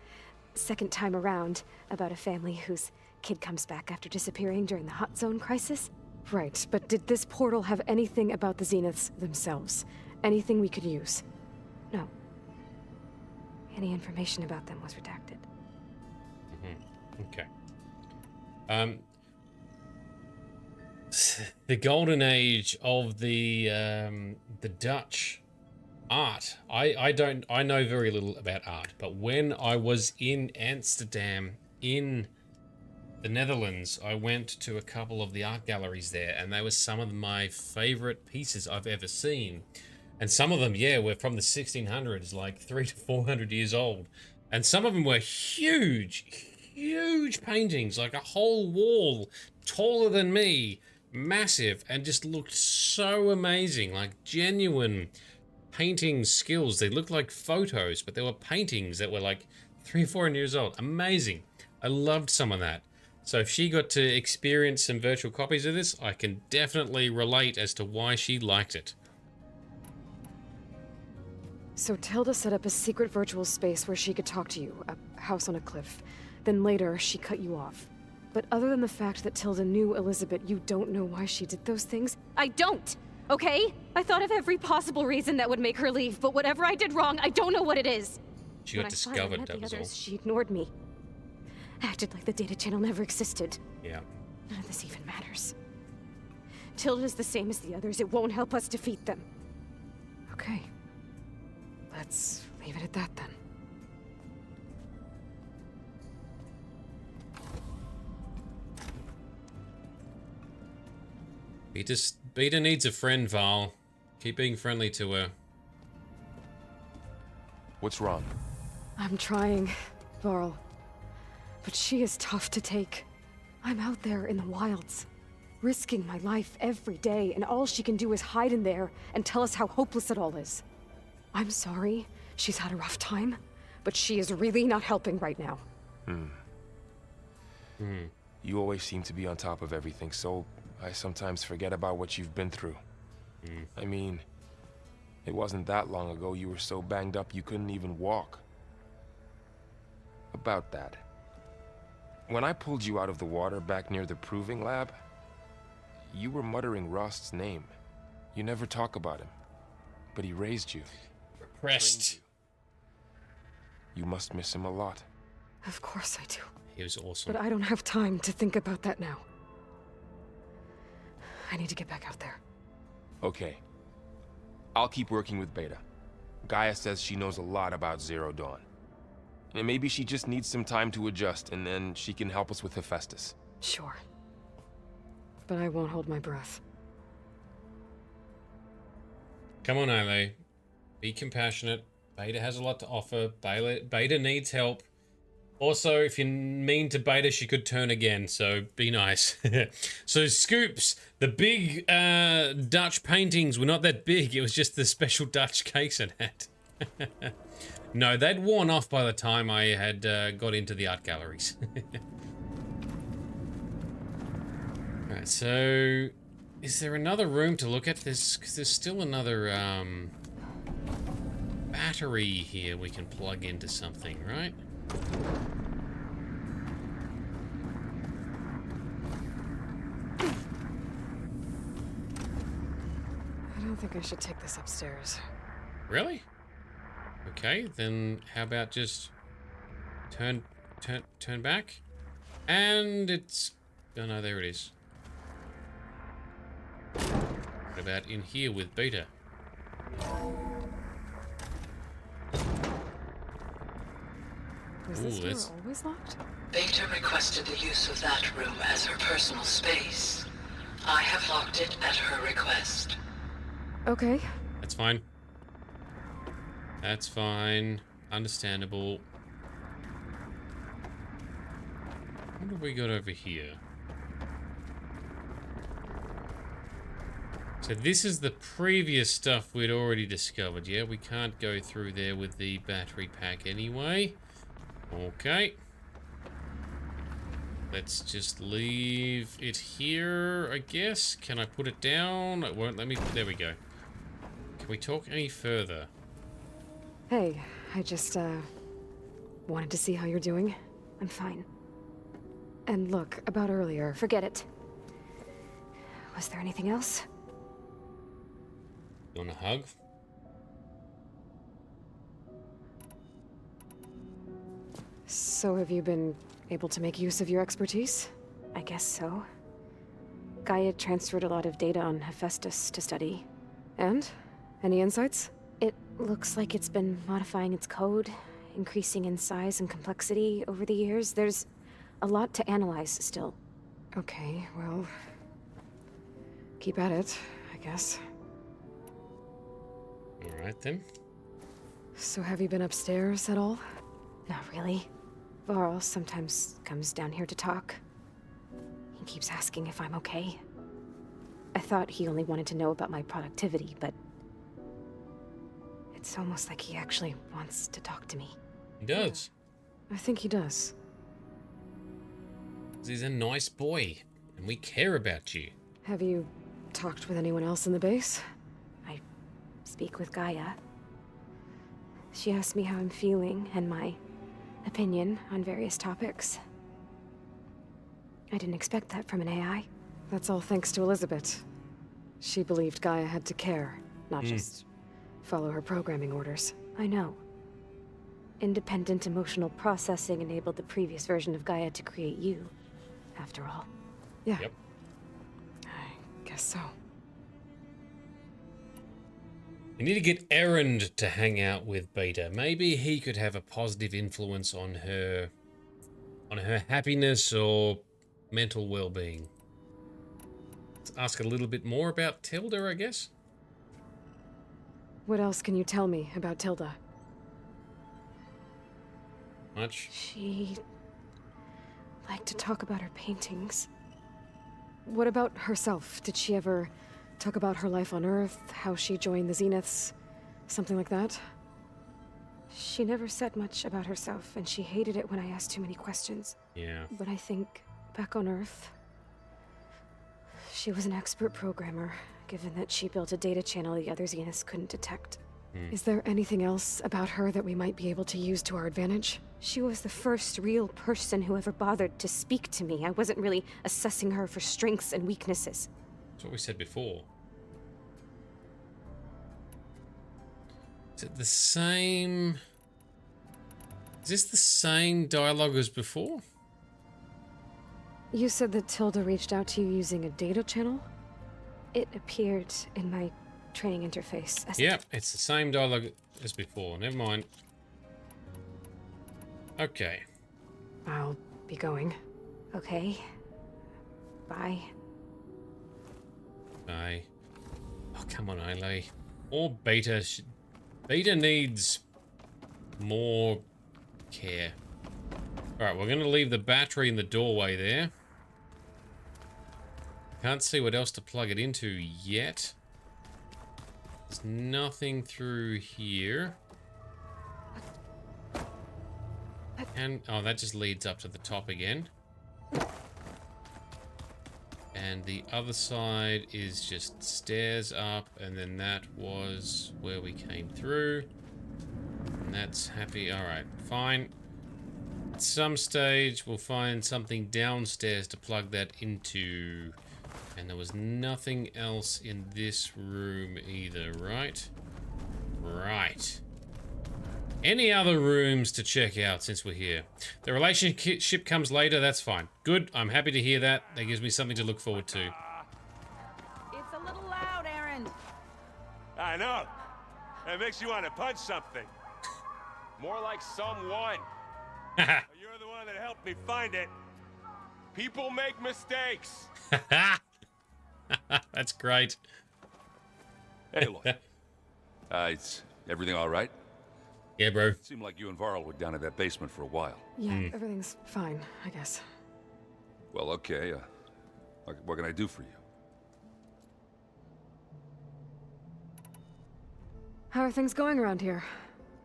Second Time Around, about a family whose kid comes back after disappearing during the Hot Zone crisis. Right, but did this portal have anything about the Zeniths themselves? Anything we could use? No. Any information about them was redacted. Okay. The golden age of the Dutch art. I know very little about art, but when I was in Amsterdam, in the Netherlands, I went to a couple of the art galleries there, and they were some of my favorite pieces I've ever seen. And some of them, yeah, were from the 1600s, like 300 to 400 years old. And some of them were huge, huge paintings, like a whole wall, taller than me, massive, and just looked so amazing, like genuine painting skills. They looked like photos, but they were paintings that were like 300 or 400 years old. Amazing. I loved some of that. So if she got to experience some virtual copies of this, I can definitely relate as to why she liked it. So Tilda set up a secret virtual space where she could talk to you, a house on a cliff. Then later, she cut you off. But other than the fact that Tilda knew Elizabeth, you don't know why she did those things? I don't, okay? I thought of every possible reason that would make her leave, but whatever I did wrong, I don't know what it is. She got discovered, that was all. She ignored me. Acted like the data channel never existed. Yeah. None of this even matters. Tilda's the same as the others. It won't help us defeat them. Okay. Let's leave it at that then. Beta needs a friend, Val. Keep being friendly to her. What's wrong? I'm trying, Varl. But she is tough to take. I'm out there in the wilds, risking my life every day, and all she can do is hide in there and tell us how hopeless it all is. I'm sorry, she's had a rough time, but she is really not helping right now. You always seem to be on top of everything, so I sometimes forget about what you've been through. I mean, it wasn't that long ago you were so banged up you couldn't even walk. About that. When I pulled you out of the water back near the proving lab, you were muttering Rost's name. You never talk about him, but he raised you. Repressed. You must miss him a lot. Of course I do. He was awesome. But I don't have time to think about that now. I need to get back out there. Okay. I'll keep working with Beta. Gaia says she knows a lot about Zero Dawn. And maybe she just needs some time to adjust, and then she can help us with Hephaestus. Sure. But I won't hold my breath. Come on, Aloy. Be compassionate. Beta has a lot to offer. Beta needs help. Also, if you're mean to Beta, she could turn again, so be nice. So, Scoops, the big Dutch paintings were not that big. It was just the special Dutch cakes it had. No, they'd worn off by the time I had got into the art galleries. Alright, so is there another room to look at? There's still another battery here we can plug into something, right? I don't think I should take this upstairs. Really? Okay, then how about just turn back? And it's... oh no, there it is. What about in here with Beta? Was this door always locked? Beta requested the use of that room as her personal space. I have locked it at her request. Okay. That's fine. That's fine. Understandable. What have we got over here? So this is the previous stuff we'd already discovered. Yeah, we can't go through there with the battery pack anyway. Okay. Let's just leave it here, I guess. Can I put it down? It won't let me. There we go. Can we talk any further? Hey, I just, wanted to see how you're doing. I'm fine. And look, about earlier. Forget it. Was there anything else? You want a hug? So have you been able to make use of your expertise? I guess so. Gaia transferred a lot of data on Hephaestus to study. And? Any insights? It looks like it's been modifying its code, increasing in size and complexity over the years. There's a lot to analyze still. Okay, well... keep at it, I guess. Alright then. So have you been upstairs at all? Not really. Varl sometimes comes down here to talk. He keeps asking if I'm okay. I thought he only wanted to know about my productivity, but... it's almost like he actually wants to talk to me. He does. Yeah, I think he does. He's a nice boy, and we care about you. Have you talked with anyone else in the base? Speak with Gaia. She asked me how I'm feeling and my opinion on various topics. I didn't expect that from an AI. That's all thanks to Elizabeth. She believed Gaia had to care, not just follow her programming orders. I know. Independent emotional processing enabled the previous version of Gaia to create you, after all. Yeah. Yep. I guess so. You need to get Errand to hang out with Beta. Maybe he could have a positive influence on her happiness or mental well-being. Let's ask a little bit more about Tilda, I guess. What else can you tell me about Tilda? Much? She liked to talk about her paintings. What about herself? Did she ever talk about her life on Earth, how she joined the Zeniths, something like that? She never said much about herself, and she hated it when I asked too many questions. Yeah. But I think, back on Earth, she was an expert programmer, given that she built a data channel the other Zeniths couldn't detect. Is there anything else about her that we might be able to use to our advantage? She was the first real person who ever bothered to speak to me. I wasn't really assessing her for strengths and weaknesses. That's what we said before. Is it the same... Is this the same dialogue as before? You said that Tilda reached out to you using a data channel? It appeared in my training interface. Yeah, it's the same dialogue as before. Never mind. Okay. I'll be going. Okay. Bye. Bye. Oh, come on, Aloy. Or Beta. Beta needs more care. Alright, we're going to leave the battery in the doorway there. Can't see what else to plug it into yet. There's nothing through here. And oh, that just leads up to the top again. And the other side is just stairs up, and then that was where we came through. And that's happy. Alright, fine. At some stage, we'll find something downstairs to plug that into. And there was nothing else in this room either, right? Right. Any other rooms to check out since we're here? The relationship comes later, that's fine. Good, I'm happy to hear that. That gives me something to look forward to. It's a little loud, Aaron. I know. It makes you want to punch something. More like someone. You're the one that helped me find it. People make mistakes. That's great. Hey, look. Is everything all right? Yeah, bro. It seemed like you and Varl were down in that basement for a while. Yeah, everything's fine, I guess. Well, okay. What can I do for you? How are things going around here?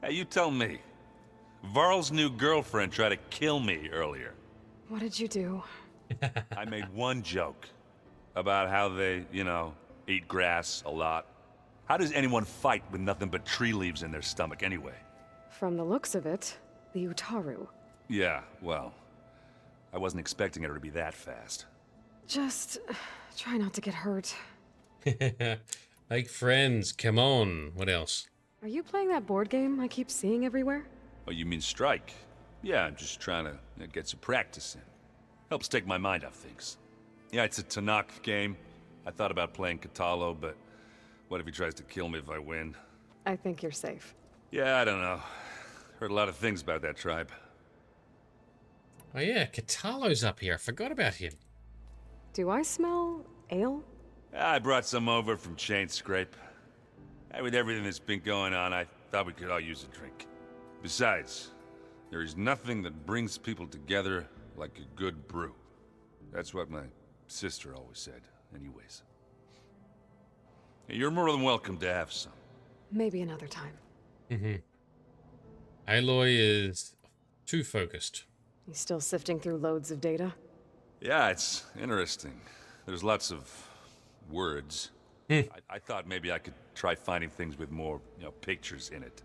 Hey, you tell me. Varl's new girlfriend tried to kill me earlier. What did you do? I made one joke about how they, you know, eat grass a lot. How does anyone fight with nothing but tree leaves in their stomach anyway? From the looks of it, the Utaru. Yeah, well, I wasn't expecting her to be that fast. Just try not to get hurt. Make friends, come on. What else? Are you playing that board game I keep seeing everywhere? Oh, you mean Strike? Yeah, I'm just trying to get some practice in. Helps take my mind off things. Yeah, it's a Tanakh game. I thought about playing Katalo, but what if he tries to kill me if I win? I think you're safe. Yeah, I don't know. Heard a lot of things about that tribe. Oh yeah, Katalo's up here. I forgot about him. Do I smell ale? I brought some over from Chain Scrape. With everything that's been going on, I thought we could all use a drink. Besides, there is nothing that brings people together like a good brew. That's what my sister always said, anyways. You're more than welcome to have some. Maybe another time. Aloy is too focused. You still sifting through loads of data? Yeah, it's interesting. There's lots of words. I thought maybe I could try finding things with more, you know, pictures in it.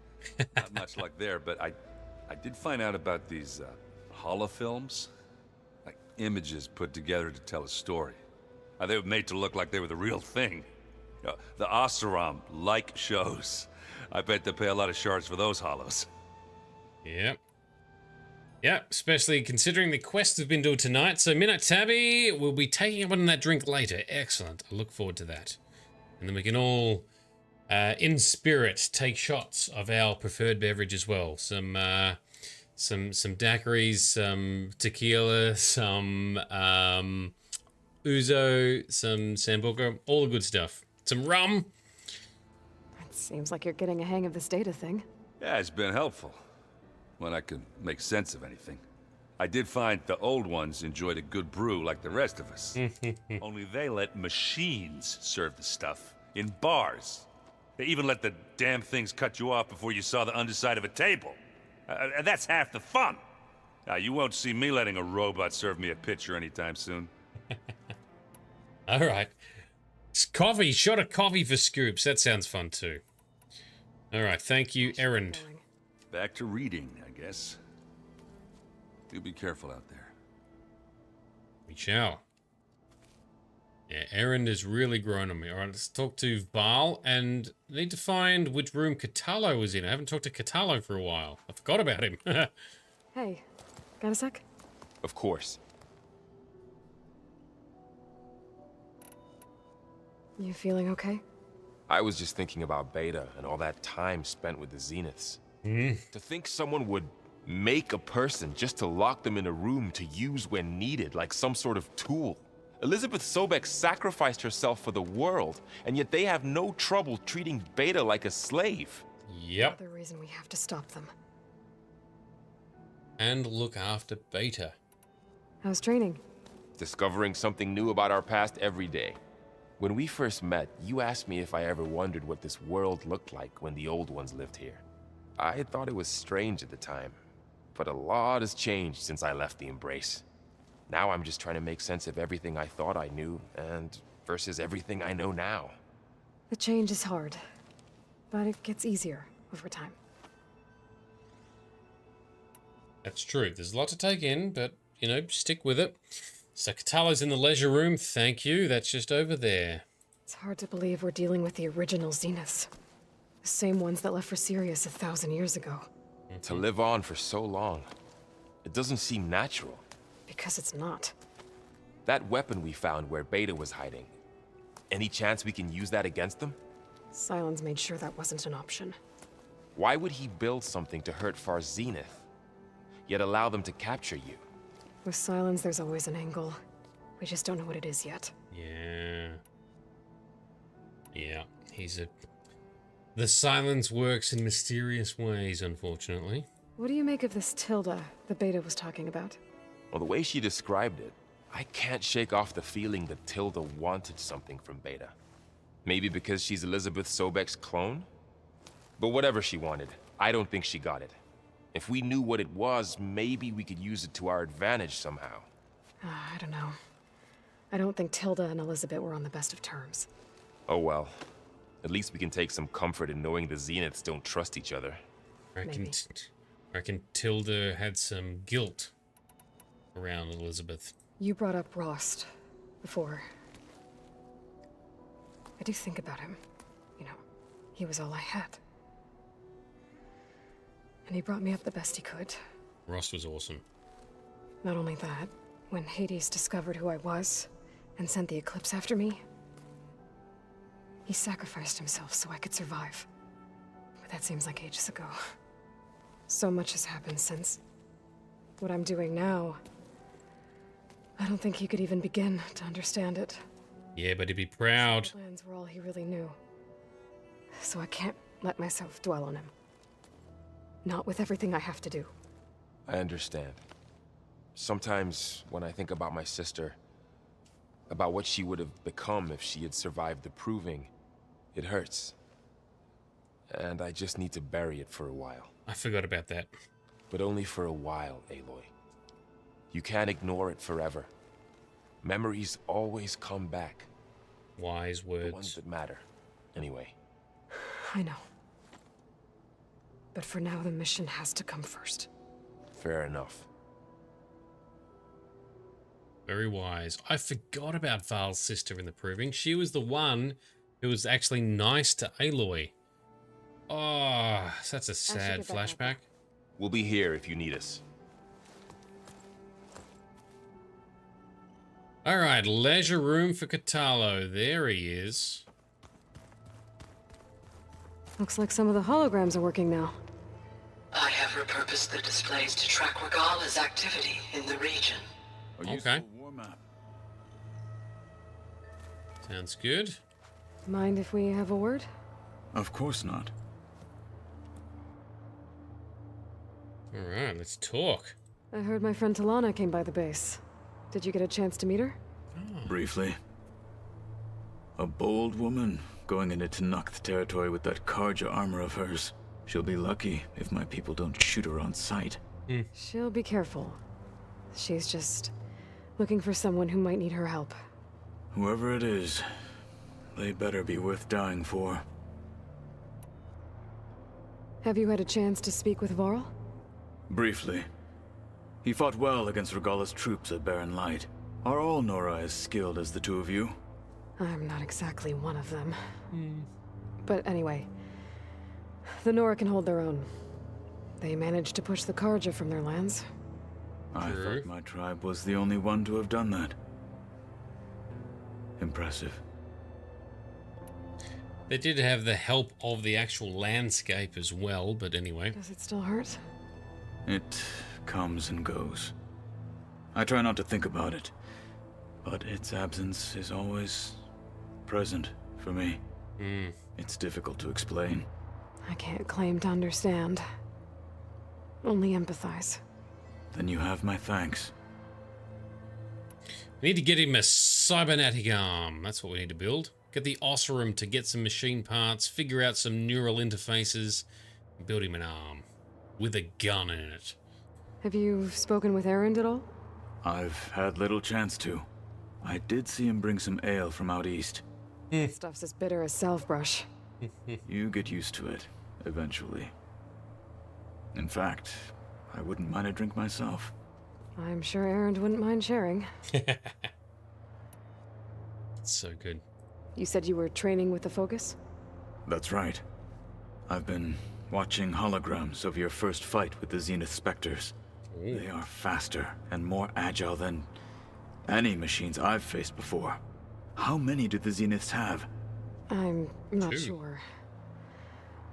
Not much like there, but I did find out about these holofilms. Like images put together to tell a story. They were made to look like they were the real thing. You know, the Oseram like shows. I bet they pay a lot of shards for those hollows. Yep. Yep, especially considering the quest we've been doing tonight. So Minute Tabby will be taking up on that drink later. Excellent. I look forward to that. And then we can all, in spirit, take shots of our preferred beverage as well. Some daiquiris, some tequila, some ouzo, some sambuca, all the good stuff. Some rum. It seems like you're getting a hang of this data thing. Yeah, it's been helpful. When I could make sense of anything. I did find the old ones enjoyed a good brew like the rest of us. Only they let machines serve the stuff in bars. They even let the damn things cut you off before you saw the underside of a table. That's half the fun. You won't see me letting a robot serve me a pitcher anytime soon. All right. It's coffee. Shot of coffee for Scoops. That sounds fun too. All right. Thank you, Errand. Back to reading, I guess. Do be careful out there. We shall. Yeah, Errand is really growing on me. All right, let's talk to Varl and need to find which room Katalo was in. I haven't talked to Katalo for a while. I forgot about him. Hey, got a sec? Of course. You feeling okay? I was just thinking about Beta and all that time spent with the Zeniths. To think someone would make a person just to lock them in a room to use when needed, like some sort of tool. Elizabeth Sobek sacrificed herself for the world, and yet they have no trouble treating Beta like a slave. Yep. Another reason we have to stop them. And look after Beta. How's training? Discovering something new about our past every day. When we first met, you asked me if I ever wondered what this world looked like when the old ones lived here. I thought it was strange at the time, but a lot has changed since I left the Embrace. Now I'm just trying to make sense of everything I thought I knew, and versus everything I know now. The change is hard, but it gets easier over time. That's true. There's a lot to take in, but, you know, stick with it. So Katalo's in the leisure room. Thank you. That's just over there. It's hard to believe we're dealing with the original Zeniths. The same ones that left for Sirius 1,000 years ago. To live on for so long, it doesn't seem natural. Because it's not. That weapon we found where Beta was hiding, any chance we can use that against them? Sylens made sure that wasn't an option. Why would he build something to hurt Far Zenith? yet allow them to capture you. With silence, there's always an angle. We just don't know what it is yet. Yeah. Yeah, the silence works in mysterious ways, unfortunately. What do you make of this Tilda the Beta was talking about? Well, the way she described it, I can't shake off the feeling that Tilda wanted something from Beta. Maybe because she's Elizabeth Sobek's clone? But whatever she wanted, I don't think she got it. If we knew what it was, maybe we could use it to our advantage somehow. I don't know. I don't think Tilda and Elizabeth were on the best of terms. Oh well. At least we can take some comfort in knowing the Zeniths don't trust each other. I reckon Tilda had some guilt around Elizabeth. You brought up Rost before. I do think about him. You know, he was all I had. And he brought me up the best he could. Rost was awesome. Not only that, when Hades discovered who I was and sent the Eclipse after me, he sacrificed himself so I could survive. But that seems like ages ago. So much has happened since. What I'm doing now, I don't think he could even begin to understand it. Yeah, but he'd be proud. His plans were all he really knew. So I can't let myself dwell on him. Not with everything I have to do. I understand. Sometimes when I think about my sister, about what she would have become if she had survived the proving, it hurts. And I just need to bury it for a while. I forgot about that. But only for a while, Aloy. You can't ignore it forever. Memories always come back. Wise words. The ones that matter, anyway. I know. But for now, the mission has to come first. Fair enough. Very wise. I forgot about Val's sister in the proving. She was the one who was actually nice to Aloy. Oh, that's a sad flashback. We'll be here if you need us. Alright, leisure room for Catalo. There he is. Looks like some of the holograms are working now. I have repurposed the displays to track Regala's activity in the region. Okay. Sounds good. Mind if we have a word? Of course not. Alright, let's talk. I heard my friend Talana came by the base. Did you get a chance to meet her? Briefly. A bold woman going into Tenakth territory with that Karja armor of hers. She'll be lucky if my people don't shoot her on sight. She'll be careful. She's just looking for someone who might need her help. Whoever it is, they better be worth dying for. Have you had a chance to speak with Varl? Briefly. He fought well against Regala's troops at Barren Light. Are all Nora as skilled as the two of you? I'm not exactly one of them. But anyway, the Nora can hold their own. They managed to push the Karja from their lands. I thought my tribe was the only one to have done that. Impressive. They did have the help of the actual landscape as well, but anyway. Does it still hurt? It comes and goes. I try not to think about it, but its absence is always present for me. It's difficult to explain. I can't claim to understand. Only empathize. Then you have my thanks. We need to get him a cybernetic arm. That's what we need to build. Get the Osserum to get some machine parts, figure out some neural interfaces, and build him an arm. With a gun in it. Have you spoken with Erend at all? I've had little chance to. I did see him bring some ale from out east. Stuff's as bitter as self-brush. You get used to it, eventually. In fact, I wouldn't mind a drink myself. I'm sure Erend wouldn't mind sharing. So good. You said you were training with the Focus? That's right. I've been watching holograms of your first fight with the Zenith Spectres. They are faster and more agile than any machines I've faced before. How many do the Zeniths have? I'm not sure.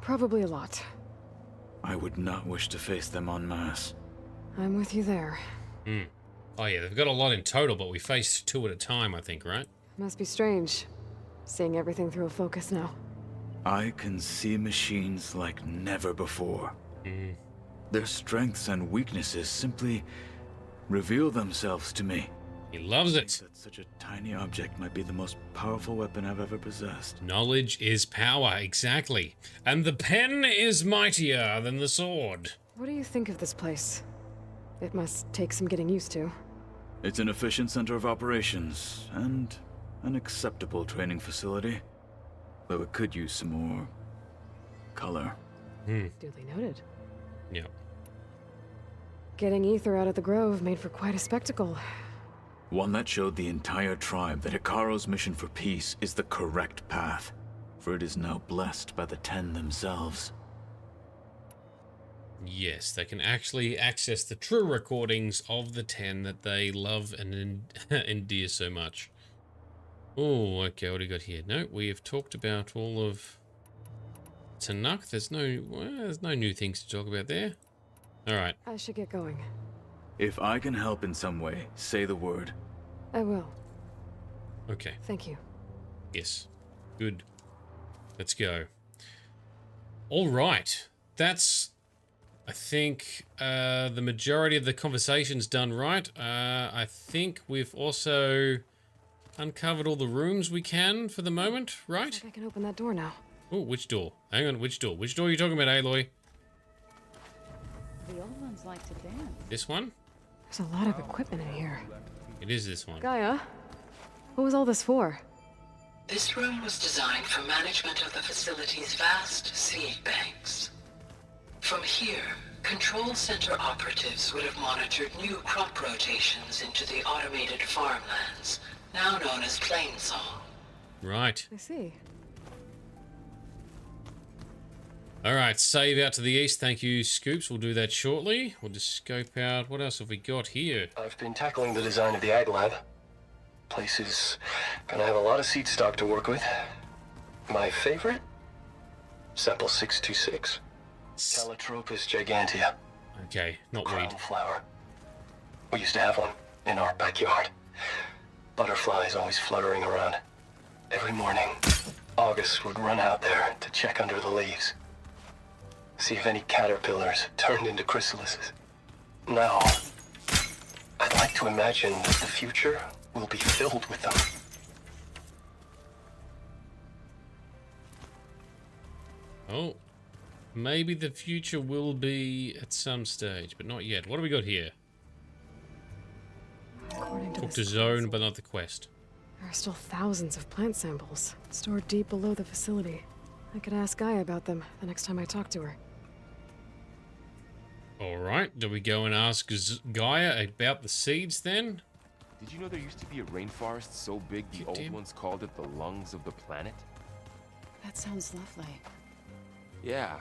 Probably a lot. I would not wish to face them en masse. I'm with you there. Hmm. Oh yeah, they've got a lot in total, but we face 2 at a time, I think, right? Must be strange, seeing everything through a focus now. I can see machines like never before. Mm. Their strengths and weaknesses simply reveal themselves to me. He loves it. That such a tiny object might be the most powerful weapon I've ever possessed. Knowledge is power, exactly. And the pen is mightier than the sword. What do you think of this place? It must take some getting used to. It's an efficient center of operations, and an acceptable training facility. Though it could use some more color. Duly noted. Yep. Getting Ether out of the Grove made for quite a spectacle. One that showed the entire tribe that Hikaru's mission for peace is the correct path, for it is now blessed by the Ten themselves. Yes, they can actually access the true recordings of the 10 that they love and endear so much. Oh, okay, what do we got here? No, we have talked about all of Tanuk. There's no new things to talk about there. All right. I should get going. If I can help in some way, say the word. I will. Okay. Thank you. Yes. Good. Let's go. All right. That's, I think, the majority of the conversation's done right. I think we've also uncovered all the rooms we can for the moment, right? I think I can open that door now. Oh, which door? Hang on, which door? Which door are you talking about, Aloy? The old ones like to dance. This one? There's a lot of equipment in here. It is this one. Gaia, what was all this for? This room was designed for management of the facility's vast seed banks. From here, Control Center operatives would have monitored new crop rotations into the automated farmlands, now known as Plainsong. Right. I see. All right, save out to the east. Thank you, Scoops. We'll do that shortly. We'll just scope out. What else have we got here? I've been tackling the design of the Ag Lab. Place is gonna have a lot of seed stock to work with. My favorite? Sample 626. Calotropis gigantea. Okay, not Crown weed. flower. We used to have one in our backyard. Butterflies always fluttering around. Every morning, August would run out there to check under the leaves. See if any caterpillars turned into chrysalises. Now, I'd like to imagine that the future will be filled with them. Oh, maybe the future will be at some stage, but not yet. What do we got here? Talk to Zone, but not the quest. There are still thousands of plant samples stored deep below the facility. I could ask Gaia about them the next time I talk to her. All right, do we go and ask Gaia about the seeds then? Did you know there used to be a rainforest so big the old ones called it the lungs of the planet? That sounds lovely. Yeah.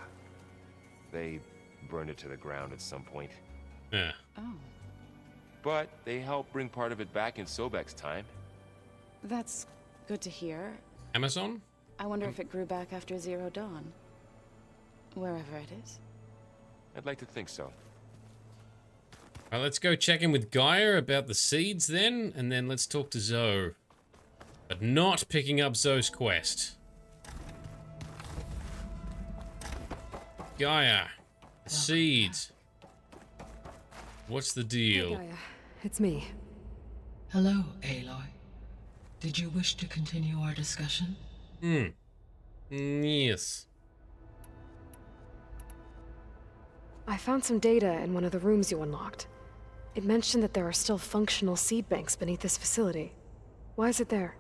They burned it to the ground at some point. Yeah. Oh. But they helped bring part of it back in Sobek's time. That's good to hear. Amazon? I wonder if it grew back after Zero Dawn. Wherever it is. I'd like to think so. All right, let's go check in with Gaia about the seeds then, and then let's talk to Zoe. But not picking up Zoe's quest. Gaia, the seeds. What's the deal? Hey, Gaia. It's me. Hello, Aloy. Did you wish to continue our discussion? Yes. I found some data in one of the rooms you unlocked. It mentioned that there are still functional seed banks beneath this facility. Why is it there?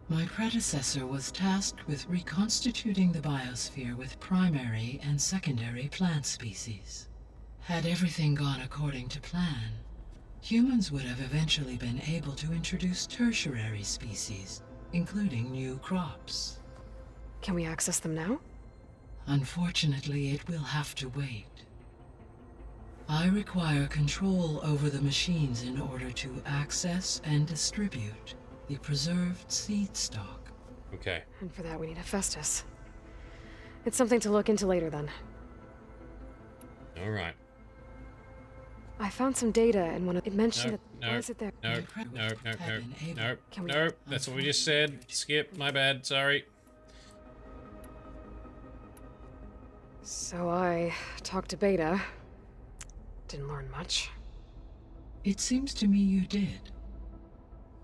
My predecessor was tasked with reconstituting the biosphere with primary and secondary plant species. Had everything gone according to plan, humans would have eventually been able to introduce tertiary species, including new crops. Can we access them now? Unfortunately, it will have to wait. I require control over the machines in order to access and distribute the preserved seed stock. Okay. And for that we need Hephaestus. It's something to look into later then. All right. I found some data and when it mentioned that. Why is it there? No. That's what we just said. Skip. My bad. Sorry. So I talked to Beta. Didn't learn much. It seems to me you did.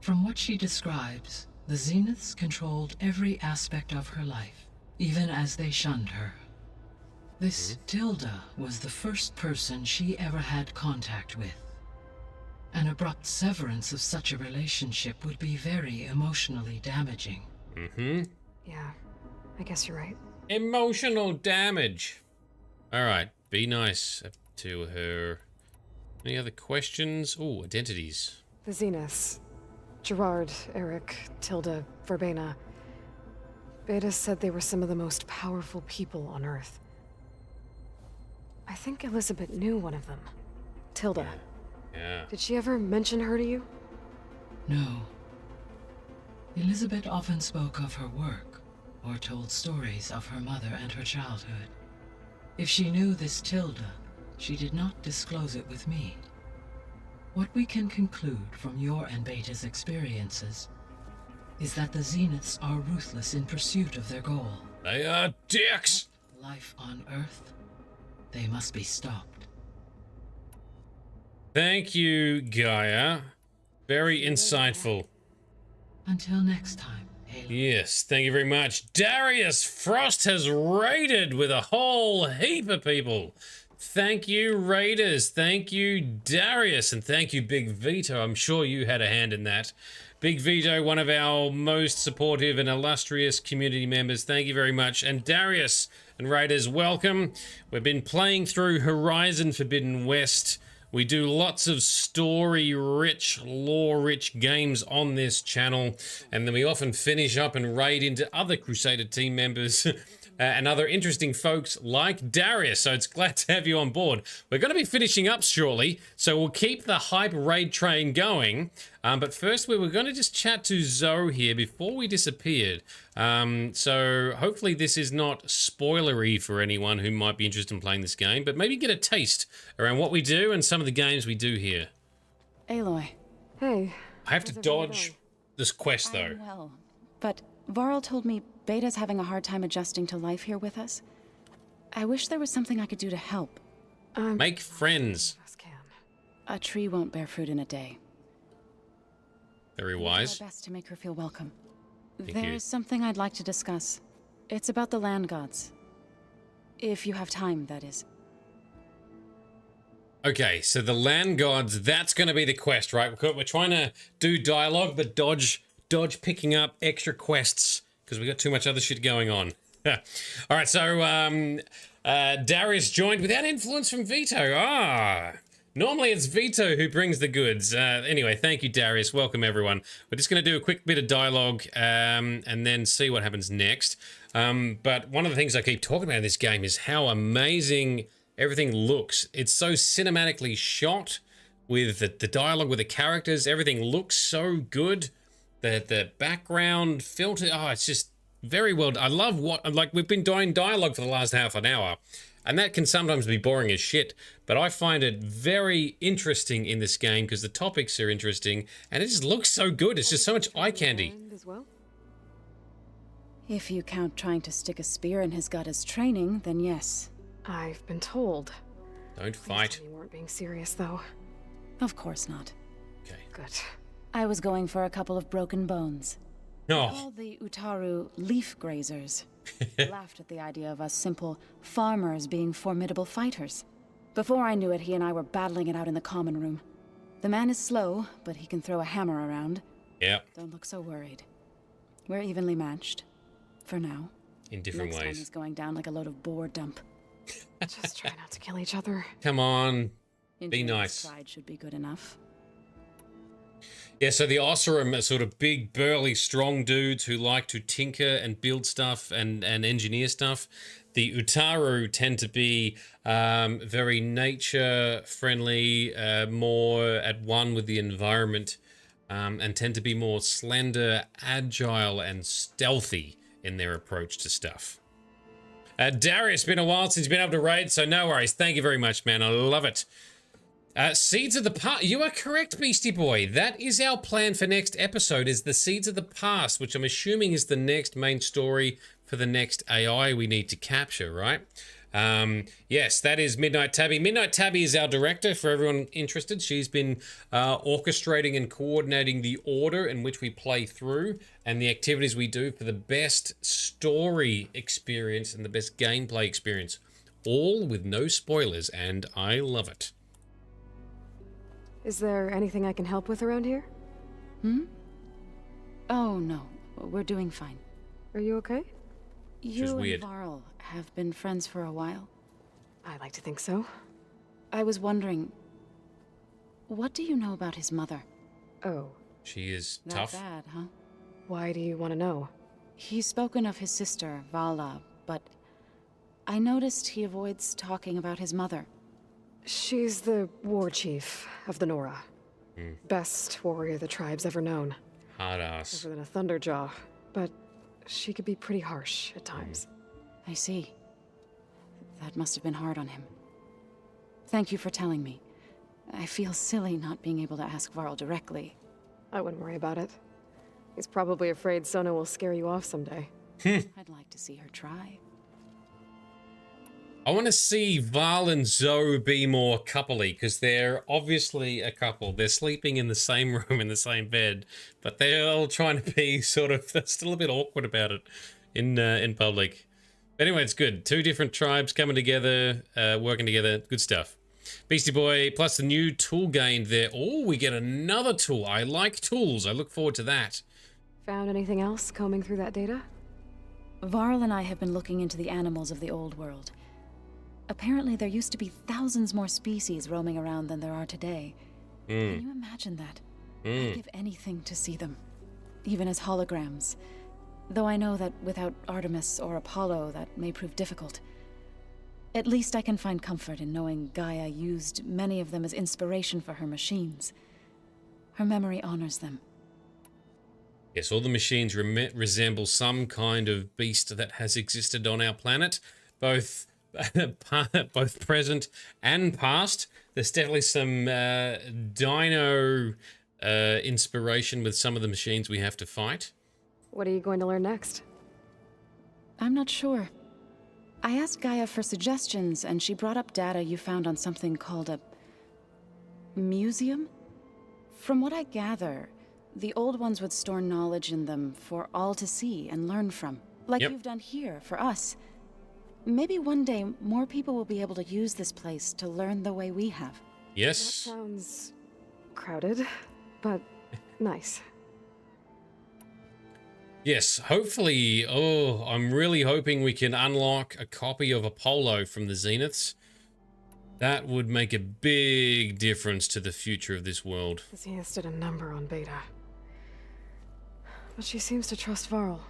From what she describes, the Zeniths controlled every aspect of her life, even as they shunned her. This Tilda was the first person she ever had contact with. An abrupt severance of such a relationship would be very emotionally damaging. Yeah, I guess you're right. Emotional damage. Alright, be nice to her. Any other questions? Oh, identities. The Zeniths. Gerard, Eric, Tilda, Verbena. Beta said they were some of the most powerful people on Earth. I think Elizabeth knew one of them. Tilda. Yeah. Did she ever mention her to you? No. Elizabeth often spoke of her work, or told stories of her mother and her childhood. If she knew this Tilda, she did not disclose it with me. What we can conclude from your and Beta's experiences is that the Zeniths are ruthless in pursuit of their goal. They are dicks! Life on Earth, they must be stopped. Thank you, Gaia. Very insightful. Until next time, Aloy. Yes, thank you very much. Darius Frost has raided with a whole heap of people. Thank you, Raiders. Thank you, Darius. And thank you, Big Vito. I'm sure you had a hand in that. Big Vito, one of our most supportive and illustrious community members. Thank you very much. And Darius and Raiders, welcome. We've been playing through Horizon Forbidden West. We do lots of story-rich, lore-rich games on this channel. And then we often finish up and raid into other Crusader team members and other interesting folks like Darius. So it's glad to have you on board. We're going to be finishing up shortly, so we'll keep the hype raid train going. But first, we were going to just chat to Zoe here before we disappeared. So hopefully this is not spoilery for anyone who might be interested in playing this game, but maybe get a taste around what we do and some of the games we do here. Aloy. Hey. I have to dodge this quest, though. Well, but Varl told me Beta's having a hard time adjusting to life here with us. I wish there was something I could do to help. Make friends. A tree won't bear fruit in a day. Very We'll wise. do our best to make her feel welcome. Thank There's you. something I'd like to discuss. It's about the land gods. If you have time, that is. Okay, so the land gods, that's going to be the quest, right? We're trying to do dialogue, but dodge picking up extra quests because we got too much other shit going on. All right, so Darius joined without influence from Vito. Normally it's Vito who brings the goods. Anyway, thank you, Darius. Welcome, everyone. We're just going to do a quick bit of dialogue and then see what happens next. But one of the things I keep talking about in this game is how amazing everything looks. It's so cinematically shot with the dialogue, with the characters. Everything looks so good. The background filter, it's just very well done. I love we've been doing dialogue for the last half an hour, and that can sometimes be boring as shit, but I find it very interesting in this game because the topics are interesting, and it just looks so good. It's just so much eye candy. If you count trying to stick a spear in his gut as training, then yes. I've been told. Don't fight. You weren't being serious, though. Of course not. Okay. Good. I was going for a couple of broken bones. No. All the Utaru leaf grazers laughed at the idea of us simple farmers being formidable fighters. Before I knew it, he and I were battling it out in the common room. The man is slow, but he can throw a hammer around. Yep. Don't look so worried. We're evenly matched. For now. In different Next time ways. he's going down like a load of boar dump. Just try not to kill each other. Come on. Be Enjoying nice. his pride should be good enough. Yeah, so the Oseram are sort of big, burly, strong dudes who like to tinker and build stuff and engineer stuff. The Utaru tend to be very nature-friendly, more at one with the environment, and tend to be more slender, agile, and stealthy in their approach to stuff. Darius, been a while since you've been able to raid, so no worries. Thank you very much, man. I love it. Seeds of the Past. You are correct, Beastie Boy. That is our plan for next episode, is the Seeds of the Past, which I'm assuming is the next main story for the next AI we need to capture, right? Yes, that is Midnight Tabby. Midnight Tabby is our director, for everyone interested. She's been orchestrating and coordinating the order in which we play through and the activities we do for the best story experience and the best gameplay experience. All with no spoilers, and I love it. Is there anything I can help with around here? Oh, no. We're doing fine. Are you okay? You and Varl have been friends for a while. I like to think so. I was wondering, what do you know about his mother? Oh. She is Not tough. bad, huh? Why do you want to know? He's spoken of his sister, Vala, but I noticed he avoids talking about his mother. She's the war chief of the Nora. Best warrior the tribe's ever known. Hard ass. Other than a Thunderjaw, but she could be pretty harsh at times. I see. That must have been hard on him. Thank you for telling me. I feel silly not being able to ask Varl directly. I wouldn't worry about it. He's probably afraid Sona will scare you off someday. I'd like to see her try. I want to see Val and Zoe be more coupley, because they're obviously a couple. They're sleeping in the same room, in the same bed, but they're all trying to be sort of, they're still a bit awkward about it in public. Anyway, it's good. Two different tribes coming together, working together. Good stuff. Beastie Boy, plus the new tool gained there. Oh, we get another tool. I like tools. I look forward to that. Found anything else combing through that data? Varl and I have been looking into the animals of the old world. Apparently, there used to be thousands more species roaming around than there are today. Can you imagine that? I'd give anything to see them, even as holograms. Though I know that without Artemis or Apollo, that may prove difficult. At least I can find comfort in knowing Gaia used many of them as inspiration for her machines. Her memory honors them. Yes, all the machines resemble some kind of beast that has existed on our planet, both present and past. There's definitely some dino inspiration with some of the machines we have to fight. What are you going to learn next? I'm not sure. I asked Gaia for suggestions, and she brought up data you found on something called a museum? From what I gather, the old ones would store knowledge in them for all to see and learn from, like you've done here for us. Maybe one day more people will be able to use this place to learn the way we have. Yes. That sounds crowded, but nice. Yes, hopefully. Oh, I'm really hoping we can unlock a copy of Apollo from the Zeniths. That would make a big difference to the future of this world. The Zeniths did a number on Beta. But she seems to trust Varl.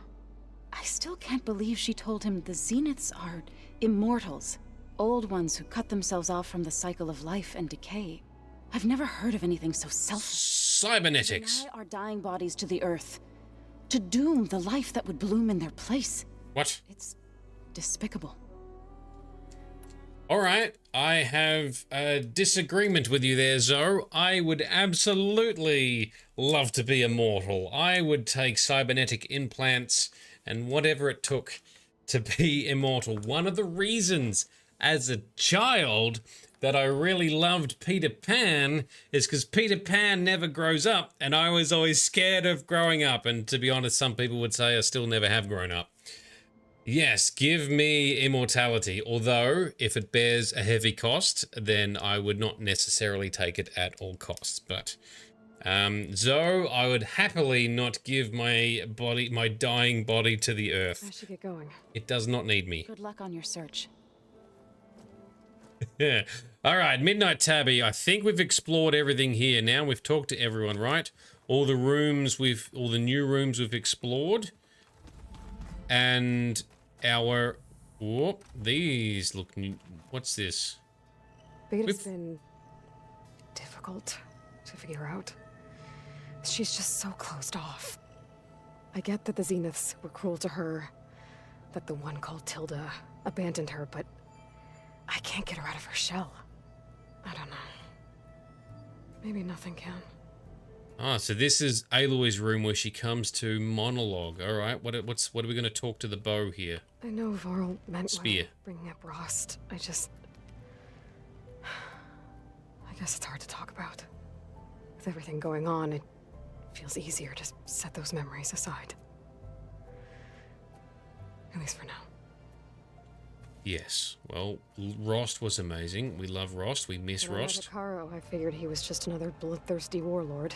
I still can't believe she told him the Zeniths are immortals. Old ones who cut themselves off from the cycle of life and decay. I've never heard of anything so selfish. Cybernetics. Deny our dying bodies to the earth. To doom the life that would bloom in their place. What? It's despicable. All right, I have a disagreement with you there, Zoe. I would absolutely love to be immortal. I would take cybernetic implants and whatever it took to be immortal. One of the reasons as a child that I really loved Peter Pan is because Peter Pan never grows up, and I was always scared of growing up. And to be honest, some people would say I still never have grown up. Yes, give me immortality, although if it bears a heavy cost, then I would not necessarily take it at all costs. But Zoe, I would happily not give my body, my dying body, to the earth. I should get going. It does not need me. Good luck on your search. Yeah. All right, Midnight Tabby. I think we've explored everything here. Now we've talked to everyone, right? All the rooms all the new rooms we've explored, and our these look new. What's this? Beta's been difficult to figure out. She's just so closed off. I get that the Zeniths were cruel to her, that the one called Tilda abandoned her, but I can't get her out of her shell. I don't know. Maybe nothing can. Ah, so this is Aloy's room where she comes to monologue. All right, what are we going to talk to the bow here? I know Varl meant Spear. well bringing up Rost. I guess it's hard to talk about. With everything going on, it feels easier to set those memories aside. At least for now. Yes. Well, Rost was amazing. We love Rost. We miss When I met Rost. Hekarro, I figured he was just another bloodthirsty warlord.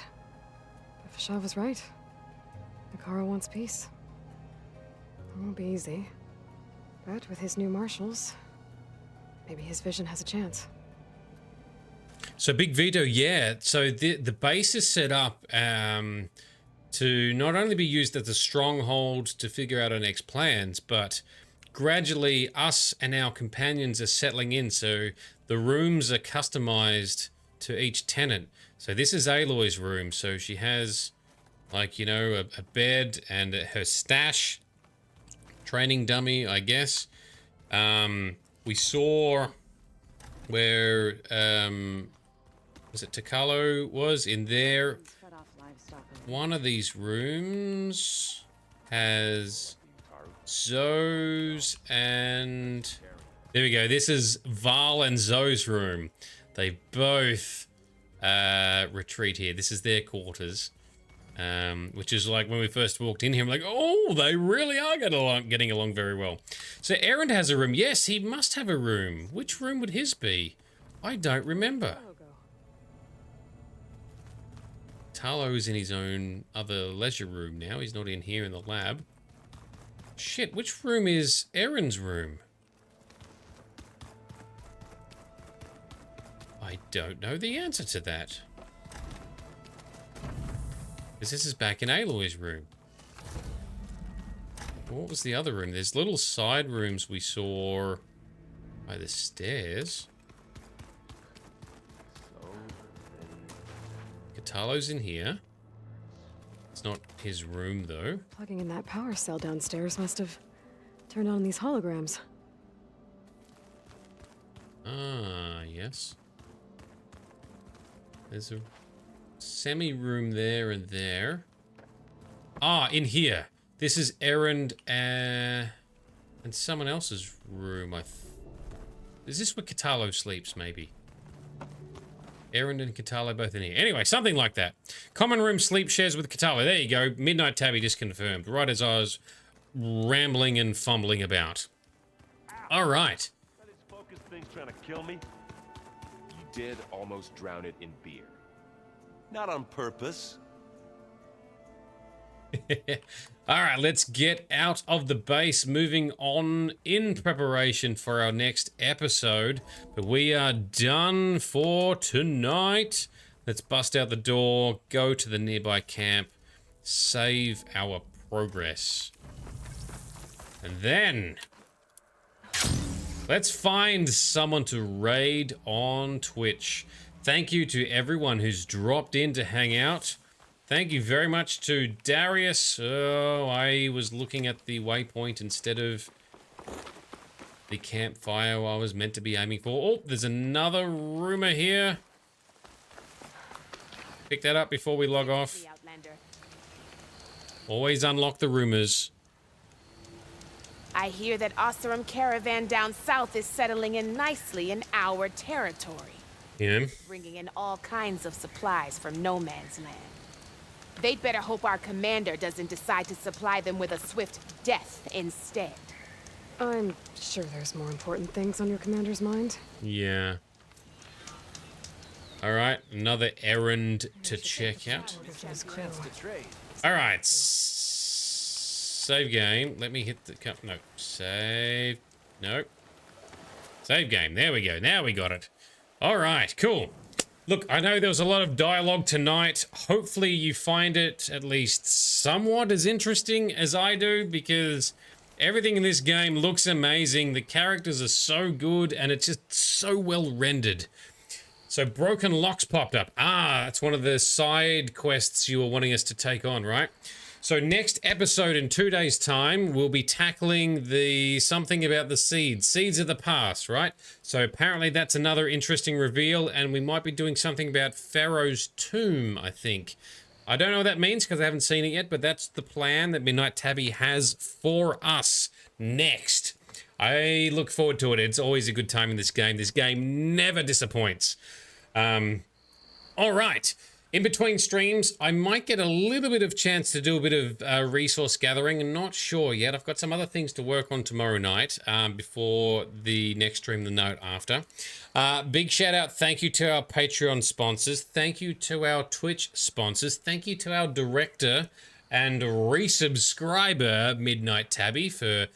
But Fashav was right. Hekarro wants peace. It won't be easy. But with his new marshals, maybe his vision has a chance. So Big Vito, yeah. So the base is set up to not only be used as a stronghold to figure out our next plans, but gradually us and our companions are settling in. So the rooms are customized to each tenant. So this is Aloy's room. So she has, like, you know, a bed and her stash, training dummy, I guess. We saw where was it Takalo was in there. One of these rooms has Zoe's, and there we go. This is Varl and Zoe's room. They both retreat here. This is their quarters, which is like when we first walked in here, I'm like, oh, they really are getting along very well. So Aaron has a room. Yes, he must have a room. Which room would his be? I don't remember. Talo's in his own other leisure room now. He's not in here in the lab. Shit, which room is Aaron's room? I don't know the answer to that. Because this is back in Aloy's room. What was the other room? There's little side rooms we saw by the stairs. Katalo's in here. It's not his room, though. Plugging in that power cell downstairs must have turned on these holograms. Ah, yes. There's a semi-room there and there. Ah, in here. This is Aaron and someone else's room. Is this where Katalo sleeps, maybe? Aaron and Katalo both in here. Anyway, something like that. Common room sleep shares with Katalo. There you go. Midnight Tabby just confirmed. Right as I was rambling and fumbling about. All right. This focus thing's trying to kill me. You did almost drown it in beer. Not on purpose. All right, let's get out of the base, moving on in preparation for our next episode. But we are done for tonight. Let's bust out the door, go to the nearby camp, save our progress. And then let's find someone to raid on Twitch. Thank you to everyone who's dropped in to hang out. Thank you very much to Darius. Oh, I was looking at the waypoint instead of the campfire I was meant to be aiming for. Oh, there's another rumor here. Pick that up before we log off. Always unlock the rumors. I hear that Oseram caravan down south is settling in nicely in our territory. Yeah. Bringing in all kinds of supplies from no man's land. They'd better hope our commander doesn't decide to supply them with a swift death instead. I'm sure there's more important things on your commander's mind. Yeah. All right, another errand to check out. All right, save game. Let me hit the no save. No. Save game. There we go. Now we got it. All right, cool. Look, I know there was a lot of dialogue tonight. Hopefully you find it at least somewhat as interesting as I do, because everything in this game looks amazing. The characters are so good, and it's just so well rendered. So broken locks popped up. Ah, that's one of the side quests you were wanting us to take on, right? So next episode in 2 days' time, we'll be tackling the something about the seeds of the past, right? So apparently that's another interesting reveal, and we might be doing something about Pharaoh's tomb, I think. I don't know what that means because I haven't seen it yet, but that's the plan that Midnight Tabby has for us next. I look forward to it. It's always a good time in this game. This game never disappoints. All right. In between streams, I might get a little bit of chance to do a bit of resource gathering. I'm not sure yet. I've got some other things to work on tomorrow night before the next stream, the note after. Big shout out, thank you to our Patreon sponsors. Thank you to our Twitch sponsors. Thank you to our director and resubscriber, Midnight Tabby, for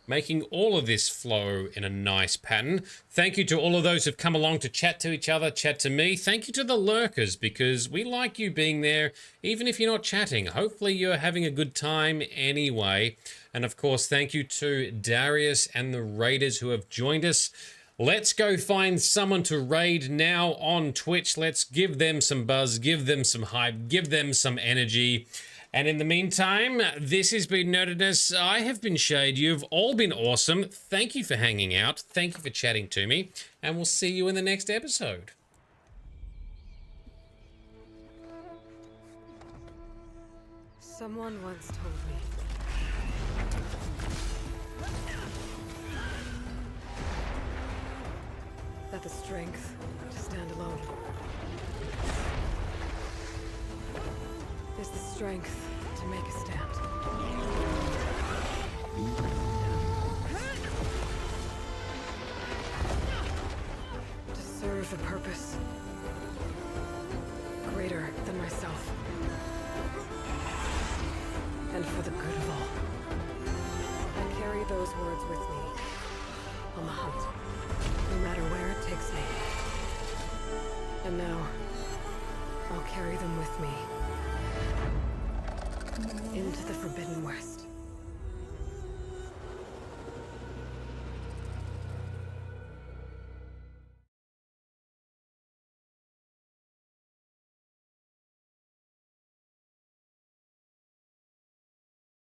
making all of this flow in a nice pattern. Thank you to all of those who've come along to chat to each other, chat to me. Thank you to the lurkers, because we like you being there, even if you're not chatting. Hopefully you're having a good time anyway. And of course, thank you to Darius and the raiders who have joined us. Let's go find someone to raid now on Twitch. Let's give them some buzz, give them some hype, give them some energy. And in the meantime, this has been Nerdedness. I have been Shade. You've all been awesome. Thank you for hanging out. Thank you for chatting to me. And we'll see you in the next episode. Someone once told me that the strength to stand alone is the strength to make a stand. To serve a purpose greater than myself. And for the good of all. I carry those words with me on the hunt, no matter where it takes me. And now, I'll carry them with me into the Forbidden West.